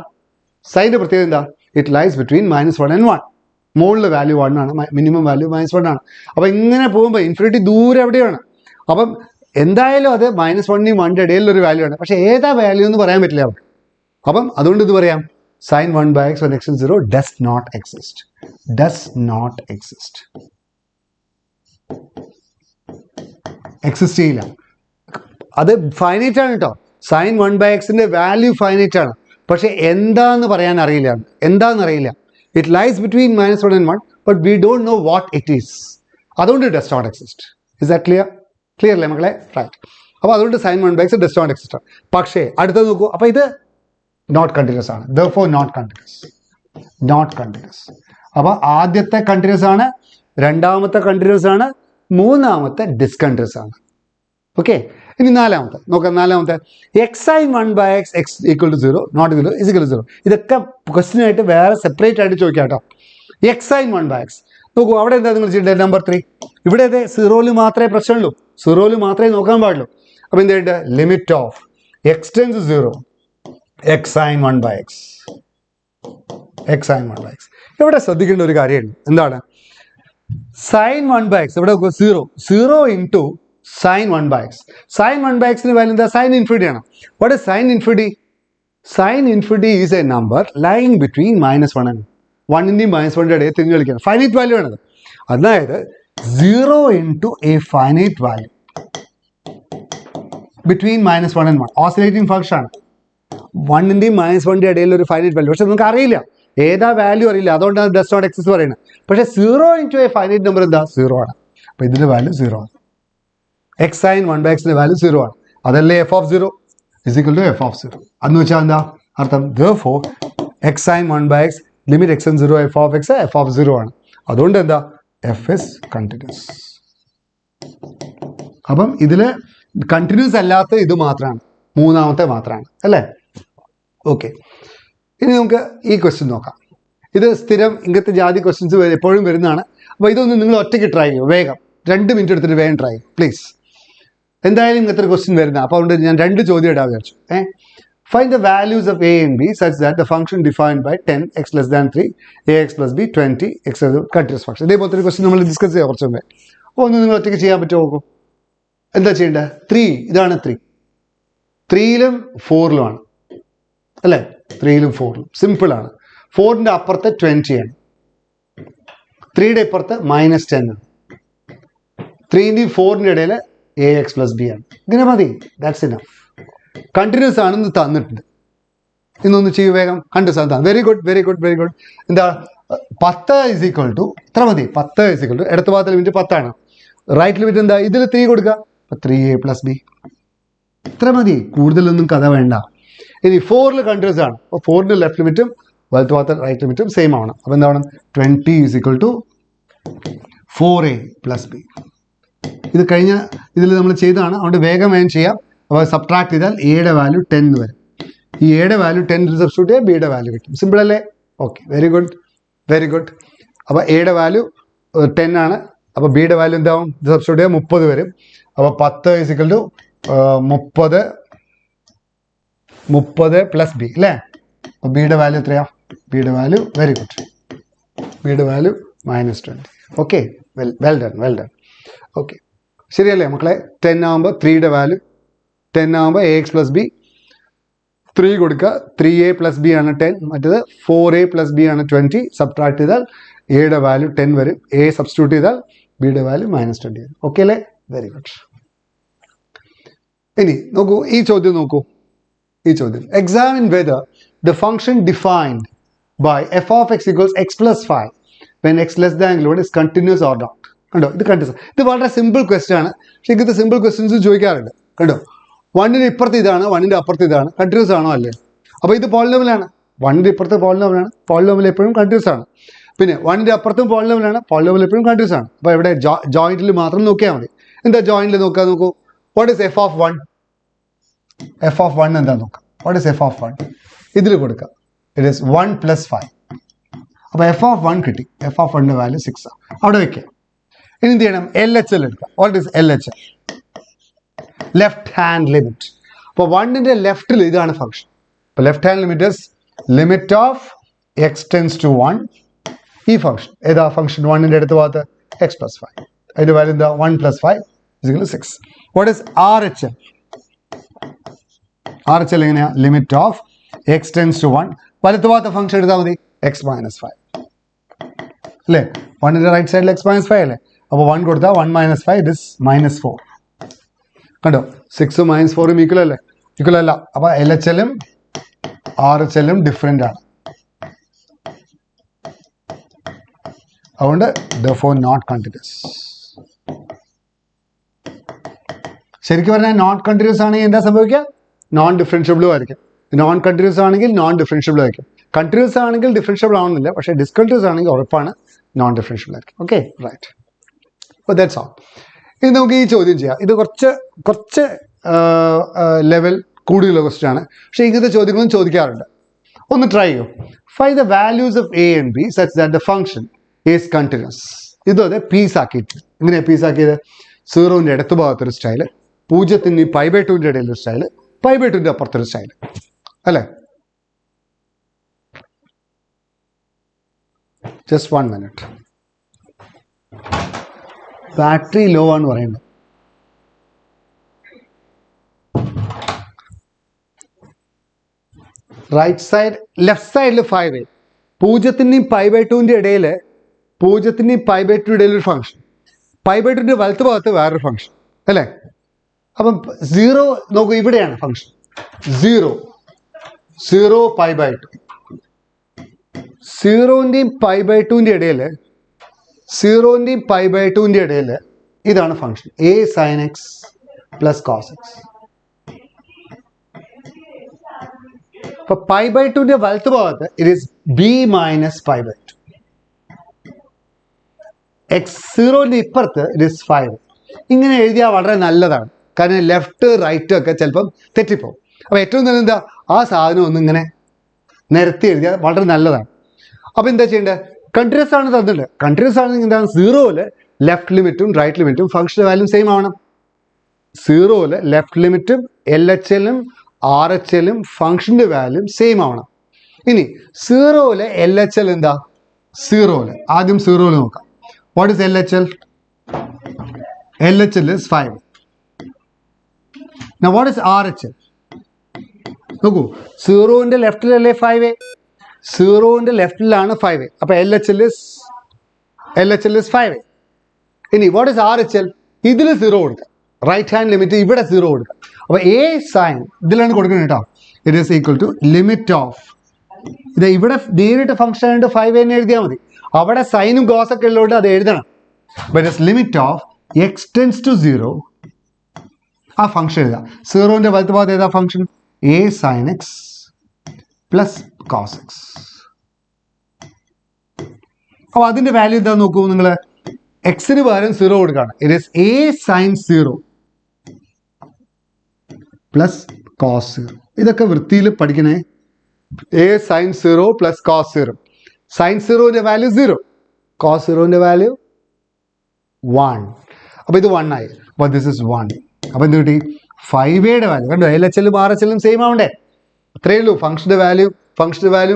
സൈൻ്റെ പ്രത്യേകത എന്താ? It lies between -1 and 1. മുകളിലെ വാല്യൂ 1 ആണ്, മിനിമം വാല്യൂ -1 ആണ്. അപ്പം ഇങ്ങനെ പോകുമ്പോൾ ഇൻഫിനിറ്റി ദൂരെ എവിടെയാണ്. അപ്പം എന്തായാലും അത് -1നും 1ൻ്റെ ഇടയിലൊരു വാല്യൂ ആണ്. പക്ഷേ ഏതാ വാല്യൂ എന്ന് പറയാൻ പറ്റില്ല അവർക്ക്. അപ്പം അതുകൊണ്ട് ഇത് പറയാം, sin 1 by x when x is 0 does not exist. Exist ചെയ്യില്ല. അത് ഫൈനൈറ്റ് ആണ് കേട്ടോ. sin 1 by xന്റെ വാല്യൂ ഫൈനൈറ്റ് ആണ്. പക്ഷെ എന്താന്ന് പറയാൻ അറിയില്ല. It lies between -1 and 1, but we don't know what it is. അതുകൊണ്ട് does not exist. Is that clear അല്ലേ മക്കളെ? റൈറ്റ്. അപ്പോൾ അതുകൊണ്ട് sin 1 by x does not exist. പക്ഷേ അടുത്തത് നോക്കൂ, അപ്പോൾ ഇത് നോട്ട് കണ്ടിന്യൂസ് ആണ്. therefore not continuous. അപ്പോൾ ആദ്യത്തെ കണ്ടിന്യൂസ് ആണ്, രണ്ടാമത്തെ കണ്ടിന്യൂസ് ആണ്, മൂന്നാമത്തെ ഡിസ്കണ്ടിന്യൂസ് ആണ്. ഓക്കെ, ഇനി നാലാമത്തെ x sin 1 by x x equal to 0 not equal to is equal to 0. ഇതൊക്കെ ക്വസ്റ്റ്യൻ ആയിട്ട് വേറെ സെപ്പറേറ്റ് ആയിട്ട് ചോദിക്കാം കേട്ടോ. x sin 1 by x നോക്കൂ, അവിടെ എന്താ നിങ്ങൾ ചെയ്യേണ്ടത്? നമ്പർ 3. ഇവിടെ അതെ 0യിൽ മാത്രമേ പ്രശ്നമുള്ളൂ, 0യിൽ മാത്രമേ നോക്കാൻ പാടുള്ളൂ. അപ്പോൾ എന്ത് ചെയ്യേണ്ടത്? Limit of x tends 0 x sin 1 by x. ഇവിടെ ശ്രദ്ധിക്കേണ്ട ഒരു കാര്യമുണ്ട്. എന്താണ്? sin 1 by x ഇവിടെ 0 into sin 1 by x. sin 1 by x ന് വാല്യൂ എന്താ? sin ഇൻഫിനിറ്റി ആണ്. What is sin infinity? sin infinity is A number lying between -1 and 1ൻ്റെയും -1ൻ്റെ ഇടയിൽ തിരിഞ്ഞ് കളിക്കണം. ഫൈനൈറ്റ് വാല്യൂ ആണത്. അതായത് 0 into a finite value between -1 and 1. Oscillating function ആണ്. 1ൻ്റെയും -1ൻ്റെ ഇടയിൽ ഒരു ഫൈനൈറ്റ് വാല്യൂ. പക്ഷെ നിങ്ങൾക്ക് അറിയില്ല, ഏതാ വാല്യൂ അറിയില്ല. അതുകൊണ്ടാണ് ഡസ് നോട്ട് എക്സിസ്റ്റ് പറയുന്നത്. പക്ഷേ 0 into a ഫൈനൈറ്റ് നമ്പർ എന്താ? 0 ആണ്. അപ്പോൾ ഇതിൻ്റെ വാല്യൂ 0 ആണ്. x sin 1 by x ന്റെ വാല്യൂ 0 ആണ്. അതല്ലേ f of 0 is equal to f of 0. അതെന്ന് വെച്ചാൽ എന്താ അർത്ഥം? therefore x sin 1 by x limit x and 0 f of 0 ആണ്. അതുകൊണ്ട് എന്താ? f is continuous. അപ്പം ഇതിൽ കണ്ടിന്യൂസ് അല്ലാത്ത ഇത് മാത്രമാണ്, മൂന്നാമത്തെ മാത്രമാണ് അല്ലേ? ഓക്കെ, ഇനി നമുക്ക് ഈ ക്വസ്റ്റ്യൻ നോക്കാം. ഇത് സ്ഥിരം ഇങ്ങനത്തെ ജാതി ക്വസ്റ്റ്യൻസ് എപ്പോഴും വരുന്നതാണ്. അപ്പോൾ ഇതൊന്ന് നിങ്ങൾ ഒറ്റയ്ക്ക് ട്രൈ ചെയ്യും. വേഗം 2 മിനിറ്റ് എടുത്തിട്ട് വേഗം ട്രൈ ചെയ്യും പ്ലീസ്. എന്തായാലും ഇങ്ങനത്തെ ഒരു ക്വസ്റ്റ്യൻ വരുന്ന. അപ്പോൾ അതുകൊണ്ട് ഞാൻ 2 ചോദ്യം ഇടാൻ വിചാരിച്ചു. Find the values of a and b such that the function defined by 10 x less than 3 ax plus b 20 x continuous function. ഇതേപോലത്തെ ഒരു ക്വസ്റ്റ്യൻ നമ്മൾ ഡിസ്കസ് ചെയ്യാം കുറച്ച് മുമ്പേ. അപ്പോൾ ഒന്ന് നിങ്ങൾ ഒറ്റയ്ക്ക് ചെയ്യാൻ പറ്റുമോ നോക്കൂ. എന്താ ചെയ്യേണ്ടത്? 3 ഇതാണ് 3ലും 4ലുമാണ് അല്ലേ? 3ലും 4ലും സിമ്പിളാണ്. 4ൻ്റെ അപ്പുറത്ത് 20 ആണ്, 3യുടെ ഇപ്പുറത്ത് -10 ആണ്, 3ൻ്റെയും 4ൻ്റെ ഇടയിൽ ax plus b ആണ്. ഇങ്ങനെ മതി, ദാറ്റ്സ് ഇനഫ്. കണ്ടിന്യൂസ് ആണെന്ന് തന്നിട്ടുണ്ട്. ഇന്നൊന്ന് ചെയ്യൂ വേഗം. കണ്ടിന്യൂസ് ആണ്. Very good. എന്താ? 10 is equal to ഇത്ര മതി. 10 is equal to ഇടത്ത് ഭാഗത്ത് ലിമിറ്റ് 10 ആണ്. റൈറ്റ് ലിമിറ്റ് എന്താ? ഇതിൽ 3 കൊടുക്കുക. അപ്പോൾ 3a plus b. ഇത്ര മതി, കൂടുതലൊന്നും കഥ വേണ്ട. ഇനി 4ൽ കണ്ടിന്യൂസ് ആണ്. അപ്പോൾ 4ൻ്റെ ലെഫ്റ്റ് ലിമിറ്റും വലത്ത് ഭാഗത്ത് റൈറ്റ് ലിമിറ്റും സെയിം ആവണം. അപ്പോൾ എന്താവണം? 20 is equal to 4a plus b. ഇത് കഴിഞ്ഞ ഇതിൽ നമ്മൾ ചെയ്തതാണ്, അതുകൊണ്ട് വേഗം ചെയ്യാം. അപ്പോൾ സബ്ട്രാക്ട് ചെയ്താൽ എയുടെ വാല്യൂ 10 വരും. ഈ എയുടെ വാല്യൂ 10 സബ്സ്റ്റിറ്റ്യൂട്ട് ചെയ്യാൻ ബിയുടെ വാല്യൂ കിട്ടും. സിമ്പിൾ അല്ലേ? Okay, very good, very good. അപ്പോൾ എയുടെ വാല്യൂ 10 ആണ്. അപ്പോൾ ബിയുടെ വാല്യൂ എന്താവും? സബ്സ്റ്റിറ്റ്യൂട്ട് ചെയ്യാൻ 30 വരും. അപ്പോൾ 10 = 30 പ്ലസ് ബി അല്ലേ? അപ്പോൾ ബിയുടെ വാല്യൂ എത്രയാണ്? ബിയുടെ വാല്യൂ, വെരി ഗുഡ്, ബിയുടെ value -20. Okay, well done. Okay, ശരിയല്ലേ മക്കളെ? 10 ആകുമ്പോൾ 3യുടെ വാല്യൂ 10 ആകുമ്പോൾ ax പ്ലസ് ബി 3 കൊടുക്കുക. 3a പ്ലസ് ബി ആണ് 10, മറ്റേത് 4a പ്ലസ് ബി ആണ് 20. സബ്ട്രാക്ട് ചെയ്താൽ എയുടെ വാല്യൂ 10 വരും. എ സബ്സ്റ്റിറ്റ്യൂട്ട് ചെയ്താൽ ബിയുടെ വാല്യൂ -20 വരും. ഓക്കെ അല്ലേ? Very good. ഇനി നോക്കൂ, ഈ ചോദ്യം നോക്കൂ. ഈ ചോദ്യം, examine whether the function defined by f of x equals x plus 5 when x less than is continuous or not. കണ്ടോ, ഇത് കണ്ടിന്യൂസ്. ഇത് വളരെ സിമ്പിൾ ക്വസ്റ്റ്യൻ ആണ്. പക്ഷേ ഇങ്ങനത്തെ സിമ്പിൾ ക്വസ്റ്റ്യൻസ് ചോദിക്കാറുണ്ട്. കണ്ടോ, 1ന്റെ ഇപ്പുറത്ത് ഇതാണ്, 1ന്റെ അപ്പുറത്ത് ഇതാണ്. കണ്ടിന്യൂസ് ആണോ അല്ലേ? അപ്പോൾ ഇത് പോളിനോമിയലാണ്. 1ന്റെ ഇപ്പുറത്ത് പോളിനോമിയലാണ്. പോളിനോമിയൽ എപ്പോഴും കണ്ടിന്യൂസ് ആണ്. പിന്നെ 1ന്റെ അപ്പുറത്തും പോളിനോമിയലാണ്. പോളിനോമിയൽ എപ്പോഴും കണ്ടിന്യൂസ് ആണ്. അപ്പോൾ ഇവിടെ ജോയിന്റിൽ മാത്രം നോക്കിയാൽ മതി. എന്താ ജോയിന്റിൽ നോക്കൂ. What is f of 1? f of 1 എന്താ നോക്കാം. What is f of 1? ഇതിൽ കൊടുക്കുക. It is 1 + 5. അപ്പോൾ f of 1 കിട്ടി. f of 1ന്റെ വാല്യൂ 6 ആണ്. അവിടെ വയ്ക്കുക. ഇനി എന്ത് ചെയ്യണം? LHL എടുക്കുക. What is LHL? Left hand limit. അപ്പോൾ 1ന്റെ ലെഫ്റ്റിൽ ഇതാണ് ഫംഗ്ഷൻ. അപ്പോൾ left hand limit is limit of x tends to 1. ഈ ഫംഗ്ഷൻ ഏതാ? ഫംഗ്ഷൻ 1ന്റെ അടുത്ത ഭാഗത്ത് x + 5. അതിൻ്റെ വാല്യൂ എന്താ? 1 + 5 = 6. What is RHL? RHL എങ്ങനെയാ? Limit of x tends to 1. വലത്ത് ഭാഗത്തെ ഫംഗ്ഷൻ എടുത്താൽ മതി, x - 5 അല്ലേ? 1ന്റെ റൈറ്റ് സൈഡിൽ x - 5 അല്ലേ? അപ്പോൾ 1 കൊടുത്താൽ 1 - 5 ഇസ് -4. കണ്ടോ, 6 - 4 ഈക്വൽ അല്ലേ? ഈക്വൽ അല്ല. അപ്പോൾ LHLും RHLും ഡിഫറെൻ്റ് ആണ്. അതുകൊണ്ട് therefore നോട്ട് കണ്ടിന്യൂസ്. ശരിക്കും പറഞ്ഞാൽ നോട്ട് കണ്ടിന്യൂസ് ആണെങ്കിൽ എന്താ സംഭവിക്കുക? നോൺ ഡിഫറൻഷ്യബിളും ആയിരിക്കും. നോൺ കണ്ടിന്യൂസ് ആണെങ്കിൽ നോൺ ഡിഫറൻഷ്യബിളും ആയിരിക്കും. കണ്ടിന്യൂസ് ആണെങ്കിൽ ഡിഫറൻഷ്യബിൾ ആവുന്നില്ല, പക്ഷേ ഡിസ്കണ്ടിന്യൂസ് ആണെങ്കിൽ ഉറപ്പാണ് നോൺ ഡിഫറൻഷ്യബിൾ ആയിരിക്കും. Okay, right. അപ്പോൾ ദാറ്റ്സ് ഓൾ. ഇനി നമുക്ക് ഈ ചോദ്യം ചെയ്യാം. ഇത് കുറച്ച് ലെവൽ കൂടുതലുള്ള ക്വസ്റ്റ്യൻ ആണ്. പക്ഷേ ഇങ്ങനത്തെ ചോദ്യങ്ങളും ചോദിക്കാറുണ്ട്. ഒന്ന് ട്രൈ ചെയ്യൂ. Find the values of a and b such that the function is continuous. ഇതോടെ പീസ് ആക്കിയിട്ട്. എങ്ങനെയാണ് പീസ് ആക്കിയത്? 0ന്റെ ഇടത്ത് ഭാഗത്തൊരു സ്റ്റൈല്, 0ന് π/2ന്റെ ഇടയിലൊരു സ്റ്റൈല്, π/2ന്റെ അപ്പുറത്തൊരു സ്റ്റൈല് അല്ലേ? Just 1 minute. ബാറ്ററി ലോ ആണ് പറയുന്നത്. റൈറ്റ് സൈഡ്, ലെഫ്റ്റ് സൈഡിൽ 5a, 0ന്റെയും π/2ന്റെ ഇടയിൽ, 0ന്റെയും π/2 ഇടയിലൊരു ഫംഗ്ഷൻ, π/2ന്റെ വലത്ത് ഭാഗത്ത് വേറൊരു ഫംഗ്ഷൻ അല്ലേ? അപ്പം 0 നോക്കൂ, ഇവിടെയാണ് ഫംഗ്ഷൻ 0 π/2. 0ന്റെയും π/2ന്റെ ഇടയിൽ, 0ന്റെയും π/2ന്റെ ഇടയിൽ ഇതാണ് function a sin x plus cos x. അപ്പോൾ π/2ന്റെ വലത്ത് ഭാഗത്ത് ഇറ്റ് ഈസ് b minus π/2. x0ന്റെ ഇപ്പുറത്ത് ഇറ്റ് ഈസ് 5. ഇങ്ങനെ എഴുതിയാൽ വളരെ നല്ലതാണ്. കാരണം ലെഫ്റ്റ് റൈറ്റ് ഒക്കെ ചിലപ്പം തെറ്റിപ്പോകും. അപ്പോൾ ഏറ്റവും നല്ലത് എന്താ? ആ സാധനം ഒന്നും ഇങ്ങനെ നിരത്തി എഴുതിയാൽ വളരെ നല്ലതാണ്. അപ്പോൾ എന്താ ചെയ്യേണ്ടത്? കണ്ടിന്യൂസ് ആണ് തന്നിട്ടുണ്ട്. കണ്ടിന്യൂസ് ആണെങ്കിൽ എന്താണ്? 0ൽ ലെഫ്റ്റ് ലിമിറ്റും റൈറ്റ് ലിമിറ്റും ഫംഗ്ഷൻ്റെ വാല്യൂ സെയിം ആവണം. 0ൽ ലെഫ്റ്റ് ലിമിറ്റും LHLും RHLും ഫംഗ്ഷൻ്റെ വാല്യൂ സെയിം ആവണം. ഇനി 0ൽ LHL എന്താ? 0ൽ ആദ്യം 0ൽ നോക്കാം. What is LHL? LHL is 5. Now what is RHL? നോക്കൂ, 0ന്റെ ലെഫ്റ്റിലല്ലേ 5a? 0ന്റെ ലെഫ്റ്റിലാണ് 5a. അപ്പോൾ LHL is 5a. ഇനി വാട്ട് ഈസ് RHL? ഇതിൽ 0 കൊടുക്കുക. റൈറ്റ് ഹാൻഡ് ലിമിറ്റ് ഇവിടെ 0 കൊടുക്കുക. അപ്പോൾ a സൈൻ ഇതിലാണ് കൊടുക്കുന്നത് കേട്ടോ. It is equal to limit of, ഇത് ഇവിടെ നേരിട്ട് ഫംഗ്ഷൻ ആയിട്ട് 5a എന്ന് എഴുതിയാൽ മതി. അവിടെ സൈനും ഗോസൊക്കെ ഉള്ളതുകൊണ്ട് അത് എഴുതണം. But it's limit of x tends to 0. ആ ഫംഗ്ഷൻ എഴുതാം. 0ന്റെ വലത്ത് ഭാഗത്ത് ഏതാ function? a sin x plus cos x. അപ്പോൾ അതിൻ്റെ വാല്യൂ എന്താ നോക്കൂ നിങ്ങൾ. എക്സിന് പകരം 0 കൊടുക്കുകയാണ്. It is a sine 0 plus cos 0. ഇതൊക്കെ വൃത്തിയിൽ പഠിക്കണേ. A sine 0 plus cos 0. Sine 0ന്റെ വാല്യൂ 0, കോസ് 0ന്റെ വാല്യൂ 1. അപ്പോൾ ഇത് 1 ആയി. അപ്പോൾ ദിസ് ഇസ് 1. അപ്പോൾ എന്ത് കിട്ടി? 5a value. കണ്ടോ, LHL RHL സെയിം ആവണ്ടേ? അത്രയേ ഉള്ളൂ. ഫംഗ്ഷൻ്റെ വാല്യൂ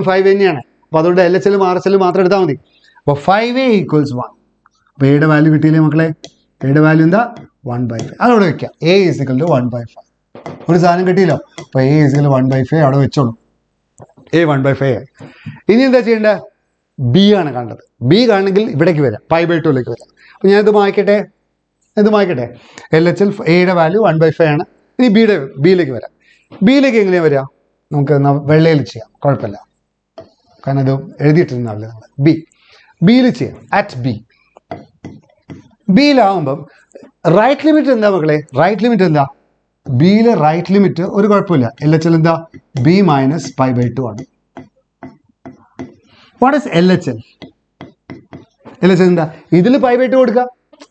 5 തന്നെയാണ്. അപ്പോൾ അതുകൊണ്ട് LHL RHL മാത്രം എടുത്താൽ മതി. അപ്പോൾ 5a = 1. അപ്പോൾ എയുടെ വാല്യൂ കിട്ടിയില്ലേ മക്കളെ? എയുടെ വാല്യൂ എന്താ? 1/5. അതവിടെ വെക്കാം. a = 1/5. ഒരു സാധനം കിട്ടിയല്ലോ. അപ്പോൾ a = 1/5 അവിടെ വെച്ചോളൂ. a 1/5 ആയി. ഇനി എന്താ ചെയ്യേണ്ടത്? b ആണ് കണ്ടത്. b കാണണമെങ്കിൽ ഇവിടേക്ക് വരാം, π/2ലേക്ക് വരാം. അപ്പോൾ ഞാനിത് മായ്ക്കട്ടെ. LHL എയുടെ വാല്യൂ 1/5 ആണ്. ഇനി ബിയിലേക്ക് വരാം. ബിയിലേക്ക് എങ്ങനെയാണ് വരിക? നമുക്ക് വെള്ളയിൽ ചെയ്യാം, കുഴപ്പമില്ല, കാരണം ഇത് എഴുതിയിട്ടിരുന്നാണല്ലേ നമ്മൾ. ബിയിൽ ചെയ്യാം. അറ്റ് ബിയിലാവുമ്പം റൈറ്റ് ലിമിറ്റ് എന്താ മക്കളെ? റൈറ്റ് ലിമിറ്റ് എന്താ? ബിയിലെ റൈറ്റ് ലിമിറ്റ് ഒരു കുഴപ്പമില്ല. LHL എന്താ? b - π/2 ആണ്. What is LHL? LHL എന്താ? ഇതിൽ π/2 കൊടുക്കുക.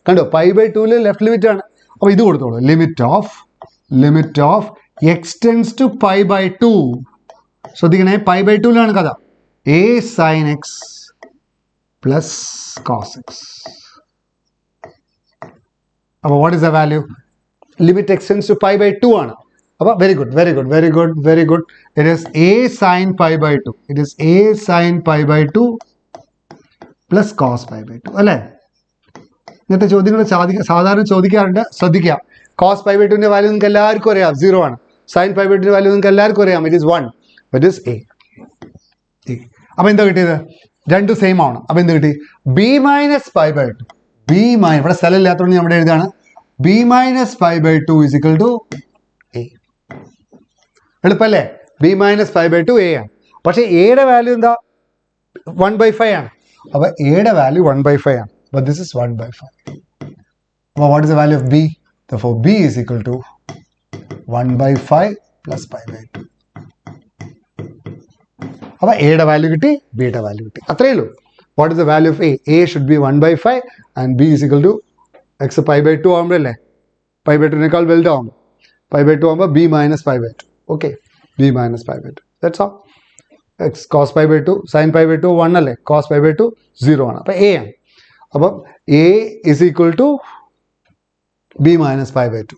കണ്ടോ, π/2 ലെഫ്റ്റ് ലിമിറ്റ് ആണ്. അപ്പോൾ ഇത് കൊടുത്തോളൂ. Limit of x tends to π/2. ശ്രദ്ധിക്കണേ, π/2 കഥ. a sin x plus cos x. അപ്പോൾ what is the value? Limit x tends to π/2 ആണ്. അപ്പോൾ very good. It is a sin π/2. Plus cos π/2 അല്ലേ? ഇങ്ങനത്തെ ചോദ്യങ്ങൾ സാധാരണ ചോദിക്കാറുണ്ട്. ശ്രദ്ധിക്കുക. cos π/2ന്റെ വാല്യൂ നിങ്ങൾക്ക് എല്ലാവർക്കും അറിയാം, 0 ആണ്. sin π/2ന്റെ വാല്യൂ നിങ്ങൾക്ക് എല്ലാവർക്കും അറിയാം, it is 1. It is a. അപ്പോൾ എന്താ കിട്ടിയത്? രണ്ടും സെയിം ആണ്. അപ്പോൾ എന്ത് കിട്ടി? b - π/2. ഇവിടെ സ്ഥലം ഇല്ലാത്തതുകൊണ്ട് നമ്മുടെ എഴുതാണ് b - π/2 = a. എളുപ്പല്ലേ? b - π/2 a ആണ്. പക്ഷേ എയുടെ വാല്യൂ എന്താ? 1/5 ആണ്. അപ്പോൾ എയുടെ വാല്യൂ 1/5 ആണ്. But this is 1/5. Well, what is the value of b? Therefore, b is equal to 1/5 plus π/2. അപ്പോൾ എയുടെ വാല്യൂ കിട്ടി, ബിയുടെ വാല്യൂ കിട്ടി. അത്രയേ ഉള്ളൂ. What is the value of a? A should be 1/5 and b is equal to x π/2 ആകുമ്പോഴല്ലേ, π/2നേക്കാൾ വലുതാവുമ്പോൾ, π/2 ആകുമ്പോൾ b - π/2. Okay, b - π/2. That's all. X cos π/2 sin π/2 1 അല്ലേ, cos π/2 0 ആണ്. അപ്പോൾ എ ആണ്. അപ്പം a is equal to b - π/2.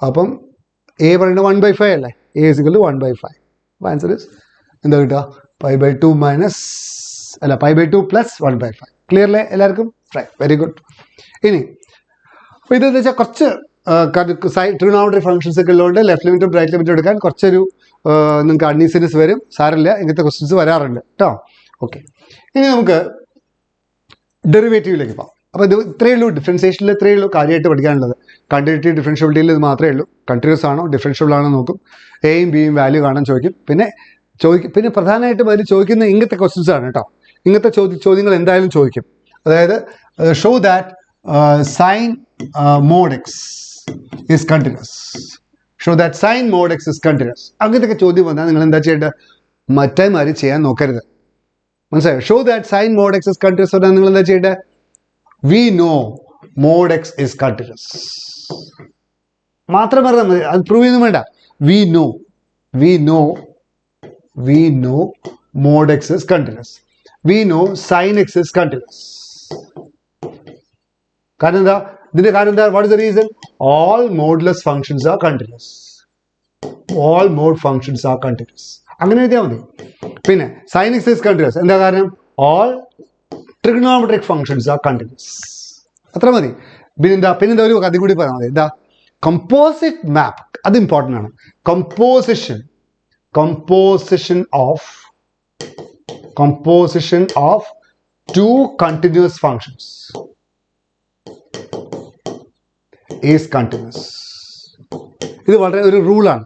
അപ്പം a പറയുന്നത് 1/5 അല്ലേ, a is equal to 1/5. അപ്പോൾ ആൻസർ ഇസ് എന്താ കിട്ടുക? π/2 plus 1/5. ക്ലിയർ അല്ലേ എല്ലാവർക്കും? Right, very good. ഇനി അപ്പോൾ ഇതെന്ന് വെച്ചാൽ കുറച്ച് ട്രിഗണോമെട്രി ഫംഗ്ഷൻസ് ഒക്കെ ഉള്ളതുകൊണ്ട് ലെഫ്റ്റ് ലിമിറ്റും റൈറ്റ് ലിമിറ്റും എടുക്കാൻ കുറച്ചൊരു നിങ്ങൾക്ക് അൺഈസിനെസ് വരും. സാരമില്ല, ഇങ്ങനത്തെ ക്വസ്റ്റ്യൻസ് വരാറുണ്ട് കേട്ടോ. ഓക്കെ, ഇനി നമുക്ക് ഡെറിവേറ്റീവിലേക്ക് പോകാം. അപ്പോൾ ഇത് ഇത്രയേ ഉള്ളൂ. ഡിഫറൻസിയേഷനിൽ ഇത്രയേ ഉള്ളൂ കാര്യമായിട്ട് പഠിക്കാനുള്ളത്. കണ്ടിന്യൂറ്റി ഡിഫറൻഷ്യബിലിറ്റിയിൽ ഇത് മാത്രമേ ഉള്ളൂ. കണ്ടിന്യൂസ് ആണോ ഡിഫറൻഷ്യബിൾ ആണോ നോക്കും. എയും ബിയും വാല്യൂ കാണാൻ ചോദിക്കും. പിന്നെ പ്രധാനമായിട്ടും അതിൽ ചോദിക്കുന്ന ഇങ്ങനത്തെ ക്വസ്റ്റ്യൻസ് ആണ് കേട്ടോ. ഇങ്ങനത്തെ ചോദ്യങ്ങൾ എന്തായാലും ചോദിക്കും. അതായത് show that sine mod x is continuous. Show that sine mod x is continuous. അങ്ങനത്തെ ചോദ്യം വന്നാൽ നിങ്ങൾ എന്താ ചെയ്യേണ്ടത്? മറ്റേ മാതിരി ചെയ്യാൻ നോക്കരുത്. മനസ്സിലായോ? Show that sine mod x is continuous പറഞ്ഞാൽ നിങ്ങൾ എന്താ ചെയ്യേണ്ടത്? We know mod x is continuous മാത്രം പറഞ്ഞാൽ മതി. അത് പ്രൂവ് ചെയ്യുന്നു വേണ്ട. We know mod x is continuous. We know sine x is continuous. കാരണം എന്താ? ഇതിന്റെ കാരണം എന്താ? What is the reason? All modulus functions are continuous. All mod functions are continuous. അങ്ങനെ എഴുതിയാൽ മതി. പിന്നെ സൈൻ എക്സ് ഇസ് കണ്ടിന്യൂസ് എന്താ കാരണം? All trigonometric functions are continuous. അത്ര മതി. പിന്നെന്താ ഒരു കഥ കൂടി പറഞ്ഞാൽ മതി. എന്താ? കമ്പോസിറ്റ് മാപ്പ്. അത് ഇമ്പോർട്ടൻ്റ് ആണ്. composition of two continuous functions is continuous. ഇത് വളരെ ഒരു റൂളാണ്.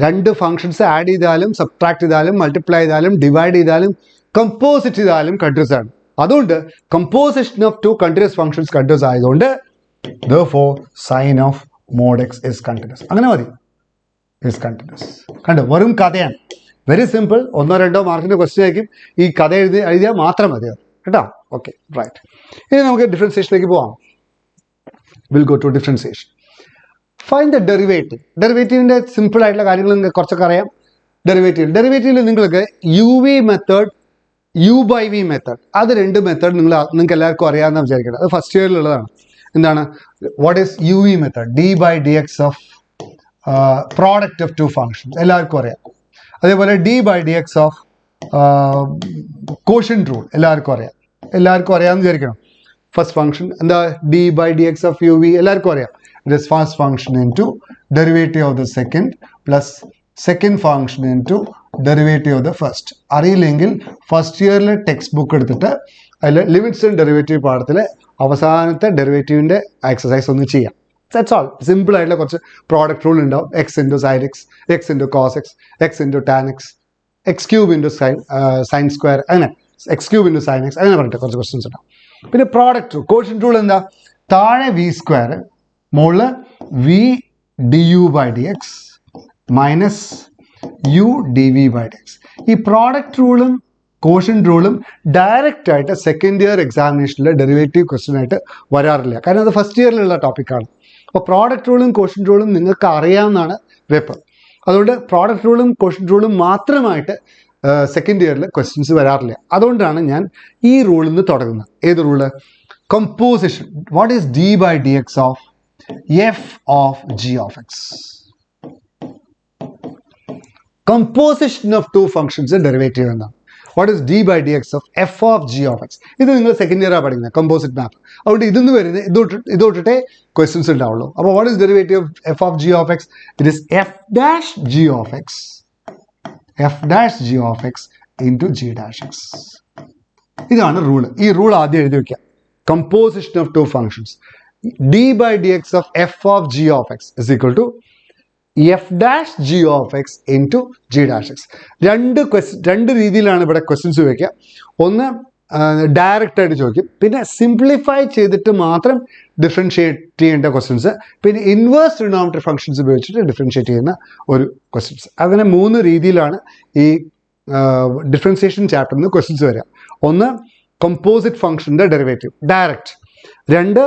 രണ്ട് ഫംഗ്ഷൻസ് ആഡ് ചെയ്താലും സബ്ട്രാക്ട് ചെയ്താലും മൾട്ടിപ്ലൈ ചെയ്താലും ഡിവൈഡ് ചെയ്താലും കമ്പോസിറ്റ് ചെയ്താലും കണ്ടിന്യൂസ് ആണ്. അതുകൊണ്ട് composition of to continuous functions continuous ആയതുകൊണ്ട് therefore sin of mod x is continuous. അങ്ങനെ മതി. is continuous. കണ്ടോ, വെറും കഥയാണ്. Very simple. 1-2 മാർക്കിന്റെ ക്വസ്റ്റ്യൻ ആയിരിക്കും. ഈ കഥ എഴുതിയാൽ മാത്രം മതി കേട്ടോ. Okay right. ഇനി നമുക്ക് ഡിഫറൻസിയേഷനിലേക്ക് പോവാം. We'll go to differentiation. Find the derivative. ഡെറിവേറ്റീവിൻ്റെ സിമ്പിൾ ആയിട്ടുള്ള കാര്യങ്ങൾ നിങ്ങൾക്ക് കുറച്ചൊക്കെ അറിയാം. ഡെറിവേറ്റീവിൽ നിങ്ങൾക്ക് u v method, u by v method, അത് രണ്ട് മെത്തേഡ് നിങ്ങൾക്ക് എല്ലാവർക്കും അറിയാമെന്ന് വിചാരിക്കണം. അത് ഫസ്റ്റ് ഇയറിലുള്ളതാണ്. എന്താണ് what is u v method? D by D X of product of two functions എല്ലാവർക്കും അറിയാം. അതേപോലെ ഡി ബൈ ഡി എക്സ് ഓഫ് കോഷ്യന്റ് റൂൾ എല്ലാവർക്കും അറിയാമെന്ന് വിചാരിക്കണം. ഫസ്റ്റ് ഫംഗ്ഷൻ എന്താ? D by D X of u v എല്ലാവർക്കും അറിയാം. It is first function into derivative of the second plus second function into derivative of the first. അറിയില്ലെങ്കിൽ ഫസ്റ്റ് ഇയറിൽ ടെക്സ്റ്റ് ബുക്ക് എടുത്തിട്ട് അതിൽ ലിമിറ്റ്സ് ആൻഡ് ഡെറിവേറ്റീവ് പാഠത്തിൽ അവസാനത്തെ ഡെറിവേറ്റീവിൻ്റെ exercise ഒന്ന് ചെയ്യാം. That's all. സിമ്പിൾ ആയിട്ടുള്ള കുറച്ച് പ്രോഡക്റ്റ് റൂൾ ഉണ്ടാവും. X into sine x, x into cos x, x into tan x, x cube into sine square, അങ്ങനെ x cube into sine x, അങ്ങനെ പറഞ്ഞിട്ട് കുറച്ച് ക്വസ്റ്റ്യൻസ് ഉണ്ടാവും. പിന്നെ പ്രോഡക്റ്റ് റൂൾ, കോഷ്യന്റ് റൂൾ എന്താ? താഴെ വി സ്ക്വയർ, മുകളിൽ v d u by D x minus u d v by D x. ഈ പ്രോഡക്റ്റ് റൂളും കോഷ്യന്റ് റൂളും ഡയറക്റ്റ് ആയിട്ട് സെക്കൻഡ് ഇയർ എക്സാമിനേഷനിലെ ഡെറിവേറ്റീവ് ക്വസ്റ്റ്യൻ ആയിട്ട് വരാറില്ല. കാരണം അത് ഫസ്റ്റ് ഇയറിലുള്ള ടോപ്പിക്കാണ്. അപ്പോൾ പ്രോഡക്റ്റ് റൂളും കോഷ്യന്റ് റൂളും നിങ്ങൾക്ക് അറിയാവുന്നതാണ് വെപ്പ്. അതുകൊണ്ട് പ്രോഡക്റ്റ് റൂളും കോഷ്യന്റ് റൂളും മാത്രമായിട്ട് സെക്കൻഡ് ഇയറിൽ ക്വസ്റ്റ്യൻസ് വരാറില്ല. അതുകൊണ്ടാണ് ഞാൻ ഈ റൂളിൽ നിന്ന് തുടങ്ങുന്നത്. ഏത് rule? Composition. What is d by D X of f of g of x? Composition of two functions derivative എന്നാണ്. What is d by D X of f of g of x? ഇത് നിങ്ങൾ second ഇയറാണ് പഠിക്കുന്നത്, composite മാപ്പ്. അതുകൊണ്ട് ഇതിന്ന് വരുന്നത് ഇതൊട്ടിട്ടേ questions ഉണ്ടാവുള്ളൂ. അപ്പോൾ what is derivative of f of g of x? It is f dash g of x, f dash g of x into g dash x. ഇതാണ് rule. ഈ റൂൾ ആദ്യം എഴുതി വയ്ക്കാം. Composition of two functions d by D X of f of g of x is equal to f dash g of x into g dash x. രണ്ട് രീതിയിലാണ് ഇവിടെ questions ചോദിക്കുക. ഒന്ന് ഡയറക്റ്റ് ആയിട്ട് ചോദിക്കും, പിന്നെ സിംപ്ലിഫൈ ചെയ്തിട്ട് മാത്രം ഡിഫറൻഷിയേറ്റ് ചെയ്യേണ്ട ക്വസ്റ്റ്യൻസ്, പിന്നെ ഇൻവേഴ്സ് ട്രിഗണോമെട്രി ഫംഗ്ഷൻസ് ഉപയോഗിച്ചിട്ട് ഡിഫറൻഷിയേറ്റ് ചെയ്യുന്ന ഒരു ക്വസ്റ്റ്യൻസ്. അങ്ങനെ 3 രീതിയിലാണ് ഈ ഡിഫറൻസിയേഷൻ ചാപ്റ്ററിൽ നിന്ന് ക്വസ്റ്റ്യൻസ് വരിക. ഒന്ന് കമ്പോസിറ്റ് ഫംഗ്ഷൻ്റെ ഡെറിവേറ്റീവ് ഡയറക്റ്റ്. രണ്ട്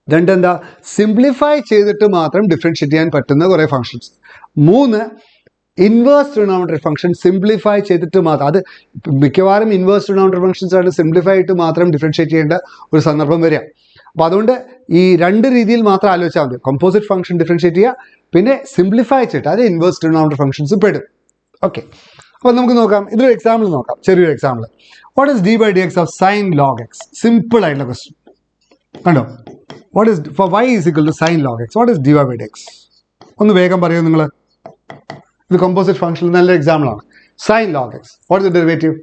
എന്താ? സിംപ്ലിഫൈ ചെയ്തിട്ട് മാത്രം ഡിഫറൻഷിയേറ്റ് ചെയ്യാൻ പറ്റുന്ന കുറേ functions. 3 inverse trigonometry function simplify ചെയ്തിട്ട് മാത്രം. അത് മിക്കവാറും ഇൻവേഴ്സ് ട്രിഗണോമെട്രി ഫംഗ്ഷൻസ് ആണ് സിംപ്ലിഫൈ ആയിട്ട് മാത്രം ഡിഫറൻഷിയേറ്റ് ചെയ്യേണ്ട ഒരു സന്ദർഭം വരിക. അപ്പോൾ അതുകൊണ്ട് ഈ 2 രീതിയിൽ മാത്രം ആലോചിച്ചാൽ മതി. കമ്പോസിറ്റ് ഫംഗ്ഷൻ ഡിഫറൻഷിയേറ്റ് ചെയ്യുക, പിന്നെ സിംപ്ലിഫൈ ചെയ്തിട്ട് അത് ഇൻവേഴ്സ് ട്രിഗണോമെട്രി ഫംഗ്ഷൻസ് പെടും. ഓക്കെ, അപ്പോൾ നമുക്ക് നോക്കാം. ഇതൊരു എക്സാമ്പിൾ നോക്കാം, ചെറിയൊരു example. What is d by D X of sine log x? Simple ആയിട്ടുള്ള ക്വസ്റ്റ്യൻ കണ്ടോ. What is for y is equal to sine log x? What is d by D x? ഒന്ന് വേഗം പറയൂ നിങ്ങൾ. ഇത് കമ്പോസിറ്റ് ഫംഗ്ഷൻ നല്ല example ആണ്. Sine log x, what is the derivative?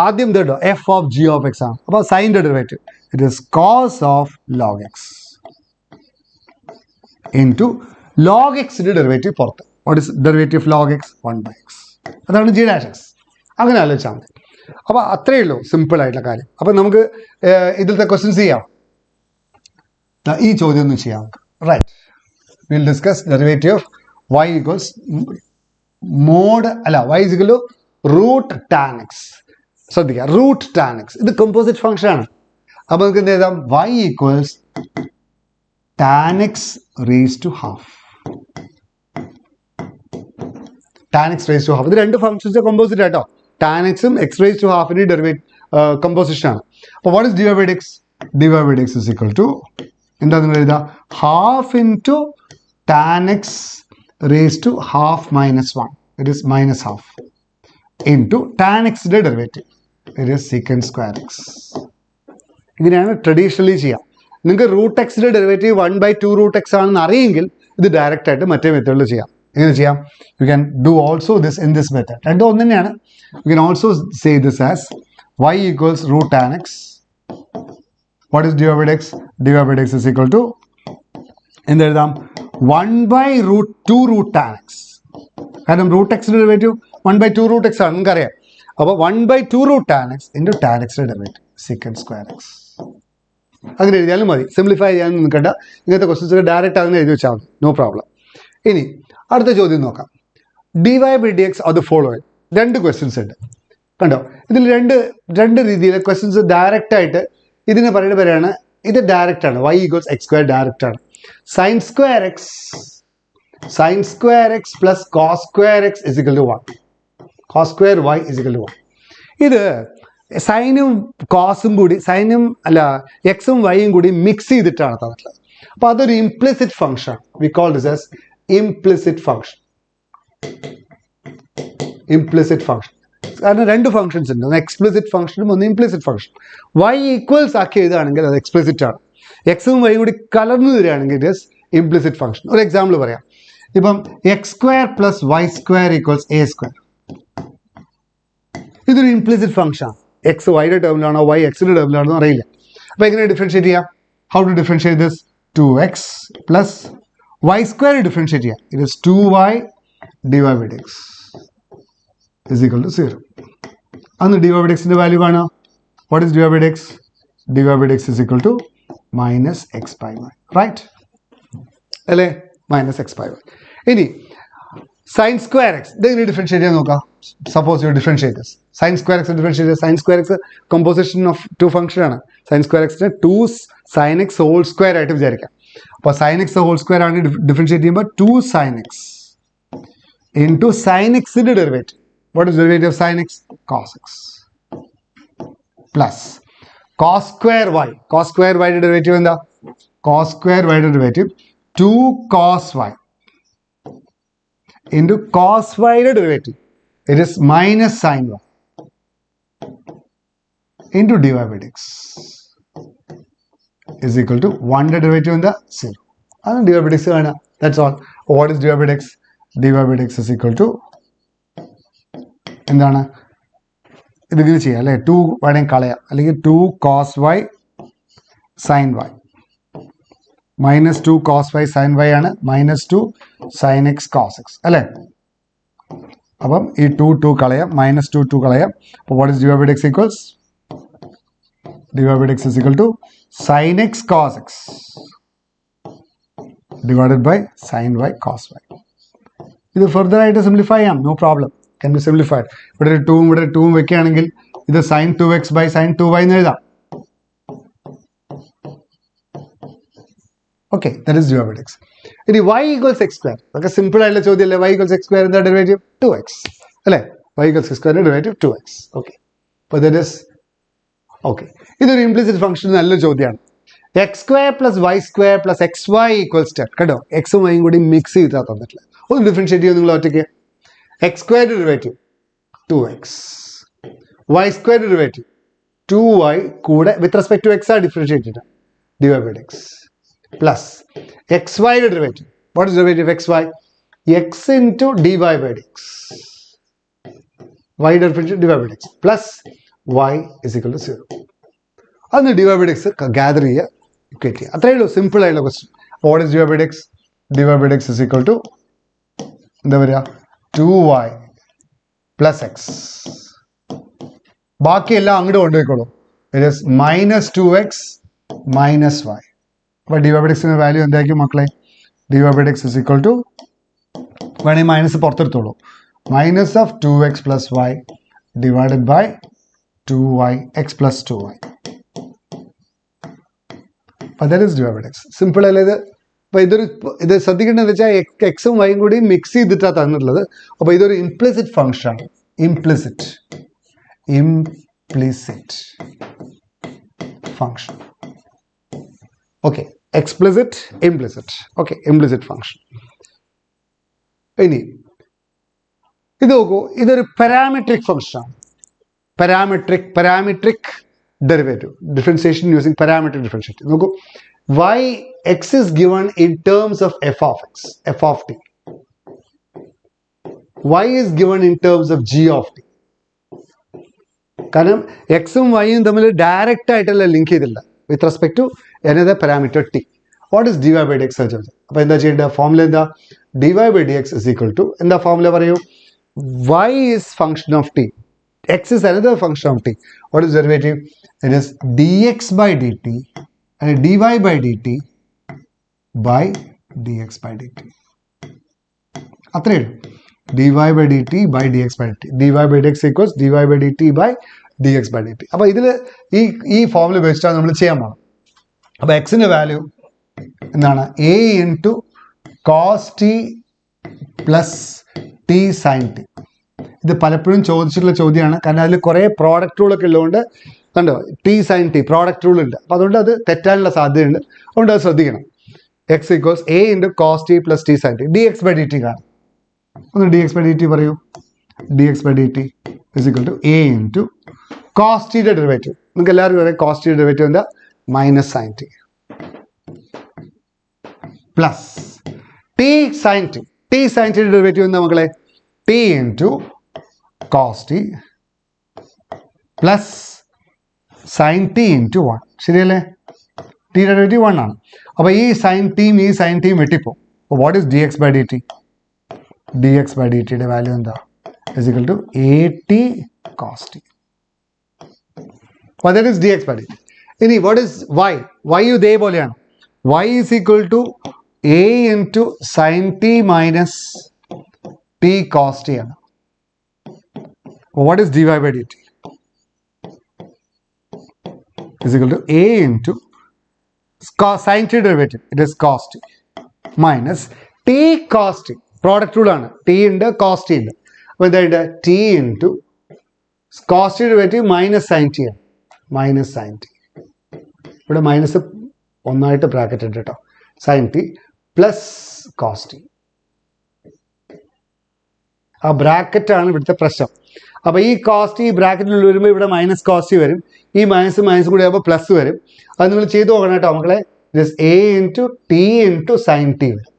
ആദ്യം ഇതോ f of g of X ആണ്. അപ്പോൾ സൈൻ്റെ derivative it is cos of log x into log എക്സിൻ്റെ ഡെറിവേറ്റീവ് പുറത്ത്. What is derivative of log x? 1/x. അതാണ് ജി ഡാഷ് എക്സ്. അങ്ങനെ ആലോചിച്ചാൽ മതി. അപ്പോൾ അത്രയേ ഉള്ളൂ, സിമ്പിൾ ആയിട്ടുള്ള കാര്യം. അപ്പോൾ നമുക്ക് ഇതിലത്തെ ക്വസ്റ്റ്യൻസ് ചെയ്യാം. ഈ ചോദ്യം ഒന്ന് ചെയ്യാം. Right, will discuss derivative of y equals mod y is equal to root tan x. ശ്രദ്ധിക്കുക, റൂട്ട് ടാൻ എക്സ് ഇത് കമ്പോസിറ്റ് ഫംഗ്ഷൻ ആണ്. അപ്പോൾ നമുക്ക് എന്ത് എഴുതാം? y equals tan x raise to half. Tan x raise to half ഇത് 2 functions composite ആട്ടോ. Tan എക്സും എക്സ് റേസ് ടു ഹാഫിൻ്റെ കമ്പോസിഷൻ ആണ്. അപ്പോൾ what is d by D x? D by D x is equal to എന്താ നിങ്ങൾ എഴുതുക? Half into tan x raise to half minus 1, it is minus half, into tan എക്സിൻ്റെ derivative it is secant square x. ഇങ്ങനെയാണ് traditionally ചെയ്യുക. നിങ്ങൾക്ക് root എക്സിൻ്റെ derivative 1/2 root X ആണെന്ന് അറിയെങ്കിൽ ഇത് ഡയറക്റ്റ് ആയിട്ട് മറ്റേ മെത്തേഡിൽ ചെയ്യാം. എങ്ങനെ ചെയ്യാം? You can do also this in this method. രണ്ടും ഒന്ന് തന്നെയാണ്. You can also say this as y equals root tan x. What is d by D x? D by D x is equal to എന്തെഴുതാം? 1/√2 root tan x. കാരണം root എക്സിൻ്റെ derivative 1/2 root x ആണ്, നിങ്ങൾക്കറിയാം. അപ്പോൾ 1/2 root tan x into tan എക്സിൻ്റെ derivative secant square x. അങ്ങനെ എഴുതിയാലും മതി, സിംപ്ലിഫൈ ചെയ്യാനും നിൽക്കേണ്ട. ഇങ്ങനത്തെ ക്വസ്റ്റ്യൻസ് ഡയറക്റ്റ് അങ്ങനെ എഴുതി വെച്ചാൽ മതി, നോ പ്രോബ്ലം. ഇനി അടുത്ത ചോദ്യം നോക്കാം. D y by D x അത് ഫോളോയിങ് 2 ക്വസ്റ്റ്യൻസ് ഉണ്ട്. കണ്ടോ, ഇതിൽ രണ്ട് രീതിയിൽ ക്വസ്റ്റ്യൻസ് ഡയറക്റ്റ് ആയിട്ട് ഇതിനെ പറയുന്ന പേരാണ്. ഇത് ഡയറക്റ്റ് ആണ്, y equals x square direct ആണ്. Sine square x plus cos square x is equal to 1. Cos square y is equal to 1. ഇത് സൈനും കോസും കൂടി എക്സും വൈയും കൂടി മിക്സ് ചെയ്തിട്ടാണ് തന്നിട്ടുള്ളത്. അപ്പോൾ അതൊരു implicit function. We call this as implicit function. Implicit function കാരണം രണ്ട് ഫംഗ്ഷൻസ് ഉണ്ട്, ഒന്ന് എക്സ്പ്ലിസിറ്റ് ഫംഗ്ഷനും ഒന്ന് ഇംപ്ലിസിറ്റ് ഫംഗ്ഷൻ. വൈ ഈക്വൽസ് ആക്കി എഴുതുകയാണെങ്കിൽ അത് എക്സ്പ്ലിസിറ്റ് ആണ്. എക്സും വൈയും കൂടി കലർന്നു തരികയാണെങ്കിൽ ഇറ്റ് ഇസ് ഇംപ്ലിസിറ്റ് ഫംഗ്ഷൻ. ഒരു എക്സാമ്പിൾ പറയാം. ഇപ്പം x square plus y square equals a square. ഇതൊരു ഇംപ്ലിസിറ്റ് ഫംഗ്ഷൻ ആണ്. എക്സ് വൈയുടെ ടേമിലാണോ വൈ എക്സിന്റെ ടേമിലാണോ അറിയില്ല. അപ്പോൾ എങ്ങനെ ഡിഫറൻഷിയേറ്റ് ചെയ്യാം? How to differentiate this? 2x plus y square differentiate ചെയ്യാം. It is 2y divide by x is equal to 0. അന്ന് dy by dxന്റെ വാല്യൂ കാണാം. What is dy by dx? dy by dx is equal to minus x by y. Right? അല്ലേ? Minus x by y. ഇനി sin square x ഇതെങ്ങനെ differentiate ചെയ്യാൻ നോക്കാം. Suppose you differentiate this. sin square x differentiate ചെയ്ത് sin square x composition of to function ആണ്. sin square x നെ 2 sin x whole square ആയിട്ട് വിചാരിക്കാം. അപ്പോൾ sin x ഹോൾ സ്ക്വയർ ആണ് ഡിഫറൻഷിയേറ്റ് ചെയ്യുമ്പോൾ 2 sin x into sin x ന്റെ derivative. What is the derivative of sin x? Cos x plus cos square y. Cos square y derivative എന്താ? Cos square y derivative 2 cos y into cos y derivative. It is minus sin y into dy by dx is equal to 1 derivative എന്താ? 0. അതാണ് dy by dx കാണാം. That's all. What is dy by dx? dy by dx is equal to എന്താണ്? ഇതിങ്ങനെ ചെയ്യാം അല്ലേ? 2 വേണമെങ്കിൽ കളയാം, അല്ലെങ്കിൽ 2 cos y sin y minus 2 cos y sin y ആണ് minus 2 sin x cos x അല്ലേ? അപ്പം ഈ 2 കളയാം, മൈനസ് 2 കളയാം. അപ്പോൾ what is dy by dx equals? dy by dx is equal to sin x cos x divided by sin y cos y. ഇത് further ആയിട്ട് simplify ചെയ്യാം, no problem. Can be simplified. ഇവിടെ ഒരു 2 വെക്കുകയാണെങ്കിൽ ഇത് sin 2x by sin 2y എന്ന് എഴുതാം. Okay, that is dy by dx. ഇനി y ഈക്വൽസ് എക്സ് സ്ക്വയർ. അതൊക്കെ സിമ്പിൾ ആയിട്ടുള്ള ചോദ്യമല്ലേ? y ഈക്വൽസ് എക്സ് സ്ക്വയർ എന്താ ഡെറിവേറ്റീവ്? 2x അല്ലേ? y ഈക്വൽസ് എക്സ് സ്ക്വയറിന്റെ ഡെറിവേറ്റീവ് 2x. ഓക്കെ, അപ്പോൾ ദാറ്റ് ഈസ് ഓക്കെ. ഇതൊരു ഇംപ്ലിസിറ്റ് ഫംഗ്ഷൻ, നല്ല ചോദ്യമാണ്. X square plus y square plus x y equals 10. കേട്ടോ, എക്സും വൈയും കൂടി മിക്സ് ചെയ്താൽ തന്നിട്ടില്ല. ഒന്ന് ഡിഫറൻഷിയേറ്റ് ചെയ്യുക നിങ്ങൾ ഒറ്റയ്ക്ക്. x square derivative 2x, y square derivative 2y കൂടെ with respect to x are differentiated dy by dx plus xy derivative. What is derivative of xy? x into dy by dx, y derivative dy by dx plus y is equal to 0. അന്ന് dy by dx gather ചെയ്യുക, equate ചെയ്യുക. അത്രയേ ഉള്ളൂ, simple ആയിട്ടുള്ള question. What is dy by dx? dy by dx is equal to എന്താ വരിക? 2y plus x. ബാക്കിയെല്ലാം അങ്ങോട്ട് കൊണ്ടുപോയിക്കോളൂ. It is minus 2x minus y. അപ്പോൾ dy by dx ന്റെ വാല്യൂ എന്തായിരിക്കും മക്കളെ? dy by dx is equal to വേണമെങ്കിൽ മൈനസ് പുറത്തെടുത്തോളൂ. Minus of 2x plus y divided by 2y x plus 2y. അപ്പോൾ that is dy by dx. Simple അല്ലേ ഇത്? അപ്പോൾ ഇത് ശ്രദ്ധിക്കേണ്ടതെന്ന് വെച്ചാൽ എക്സും വൈയും കൂടി മിക്സ് ചെയ്തിട്ടാണ് തന്നിട്ടുള്ളത്. അപ്പോൾ ഇതൊരു ഇംപ്ലിസിറ്റ് ഫംഗ്ഷൻ ആണ്. Implicit function. Okay, explicit, implicit. Okay, implicit function. ഇനി ഇത് നോക്കൂ, ഇതൊരു പാരാമെട്രിക് ഫംഗ്ഷൻ ആണ്. Parametric derivative, differentiation using parametric differentiation. നോക്കൂ, y x is given in terms of f of x, f of t. y is given in terms of g of t. കാരണം എക്സും വൈയും തമ്മിൽ direct ആയിട്ടുള്ള link ചെയ്തില്ല with respect to another parameter t. What is dy by dx? അപ്പോൾ എന്താ ചെയ്യേണ്ട? Formula എന്താ? dy by dx is equal to എന്താ ഫോർമുല പറയൂ? y is function of t, x is another function of t. What is derivative? It is dx by dt and dy by dt by dx by dt. അത്രയേ ഉള്ളൂ. dy by dt by dx by dt. dy by dx equals dy by dt by dx by dt. അപ്പോൾ ഇതിൽ ഈ ഫോമിൽ വെച്ചിട്ടാണ് നമ്മൾ ചെയ്യാൻ പോകുന്നത്. അപ്പോൾ എക്സിൻ്റെ വാല്യൂ എന്താണ്? a into cos t plus t sine t. ഇത് പലപ്പോഴും ചോദിച്ചിട്ടുള്ള ചോദ്യമാണ്. കാരണം അതിൽ കുറേ പ്രോഡക്റ്റ് റൂളൊക്കെ ഉള്ളതുകൊണ്ട് കണ്ടോ, t sine t product rule ഉണ്ട്. അപ്പോൾ അതുകൊണ്ട് അത് തെറ്റാനുള്ള സാധ്യതയുണ്ട്. അതുകൊണ്ട് അത് ശ്രദ്ധിക്കണം. X equals a into cos t plus t sine t. D x by d t കാണും. ഒന്ന് d x by d t പറയൂ. D x by d t is equal to a into cos ടിയുടെ derivative. നിങ്ങൾക്ക് എല്ലാവർക്കും അറിയാം cos ടിയുടെ derivative എന്താ? Minus sine t plus t sine t. T sign ടിയുടെ ഡെറിവേറ്റീവ് എന്താ മക്കളെ? T into cos t plus sine t into 1. ശരിയല്ലേ? ടിയുടെ ഡെറിവേറ്റീവ് 1 ആണ്. അപ്പോൾ ഈ സൈൻ ടീം വെട്ടിപ്പോവും. അപ്പോൾ what is d x by d t? D x by d ടിയുടെ വാല്യൂ എന്താ? Is equal to a t cos t. അപ്പോൾ that is d x by d t. ഇനി വാട്ട് ഈസ് വൈ? വൈ ഇതേപോലെയാണ്. Y is equal to a into sine t minus t cos t ആണ്. What is d y by d t? Is equal to a into sine t derivative, it is cos T minus t cos t. Product റൂളാണ്. T ഉണ്ട്, cos t ഉണ്ട്. അപ്പോൾ എന്തായിട്ട് t into cos t derivative minus sine t ആണ്. Minus sine t, ഇവിടെ മൈനസ് ഒന്നായിട്ട് bracket ഉണ്ട് കേട്ടോ. Sine t plus cos t. ആ ബ്രാക്കറ്റാണ് ഇവിടുത്തെ പ്രശ്നം. അപ്പോൾ ഈ കോസ്റ്റ് ഈ ബ്രാക്കറ്റിൽ വരുമ്പോൾ ഇവിടെ മൈനസ് കോസ്റ്റ് വരും. ഈ മൈനസ് കൂടി ആകുമ്പോൾ പ്ലസ് വരും. അത് നിങ്ങൾ ചെയ്ത് നോക്കണം കേട്ടോ മക്കളെ. This a into t into sine t വരും.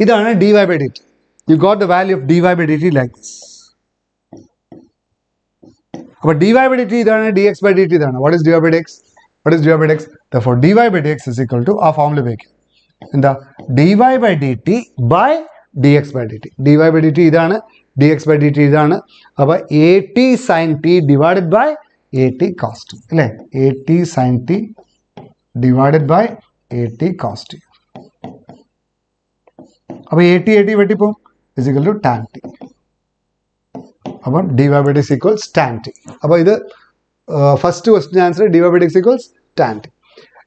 ഇതാണ് d y by d t. You got the value of d y by d t like this. അപ്പോൾ d y by d t ഇതാണ്, d x by d t ഇതാണ്. What is d y by D x? What is d y by D x? Therefore d y by D x is equal to ആ ഫോമിൽ ഉപയോഗിക്കും. എന്താ? D y by d t by D x by d t. D y by d t ഇതാണ്, d x by d t ഇതാണ്. അപ്പോൾ a t sine t divided by a t cos t അല്ലേ? A t sine t divided by a t cos t. അപ്പോൾ a t വെട്ടിപ്പോവും. Is equal to tan t. അപ്പം d y by D x equals tan t. അപ്പോൾ ഇത് first question answer d y by D x equals tan t.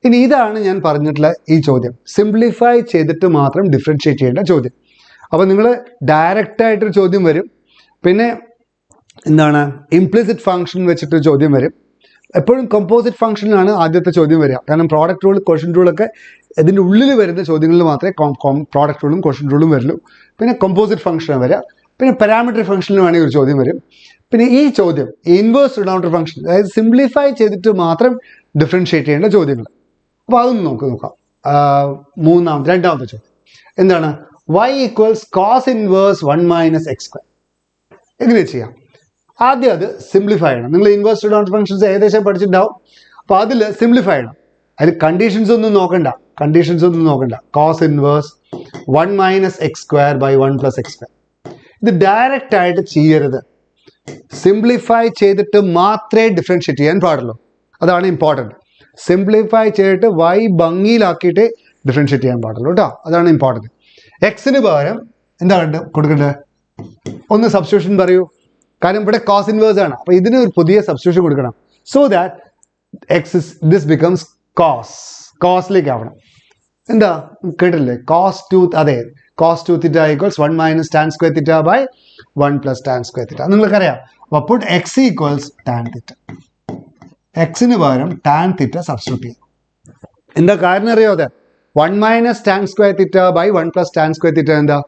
ഇനി ഇതാണ് ഞാൻ പറഞ്ഞിട്ടുള്ള ഈ ചോദ്യം. സിംപ്ലിഫൈ ചെയ്തിട്ട് മാത്രം ഡിഫറൻഷിയേറ്റ് ചെയ്യേണ്ട ചോദ്യം. അപ്പോൾ നിങ്ങൾ ഡയറക്റ്റായിട്ടൊരു ചോദ്യം വരും. പിന്നെ എന്താണ്? ഇംപ്ലിസിറ്റ് ഫംഗ്ഷൻ വെച്ചിട്ടൊരു ചോദ്യം വരും. എപ്പോഴും കമ്പോസിറ്റ് ഫംഗ്ഷനിലാണ് ആദ്യത്തെ ചോദ്യം വരിക. കാരണം പ്രോഡക്റ്റ് റൂൾ, ക്വസ്റ്റ്യൻ റൂളൊക്കെ ഇതിൻ്റെ ഉള്ളിൽ വരുന്ന ചോദ്യങ്ങളിൽ മാത്രമേ പ്രോഡക്റ്റ് റൂളും ക്വസ്റ്റ്യൻ റൂളും വരുള്ളൂ. പിന്നെ കമ്പോസിറ്റ് ഫംഗ്ഷനാണ് വരിക. പിന്നെ പാരാമീറ്റർ ഫംഗ്ഷനിൽ വേണമെങ്കിൽ ഒരു ചോദ്യം വരും. പിന്നെ ഈ ചോദ്യം ഇൻവേഴ്സ് ട്രിഗണോമെട്രി ഫംഗ്ഷൻ, അതായത് സിംപ്ലിഫൈ ചെയ്തിട്ട് മാത്രം ഡിഫറൻഷിയേറ്റ് ചെയ്യേണ്ട ചോദ്യങ്ങൾ. അപ്പോൾ അതൊന്നും നോക്കാം. രണ്ടാമത്തെ ചോദ്യം എന്താണ്? y equals cos inverse 1 minus x square. എങ്ങനെ ചെയ്യാം? ആദ്യം അത് സിംപ്ലിഫൈ ചെയ്യണം. നിങ്ങൾ ഇൻവേഴ്സ് ട്രിഗണോമെട്രി ഫംഗ്ഷൻസ് ഏകദേശം പഠിച്ചിട്ടുണ്ടാവും. അപ്പോൾ അതിൽ സിംപ്ലിഫൈ ചെയ്യണം. അതിൽ കണ്ടീഷൻസ് ഒന്നും നോക്കണ്ട. Cos inverse 1 minus x square by 1 plus x square. ഇത് ഡയറക്റ്റ് ആയിട്ട് ചെയ്യരുത്. സിംപ്ലിഫൈ ചെയ്തിട്ട് മാത്രമേ ഡിഫറൻഷിയേറ്റ് ചെയ്യാൻ പാടുള്ളൂ. അതാണ് ഇമ്പോർട്ടൻറ്റ്. സിംപ്ലിഫൈ ചെയ്തിട്ട് y ഭംഗിയിലാക്കിയിട്ട് ഡിഫറൻഷിയേറ്റ് ചെയ്യാൻ പാടുള്ളൂ കേട്ടോ. അതാണ് ഇമ്പോർട്ടൻറ്റ്. എക്സിന് പകരം എന്താ കൊടുക്കേണ്ടത്? ഒന്ന് സബ്സ്റ്റിറ്റ്യൂഷൻ പറയൂ. കാരണം ഇവിടെ കോസ് ഇൻവേഴ്സ് ആണ്. അപ്പോൾ ഇതിന് ഒരു പുതിയ സബ്സ്റ്റിറ്റ്യൂഷൻ കൊടുക്കണം. സോ ദാറ്റ് ദിസ് ബിക്കംസ് കോസിലേക്ക് ആവണം. എന്താ കേട്ടില്ലേ? കോസ് 2, അതെ, cos 2 theta equals 1 minus tan square theta by 1 plus tan square theta. നിങ്ങൾക്കറിയാം. അപ്പോൾ put x equals tan theta. എക്സിന് പകരം ടാൻ തീറ്റ സബ്സ്റ്റിറ്റ്യൂട്ട് ചെയ്യും. എന്താ കാരണം അറിയോ? അതെ, 1 minus tan square theta by 1 plus tan square theta എന്താ?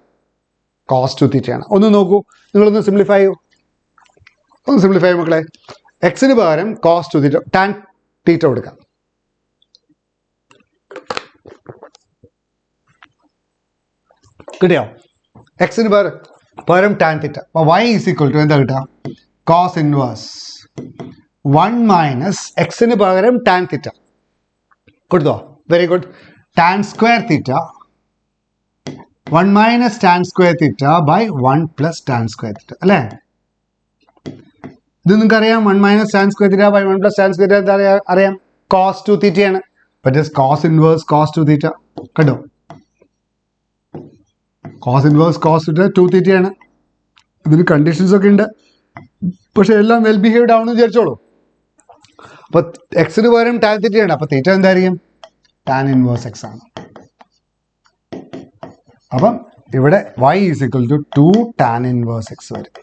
കോസ് 2 തീറ്റയാണ്. ഒന്ന് നോക്കൂ, നിങ്ങളൊന്ന് സിംപ്ലിഫൈ ചെയ്യൂ. മക്കളെ. എക്സിന് പകരം കോസ് 2 തീറ്റ, ടാൻ തീറ്റ കൊടുക്കാം. കിട്ടിയോ? എക്സിന് പകരം ടാൻ തീറ്റ. അപ്പോൾ y ഈസ് ഈക്വൽ ടു എന്താ കിട്ടുക? കോസ് ഇൻവേഴ്സ് 1 മൈനസ് എക്സിന് പകരം ടാൻ തീറ്റ കൊടുത്തോ? Very good. Tan square theta 1 minus tan square theta by 1 plus tan square theta അല്ലേ? ഇത് നിങ്ങൾക്ക് അറിയാം. 1 minus tan square theta by 1 plus tan square theta അറിയാം. കോസ് 2 തീറ്റയാണ്. But just cos inverse cos 2 theta. കണ്ടോ? Cos inverse cos theta 2 തീറ്റയാണ്. ഇതിന് conditions ഒക്കെ ഉണ്ട്, പക്ഷെ എല്ലാം വെൽ ബിഹേവ്ഡ് ആവണമെന്ന് വിചാരിച്ചോളൂ. അപ്പോൾ എക്സിന് പകരം ടാൻ തീറ്റയാണ്. അപ്പോൾ തീറ്റ എന്തായിരിക്കും? ടാൻ ഇൻവേഴ്സ് എക്സ് ആണ്. അപ്പം ഇവിടെ y is equal to 2 tan inverse x വരും.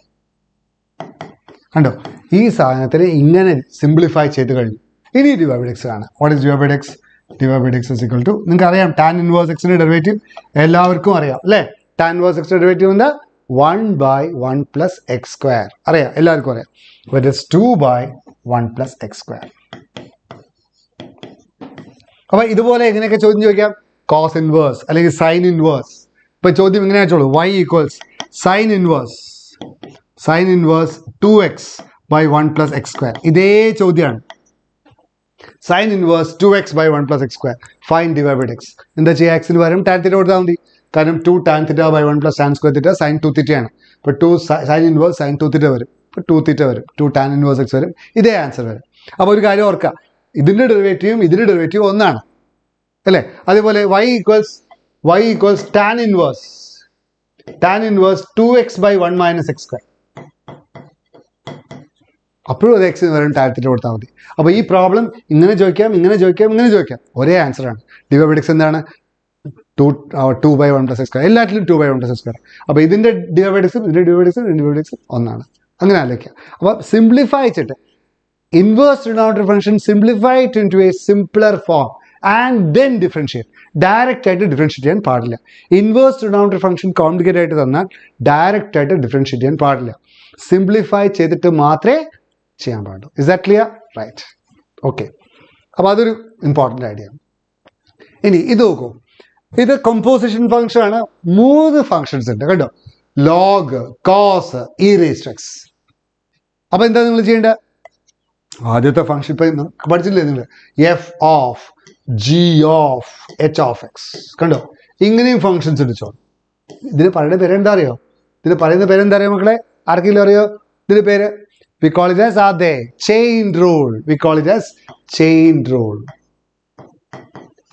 കണ്ടോ, ഈ സാധനത്തിന് ഇങ്ങനെ സിംപ്ലിഫൈ ചെയ്ത് കഴിഞ്ഞു. ഇനി ഡിവൈഡ് എക്സ് ആണ്. What is divide x? Divide x is equal to, നിങ്ങൾക്ക് അറിയാം ടാൻ ഇൻവേഴ്സ് എക്സിന്റെ ഡെറിവേറ്റീവ് എല്ലാവർക്കും അറിയാം അല്ലേ? ടാൻ ഇൻവേഴ്സ് എക്സിന്റെ ഡെറിവേറ്റീവ് എന്താ? 1/1 പ്ലസ് എക്സ് സ്ക്വയർ. അറിയാം, എല്ലാവർക്കും അറിയാം. It is 2/1 plus x square. അപ്പൊ ഇതുപോലെ എങ്ങനെയൊക്കെ ചോദ്യം ചോദിക്കാം? കോസ് ഇൻവേഴ്സ് അല്ലെങ്കിൽ സൈൻ ഇൻവേഴ്സ്. ഇപ്പൊ ചോദ്യം ഇങ്ങനെ വെച്ചോളൂ, y equals sine inverse 2x/1 plus x square. ഇതേ ചോദ്യമാണ്. Sine inverse 2x/1 plus x square. Fine divide x. എന്താ ചെയ്യുക? എക്സിന് പകരം ടാൻ തീറ്റ കൊടുത്താൽ മതി. കാരണം 2 tan theta by 1 plus tan square theta sine 2 തീറ്റയാണ്. ഇപ്പോൾ 2 സൈൻ ഇൻവേഴ്സ് സൈൻ 2 തീറ്റ വരും. ഇപ്പോൾ 2 തീറ്റ വരും. 2 ടാൻ ഇൻവേഴ്സ് എക്സ് വരും. ഇതേ ആൻസർ വരും. അപ്പോൾ ഒരു കാര്യം ഓർക്കുക, ഇതിൻ്റെ ഡെറിവേറ്റീവും ഇതിൻ്റെ ഡെറിവേറ്റീവും ഒന്നാണ് അല്ലേ? അതേപോലെ y equals tan inverse 2x/1 minus x square. അപ്പോഴും അത് എക്സിന് വരും ടാൻ തീറ്റ കൊടുത്താൽ മതി. അപ്പോൾ ഈ പ്രോബ്ലം ഇങ്ങനെ ചോദിക്കാം, ഇങ്ങനെ ചോദിക്കാം, ഇങ്ങനെ ചോദിക്കാം, ഒരേ ആൻസറാണ്. ഡിവൈഡ് എക്സ് എന്താണ്? 2/1 പ്ലസ് എക്സ് സ്ക്വയർ. എല്ലാറ്റിലും 2/1 പ്ലസ് എക്സ് സ്ക്വയർ. അപ്പോൾ ഇതിൻ്റെ ഡിവൈഡ് എക്സും ഇതിൻ്റെ ഡിവൈഡ് എക്സും ഒന്നാണ്. അങ്ങനെ ആലോചിക്കുക. അപ്പോൾ സിംപ്ലിഫൈ ചെയ്തിട്ട് inverse trigonometric function simplify it into A simpler form and then differentiate. Direct ആയിട്ട് ഡിഫറൻഷിയേറ്റ് ചെയ്യാൻ പാടില്ല. ഇൻവേഴ്സ് ട്രിഗണോമെട്രിക് ഫംഗ്ഷൻ കോംപ്ലിക്കേറ്റ് ആയിട്ട് തന്നാൽ ഡയറക്റ്റ് ആയിട്ട് ഡിഫറൻഷിയേറ്റ് ചെയ്യാൻ പാടില്ല. സിംപ്ലിഫൈ ചെയ്തിട്ട് മാത്രമേ ചെയ്യാൻ പാടുള്ളൂ. Is that clear? Right. Okay, അപ്പോൾ അതൊരു ഇമ്പോർട്ടൻ്റ് ഐഡിയ ആണ്. ഇനി ഇത് നോക്കൂ, ഇത് കമ്പോസിഷൻ ഫംഗ്ഷൻ ആണ്. 3 ഫംഗ്ഷൻസ് ഉണ്ട് കേട്ടോ. Log, cos, e raise to x. അപ്പോൾ എന്താ നിങ്ങൾ ചെയ്യേണ്ടത്? ആദ്യത്തെ ഫംഗ്ഷൻ ഇപ്പം പഠിച്ചില്ലേ നിങ്ങൾ? F of g of h of x. കണ്ടോ, ഇങ്ങനെയും ഫംഗ്ഷൻസ് എടുച്ചോ. ഇതിന് പറയുന്ന പേരെന്താ അറിയോ? ഇതിന് പറയുന്ന പേരെന്താ അറിയോ മക്കളെ? ആർക്കെങ്കിലും അറിയോ ഇതിന് പേര്? We call it as chain rule. We call it as chain rule.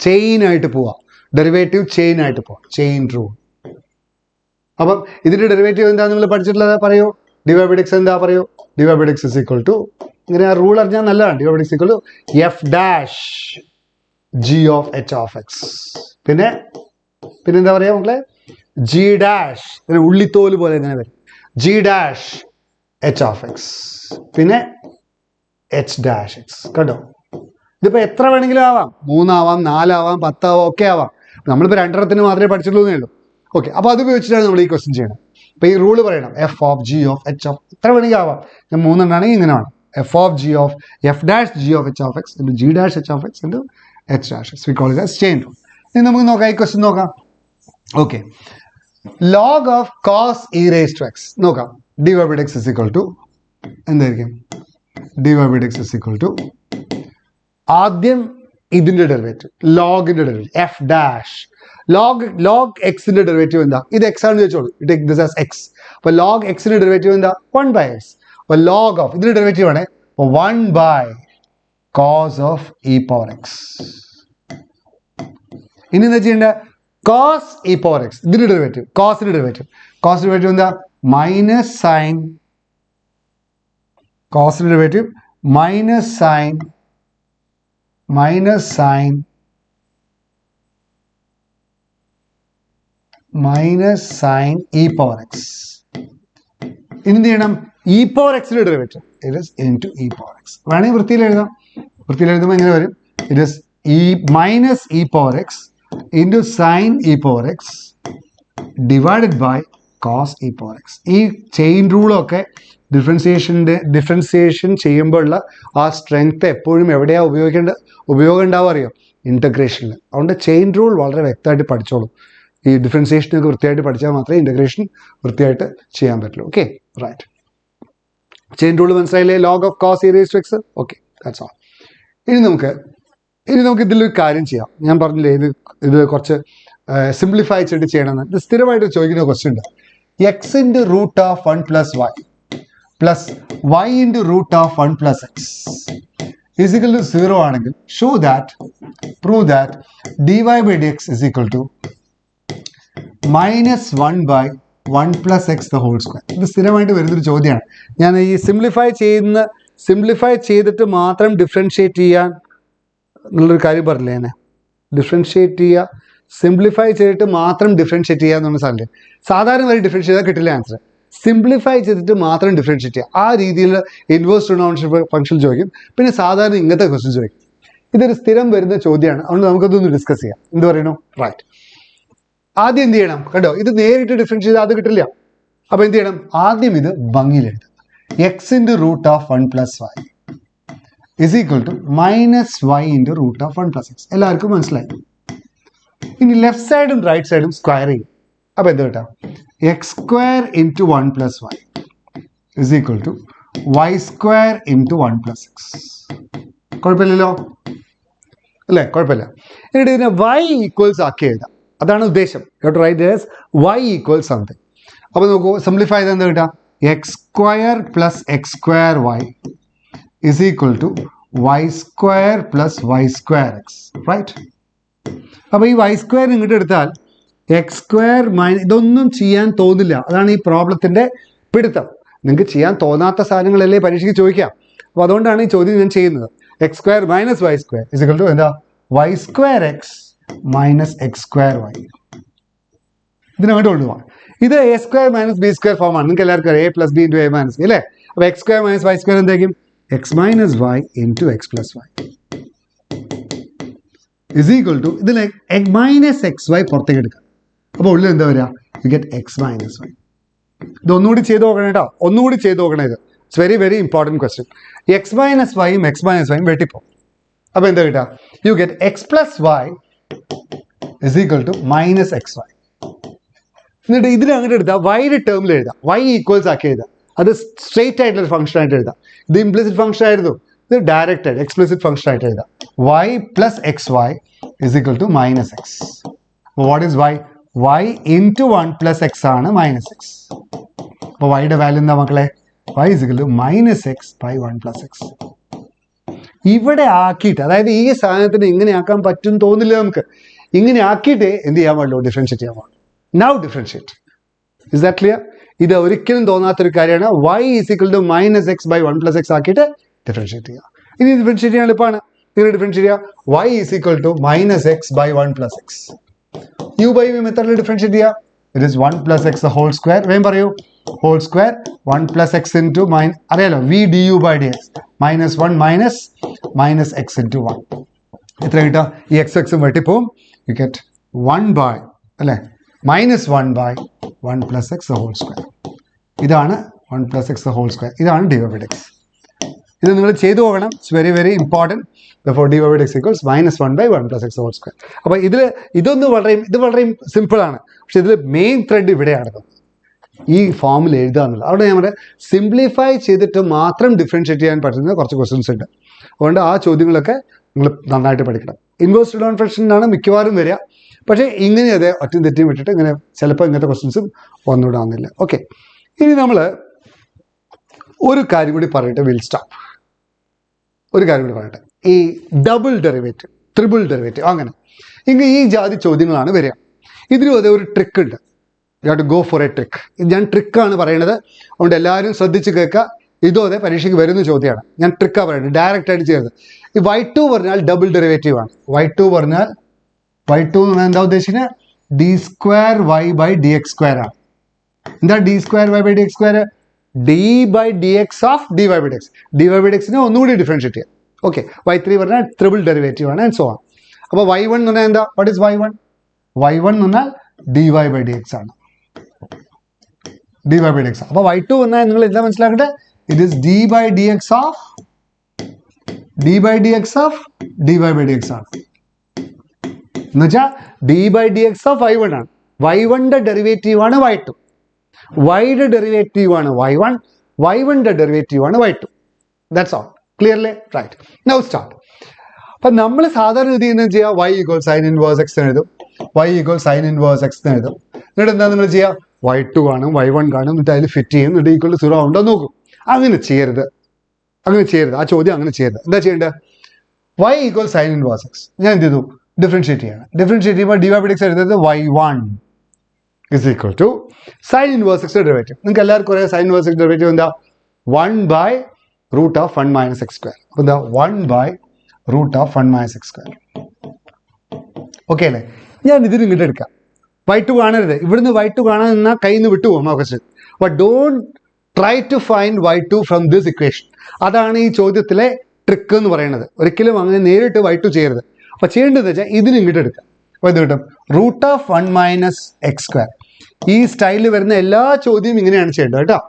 Chain ആയിട്ട് പോവാം, ഡെറിവേറ്റീവ് ചെയിൻ ആയിട്ട് പോവാം, ചെയിൻ റൂൾ. അപ്പം ഇതിന്റെ ഡെറിവേറ്റീവ് എന്താ നിങ്ങൾ പഠിച്ചിട്ടുള്ളത്? പറയൂ. ഡിവൈഡ് എക്സ് എന്താ? പറയൂ. Divide x is equal to, ഇങ്ങനെ ആ റൂൾ അറിഞ്ഞാൽ നല്ലതാണ്. Divide x equal to f dash g of h of x. പിന്നെ എന്താ പറയാ മക്കളെ? ജി ഡാഷ്, ഇങ്ങനെ ഉള്ളിത്തോല് പോലെ ഇങ്ങനെ വരും. G dash h of x, പിന്നെ എച്ച് ഡാഷ് എക്സ്. കേട്ടോ, ഇതിപ്പോൾ എത്ര വേണമെങ്കിലും ആവാം. 3 ആവാം, 4 ആവാം, 10 ആവാം, ഒക്കെ ആവാം. നമ്മളിപ്പോൾ 2 മാത്രമേ പഠിച്ചിട്ടുള്ളൂ എന്നേ ഉള്ളൂ. ഓക്കെ, അപ്പോൾ അത് ഉപയോഗിച്ചിട്ടാണ് നമ്മൾ ഈ ക്വസ്റ്റ്യൻ ചെയ്യണം. അപ്പോൾ ഈ റൂള് പറയണം, f of g of h of, എത്ര വേണമെങ്കിൽ ആവാം. ഞാൻ 3 എണ്ണാണെങ്കിൽ ഇങ്ങനെ വേണം. F of g of f dash g of h of x into g dash h of x into h dash x. We call it as chain rule. ഇനി നമുക്ക് നോക്കാം, ഈ ക്വസ്റ്റ്യൻ നോക്കാം. Okay, log of cos e raise to x നോക്കാം. Divide x is equal to എന്തായിരിക്കും? Divide x is equal to ആദ്യം ഇതിന്റെ derivative, ലോഗിന്റെ ഡെറിവേറ്റീവ് എഫ് ഡാഷ്. ലോഗ് എക്സിന്റെ ഡെറിവേറ്റീവ് എന്താ? ഇത് എക്സ് ആണെന്ന് ചോദിച്ചോളൂ. Take this as x. അപ്പോൾ ലോഗ് എക്സിന്റെ ഡെറിവേറ്റീവ് എന്താ? 1/x. അപ്പോൾ ലോഗ് ഓഫ് ഇതിന്റെ ഡെറിവേറ്റീവ് ആണ് 1/cos of E power x. ഇനി എന്താ ചെയ്യേണ്ടത്? കോസ് ഇ പവർ എക്സ് ഇതിന്റെ ഡെറിവേറ്റീവ്, കോസിന്റെ ഡെറിവേറ്റീവ് എന്താ? മൈനസ് സൈൻ, കോസിന്റെ ഡെറിവേറ്റീവ് minus sine e power x. ഇനി എന്ത് ചെയ്യണം? ഇ പവർ എക്സിന്റെ derivative it is into e power x. വേണമെങ്കിൽ വൃത്തിയിൽ എഴുതാം. വൃത്തിയിൽ എഴുതുമ്പോൾ എങ്ങനെ വരും? It is e minus e power x into sine e power x divided by cos e power x. ഈ ചെയിൻ റൂളൊക്കെ ഡിഫറൻസിയേഷൻ ചെയ്യുമ്പോഴുള്ള ആ സ്ട്രെങ്ത് എപ്പോഴും എവിടെയാണ് ഉപയോഗം ഉണ്ടാവുക അറിയോ? ഇൻ്റഗ്രേഷനിൽ. അതുകൊണ്ട് ചെയിൻ റൂൾ വളരെ വ്യക്തമായിട്ട് പഠിച്ചോളൂ. ഈ ഡിഫറൻസിയേഷനൊക്കെ വൃത്തിയായിട്ട് പഠിച്ചാൽ മാത്രമേ ഇൻ്റഗ്രേഷൻ വൃത്തിയായിട്ട് ചെയ്യാൻ പറ്റുള്ളൂ. Okay, right. ചെയിൻ റൂൾ മനസ്സിലായില്ലേ? Log of cos e raise to x. Okay, that's all. ഇനി നമുക്ക് ഇതിലൊരു കാര്യം ചെയ്യാം. ഞാൻ പറഞ്ഞില്ലേ ഇത് കുറച്ച് സിംപ്ലിഫൈ ചെയ്തിട്ട് ചെയ്യണമെന്ന്. ഇത് സ്ഥിരമായിട്ട് ചോദിക്കുന്ന ക്വസ്റ്റ്യൻ ഉണ്ട്. X into root of 1 plus y plus y into root of 1 plus x is equal to 0 ആണെങ്കിൽ prove that dy by dx is equal to -1/1 + x the whole square. ഇത് സ്ഥിരമായിട്ട് വരുന്നൊരു ചോദ്യമാണ്. ഞാൻ ഈ സിംപ്ലിഫൈ ചെയ്തിട്ട് മാത്രം ഡിഫറൻഷിയേറ്റ് ചെയ്യാൻ എന്നുള്ളൊരു കാര്യം പറഞ്ഞില്ലേ ഞാൻ. ഡിഫറൻഷിയേറ്റ് ചെയ്യുക, സിംപ്ലിഫൈ ചെയ്തിട്ട് മാത്രം ഡിഫറൻഷിയേറ്റ് ചെയ്യുക എന്നുള്ള സാധനം. സാധാരണ വരെ ഡിഫറൻഷിയേറ്റ് ചെയ്താൽ കിട്ടില്ല ആൻസർ. സിംപ്ലിഫൈ ചെയ്തിട്ട് മാത്രം ഡിഫറൻഷിയേറ്റ് ചെയ്യുക. ആ രീതിയിൽ ഇൻവേഴ്സ് ട്രിഗണോമെട്രിക് ഫംഗ്ഷൻ ചോദിക്കും. പിന്നെ സാധാരണ ഇങ്ങനത്തെ ക്വസ്റ്റ്യൻ ചോദിക്കും. ഇതൊരു സ്ഥിരം വരുന്ന ചോദ്യമാണ്. അതുകൊണ്ട് നമുക്കതൊന്ന് ഡിസ്കസ് ചെയ്യാം. എന്ത് പറയുന്നു? റൈറ്റ്. ആദ്യം എന്ത് ചെയ്യണം? കണ്ടോ, ഇത് നേരിട്ട് ഡിഫറൻഷിയേറ്റ് ചെയ്താൽ അത് കിട്ടില്ല. അപ്പോൾ എന്ത് ചെയ്യണം? ആദ്യം ഇത് ഭംഗിയിൽ എഴുതും. x × √1 + y is equal to -y × √1 + x. എല്ലാവർക്കും മനസ്സിലായി. ഇനി ലെഫ്റ്റ് സൈഡും റൈറ്റ് സൈഡും സ്ക്വയർ ചെയ്യും. അപ്പോൾ എന്ത് കിട്ടാം? x² × 1 + y is equal to y² × 1 + x. കുഴപ്പമില്ലല്ലോ അല്ലേ? കുഴപ്പമില്ല. എന്നിട്ട് ഇതിനെ y ഈക്വൽസ് ആക്കി എഴുതാം. അതാണ് ഉദ്ദേശം. You have to write this y equals something. അപ്പോൾ നോക്കൂ, സിംപ്ലിഫൈ ചെയ്താൽ എന്താ കിട്ടുക? x² + x²y is equal to y² + y²x. Right. അപ്പോൾ ഈ y² ഇങ്ങോട്ട് എടുത്താൽ x² ഇതൊന്നും ചെയ്യാൻ തോന്നില്ല. അതാണ് ഈ പ്രോബ്ലത്തിൻ്റെ പിടുത്തം. നിങ്ങൾക്ക് ചെയ്യാൻ തോന്നാത്ത സാധനങ്ങളല്ലേ പരീക്ഷയ്ക്ക് ചോദിക്കാം. അപ്പോൾ അതുകൊണ്ടാണ് ഈ ചോദ്യം ഞാൻ ചെയ്യുന്നത്. x² - y² is equal to എന്താ? y²x - x²y. ഇതിനങ്ങോട്ട് കൊണ്ടുപോകാം. ഇത് a² - b² ഫോമാണ്. നിങ്ങൾക്ക് എല്ലാവർക്കും അറിയാം. a + b × a - b അല്ലേ? അപ്പോൾ x² - y² എന്തായിരിക്കും? x - y × x + y is equal to ഇതിൽ -xy പുറത്തേക്ക് എടുക്കാം. അപ്പോൾ ഉള്ളിൽ എന്താ വരിക? You get x - y. ഇത് ഒന്നുകൂടി ചെയ്ത് നോക്കണം കേട്ടോ. ഒന്നുകൂടി ചെയ്ത് നോക്കണം. ഇത് it's very very important question. x - yയും x - yയും വെട്ടിപ്പോ. അപ്പോൾ എന്താ കിട്ടുക? You get x + y is equal to -xy. എന്നിട്ട് ഇതിൽ അങ്ങോട്ട് എടുത്താൽ വൈയുടെ ടേമിൽ എഴുതാം. y ഈക്വൽസ് ആക്കി എഴുതാം. അത് സ്ട്രെയിറ്റ് ആയിട്ടുള്ള ഫംഗ്ഷൻ ആയിട്ട് എഴുതാം. ഇത് ഇംപ്ലിസിറ്റ് ഫംഗ്ഷൻ ആയിരുന്നു. ഇത് ഡയറക്റ്റ് ആയിട്ട് എക്സ്പ്ലിസിറ്റ് ഫംഗ്ഷൻ ആയിട്ട് എഴുതാം. y + xy is equal to -x. What is y? y × 1 + x ആണ് -x. അപ്പോൾ yയുടെ വാല്യൂ എന്താ മക്കളെ? y is equal to -x/1 + x. ഇവിടെ ആക്കിയിട്ട്, അതായത് ഈ സാധനത്തിന് ഇങ്ങനെ ആക്കാൻ പറ്റും തോന്നില്ല നമുക്ക്. ഇങ്ങനെ ആക്കിയിട്ട് എന്ത് ചെയ്യാൻ പാടുള്ളൂ? ഡിഫറൻഷിയേറ്റ് ചെയ്യാൻ പാടുള്ളൂ. Now differentiate. Is that clear? ഇത് ഒരിക്കലും തോന്നാത്തൊരു കാര്യമാണ്. y is equal to -x/1 + x ആക്കിയിട്ട് ഡിഫറൻഷിയേറ്റ് ചെയ്യുക. ഇനി ഡിഫറൻഷിയേറ്റ് ചെയ്യാൻ എളുപ്പമാണ്. ഇങ്ങനെ ഡിഫറൻഷിയേറ്റ് ചെയ്യുക. y is equal to -x/1 + x. u by v മെത്തേഡിൽ ഡിഫറൻഷിയേറ്റ് ചെയ്യുക. It is 1 + x the whole square. വേഗം പറയൂ. whole square 1 + x into അറിയാലോ v du/dx -1 - -x into 1. എത്ര കിട്ടുക? ഈ x വെട്ടിപ്പോവും. യു ഗെറ്റ് 1 അല്ലേ? -1/1 + x the whole square. ഇതാണ് 1 + x the whole square. ഇതാണ് d/x. ഇത് നിങ്ങൾ ചെയ്തു പോകണം. It's very very important. therefore d/x equals -1/1 + x the whole square. അപ്പോൾ ഇത് വളരെ സിമ്പിളാണ്. പക്ഷെ ഇതിൽ മെയിൻ ത്രെഡ് ഇവിടെയാണ്. ഈ ഫോമിൽ എഴുതുക എന്നുള്ളത്. അവിടെ ഞാൻ പറയാം, സിംപ്ലിഫൈ ചെയ്തിട്ട് മാത്രം ഡിഫറൻഷിയേറ്റ് ചെയ്യാൻ പറ്റുന്ന കുറച്ച് ക്വസ്റ്റ്യൻസ് ഉണ്ട്. അതുകൊണ്ട് ആ ചോദ്യങ്ങളൊക്കെ നിങ്ങൾ നന്നായിട്ട് പഠിക്കണം. ഇൻവേഴ്സ് ട്രിഗണോമെട്രിക് ഫംഗ്ഷനാണ് മിക്കവാറും വരിക. പക്ഷേ ഇങ്ങനെ അതെ ഒറ്റയും തെറ്റിയും വിട്ടിട്ട് ഇങ്ങനെ ചിലപ്പോൾ ഇങ്ങനത്തെ ക്വസ്റ്റ്യൻസും വന്നുവിടാവുന്നില്ല. ഓക്കെ, ഇനി നമ്മൾ ഒരു കാര്യം കൂടി പറയട്ടെ. Will stop. ഒരു കാര്യം കൂടി പറയട്ടെ. ഈ ഡബിൾ ഡെറിവേറ്റീവ്, ട്രിപ്പിൾ ഡെറിവേറ്റീവ്, അങ്ങനെ ഇങ്ങനെ ഈ ജാതി ചോദ്യങ്ങളാണ് വരിക. ഇതിലും അതേ ഒരു ട്രിക്ക് ഉണ്ട്. You have to go for a trick. ഞാൻ ട്രിക്കാണ് പറയണത്. അതുകൊണ്ട് എല്ലാവരും ശ്രദ്ധിച്ച് കേൾക്കുക. ഇതും അതേ പരീക്ഷയ്ക്ക് വരുന്ന ചോദ്യമാണ്. ഞാൻ ട്രിക്കാണ് പറയുന്നത്, ഡയറക്റ്റ് ആയിട്ട് ചെയ്തത്. ഈ y2 പറഞ്ഞാൽ ഡബിൾ ഡെറിവേറ്റീവ് ആണ്. y2 എന്ന് പറഞ്ഞാൽ എന്താ ഉദ്ദേശിക്കുന്നത്? d²y/dx² ആണ്. എന്താ d²y/dx²? d/dx of dy/dx. dy/dxനെ ഒന്നുകൂടി ഡിഫറൻഷിയേറ്റ് ചെയ്യാം. ഓക്കെ, y3 പറഞ്ഞാൽ ട്രിപ്പിൾ ഡെറിവേറ്റീവ് ആണ് ആൻഡ് സോ ഓൺ. അപ്പോൾ y1 എന്ന് പറഞ്ഞാൽ എന്താ? What is y1? y1 എന്ന് പറഞ്ഞാൽ dy/dx ആണ്. dy/dx. അപ്പോൾ y2 എന്നാൽ നിങ്ങൾ എന്താ മനസ്സിലാക്കട്ടെ? It is d/dx of dy/dx ആണ്. എന്നുവെച്ചാൽ d/dx ഓഫ് y1 ആണ്. y1ന്റെ ഡെറിവേറ്റീവ് ആണ് y2. y-യുടെ ഡെറിവേറ്റീവ് ആണ് y1. y1ന്റെ ഡെറിവേറ്റീവ് ആണ് y2. That's all. Clearly? Right. Now start. അപ്പം നമ്മൾ സാധാരണ ഇത് ചെയ്യുന്നത് ചെയ്യുക, y = sin inverse x എന്ന് എഴുതും. y = sin inverse x എന്ന് എഴുതും. എന്നിട്ട് എന്താ നിങ്ങൾ ചെയ്യുക? y2 കാണും, y1 കാണും, എന്നിട്ട് അതിൽ ഫിറ്റ് ചെയ്യും, എന്നിട്ട് = 0 ഉണ്ടോ നോക്കും. അങ്ങനെ ചെയ്യരുത്. ആ ചോദ്യം അങ്ങനെ ചെയ്യരുത്. എന്താ ചെയ്യേണ്ടത്? y = sin inverse x. ഞാൻ എന്ത് ചെയ്തു? ഡിഫറൻഷിയേറ്റ് ചെയ്യണം. ഡിഫറൻഷിയേറ്റ് ചെയ്യുമ്പോൾ dy/dx എഴുതുന്നത് y1. is equal to sin inverse x derivative. നിങ്ങൾക്ക് എല്ലാവർക്കും അറിയാം sin inverse x derivative എന്താ 1 by root of 1 minus x square. അപ്പോൾ എന്താ 1 by root of 1 minus x square. Okay അല്ലേ? ഞാൻ ഇതിന് ഇങ്ങോട്ട് എടുക്കാം. y2 കാണരുത്. ഇവിടുന്ന് y2 കാണാൻ നിന്നാൽ കയ്യിൽ നിന്ന് വിട്ടുപോകും ആ question. But don't try to find y2 from this equation. അതാണ് ഈ ചോദ്യത്തിലെ ട്രിക്ക് എന്ന് പറയുന്നത്. ഒരിക്കലും അങ്ങനെ നേരിട്ട് y2 ചെയ്യരുത്. അപ്പോൾ ചെയ്യേണ്ടതെന്ന് വെച്ചാൽ ഇതിന് ഇങ്ങോട്ട് എടുക്കാം. അപ്പോൾ ഇത് കിട്ടും root of 1 minus x square. ഈ സ്റ്റൈലിൽ വരുന്ന എല്ലാ ചോദ്യവും ഇങ്ങനെയാണ് ചെയ്യേണ്ടത് കേട്ടോ.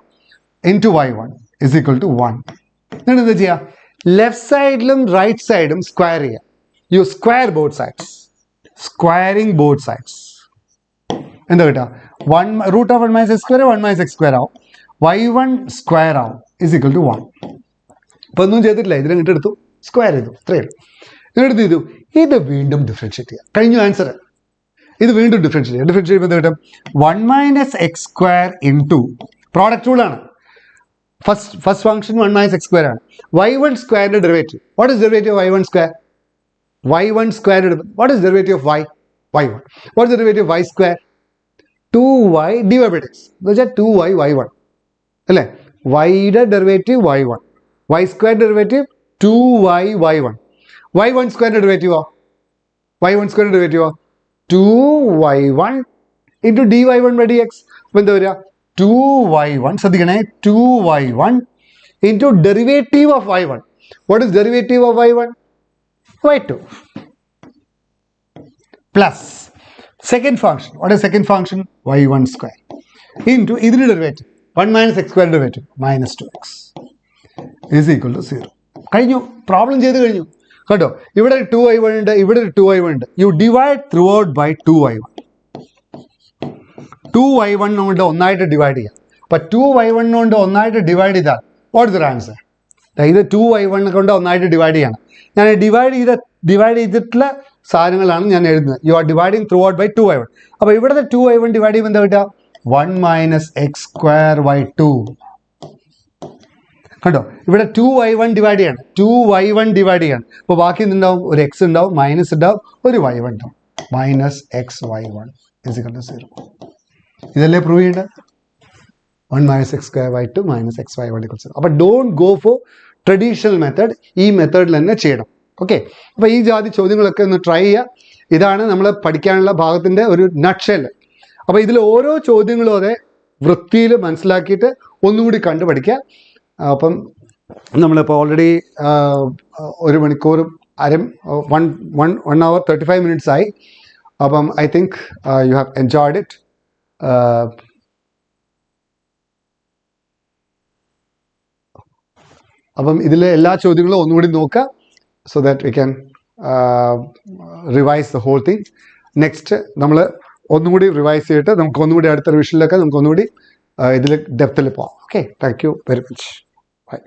Into y1 is equal to 1. എന്നിട്ട് എന്താ ചെയ്യുക? ലെഫ്റ്റ് സൈഡിലും റൈറ്റ് സൈഡും സ്ക്വയർ ചെയ്യുക. You square both sides. Squaring both sides. എന്താ കിട്ടുക? Root of 1 minus x square 1 minus x square ആവും. y1 സ്ക്വയർ ആവും ഇസ് ഈക്വൽ ടു 1. അപ്പോൾ ഒന്നും ചെയ്തിട്ടില്ല. ഇതിനെ ഇങ്ങോട്ട് എടുത്തു സ്ക്വയർ ചെയ്തു. ഇത്രയേ ഉള്ളൂ. എടുത്ത് ചെയ്തു. ഇത് വീണ്ടും ഡിഫറൻഷ്യേറ്റ് ചെയ്യുക. കഴിഞ്ഞു ആൻസർ. ഇത് വീണ്ടും ഡിഫറൻഷ്യേറ്റ് ചെയ്യുക. ഡിഫറൻഷ്യേറ്റ് ചെയ്യുമ്പോൾ കിട്ടും 1 minus x square into product റൂളാണ്. First function 1 minus x square ആണ്. y1 സ്ക്വയറിൻ്റെ derivative. What is derivative of y1 square? y1 square. What is derivative of y1? What is derivative of y square? 2y divide by x എന്ന് വെച്ചാൽ 2y y1 അല്ലേ? വൈയുടെ derivative y1, y square derivative 2y y1. y1 square ഡെറിവേറ്റീവോ? y1 square ഡെറിവേറ്റീവോ? 2y1 into dy1 by dx. അപ്പോൾ എന്താ വരിക? 2y1. ശ്രദ്ധിക്കണേ, 2y1 into derivative of y1. What is derivative of y1? y2 plus second function. What is second function? y1 square into ഇതിന് derivative 1 minus x square derivative minus 2x is equal to 0. കഴിഞ്ഞു. Problem ചെയ്ത് കഴിഞ്ഞു കേട്ടോ. ഇവിടെ ഒരു 2y1 ഉണ്ട്, ഇവിടെ ഒരു 2y1 ഉണ്ട്. You divide throughout by 2y1. 2y1 കൊണ്ട് ഒന്നായിട്ട് ഡിവൈഡ് ചെയ്യാം. അപ്പം 2y1 കൊണ്ട് ഒന്നായിട്ട് ഡിവൈഡ് ചെയ്താൽ വാട്ട് ഇസ് ദ ആൻസർ? ഇത് 2y1 കൊണ്ട് ഒന്നായിട്ട് ഡിവൈഡ് ചെയ്യണം. ഞാൻ ഡിവൈഡ് ചെയ്തിട്ടുള്ള സാധനങ്ങളാണ് ഞാൻ എഴുതുന്നത്. You are dividing throughout by 2y1. അപ്പോൾ ഇവിടുത്തെ 2y1 ഡിവൈഡ് ചെയ്യുമ്പോൾ എന്താ കിട്ടുക? 1 മൈനസ് എക്സ് സ്ക്വയർ y2. കണ്ടോ? ഇവിടെ 2y1 ഡിവൈഡ് ചെയ്യണം. 2y1 ഡിവൈഡ് ചെയ്യണം. അപ്പോൾ ബാക്കി എന്തുണ്ടാവും? ഒരു എക്സ് ഉണ്ടാവും, മൈനസ് ഉണ്ടാവും, ഒരു y1 ഉണ്ടാവും. Minus x y1 is equal to 0. ഇതല്ലേ പ്രൂവ് ചെയ്യേണ്ടത്? 1 minus x square y2 minus x y1 equal 0. അപ്പോൾ don't go for traditional method. ഈ മെത്തേഡിൽ തന്നെ ചെയ്യണം. ഓക്കെ. അപ്പോൾ ഈ ജാതി ചോദ്യങ്ങളൊക്കെ ഒന്ന് ട്രൈ ചെയ്യുക. ഇതാണ് നമ്മൾ പഠിക്കാനുള്ള ഭാഗത്തിൻ്റെ ഒരു നട്ട്ഷെൽ. അപ്പോൾ ഇതിൽ ഓരോ ചോദ്യങ്ങളും അതെ വൃത്തിയിൽ മനസ്സിലാക്കിയിട്ട് ഒന്നുകൂടി കണ്ടു പഠിക്കുക. അപ്പം നമ്മളിപ്പോൾ ഓൾറെഡി 1 മണിക്കൂറും 1 hour 35 minutes ആയി. അപ്പം I think you have enjoyed it. അപ്പം ഇതിലെ എല്ലാ ചോദ്യങ്ങളും ഒന്നുകൂടി നോക്കുക. So that we can revise the whole thing. Next നമ്മൾ ഒന്നുകൂടി റിവൈസ് ചെയ്തിട്ട് നമുക്ക് ഒന്നുകൂടി അടുത്ത റിവിഷനിലൊക്കെ നമുക്ക് ഒന്നുകൂടി ഇതിൽ ഡെപ്തിൽ പോകാം. Okay, thank you very much. Bye.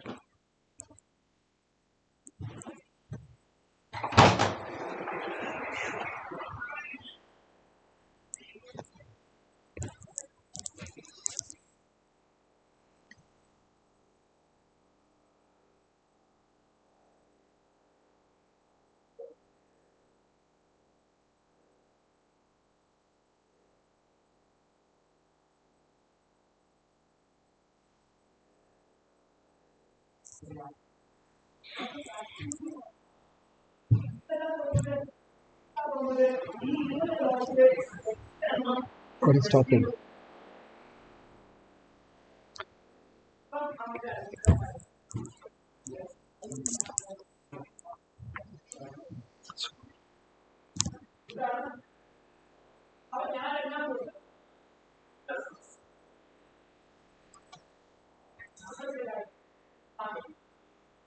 What is talking?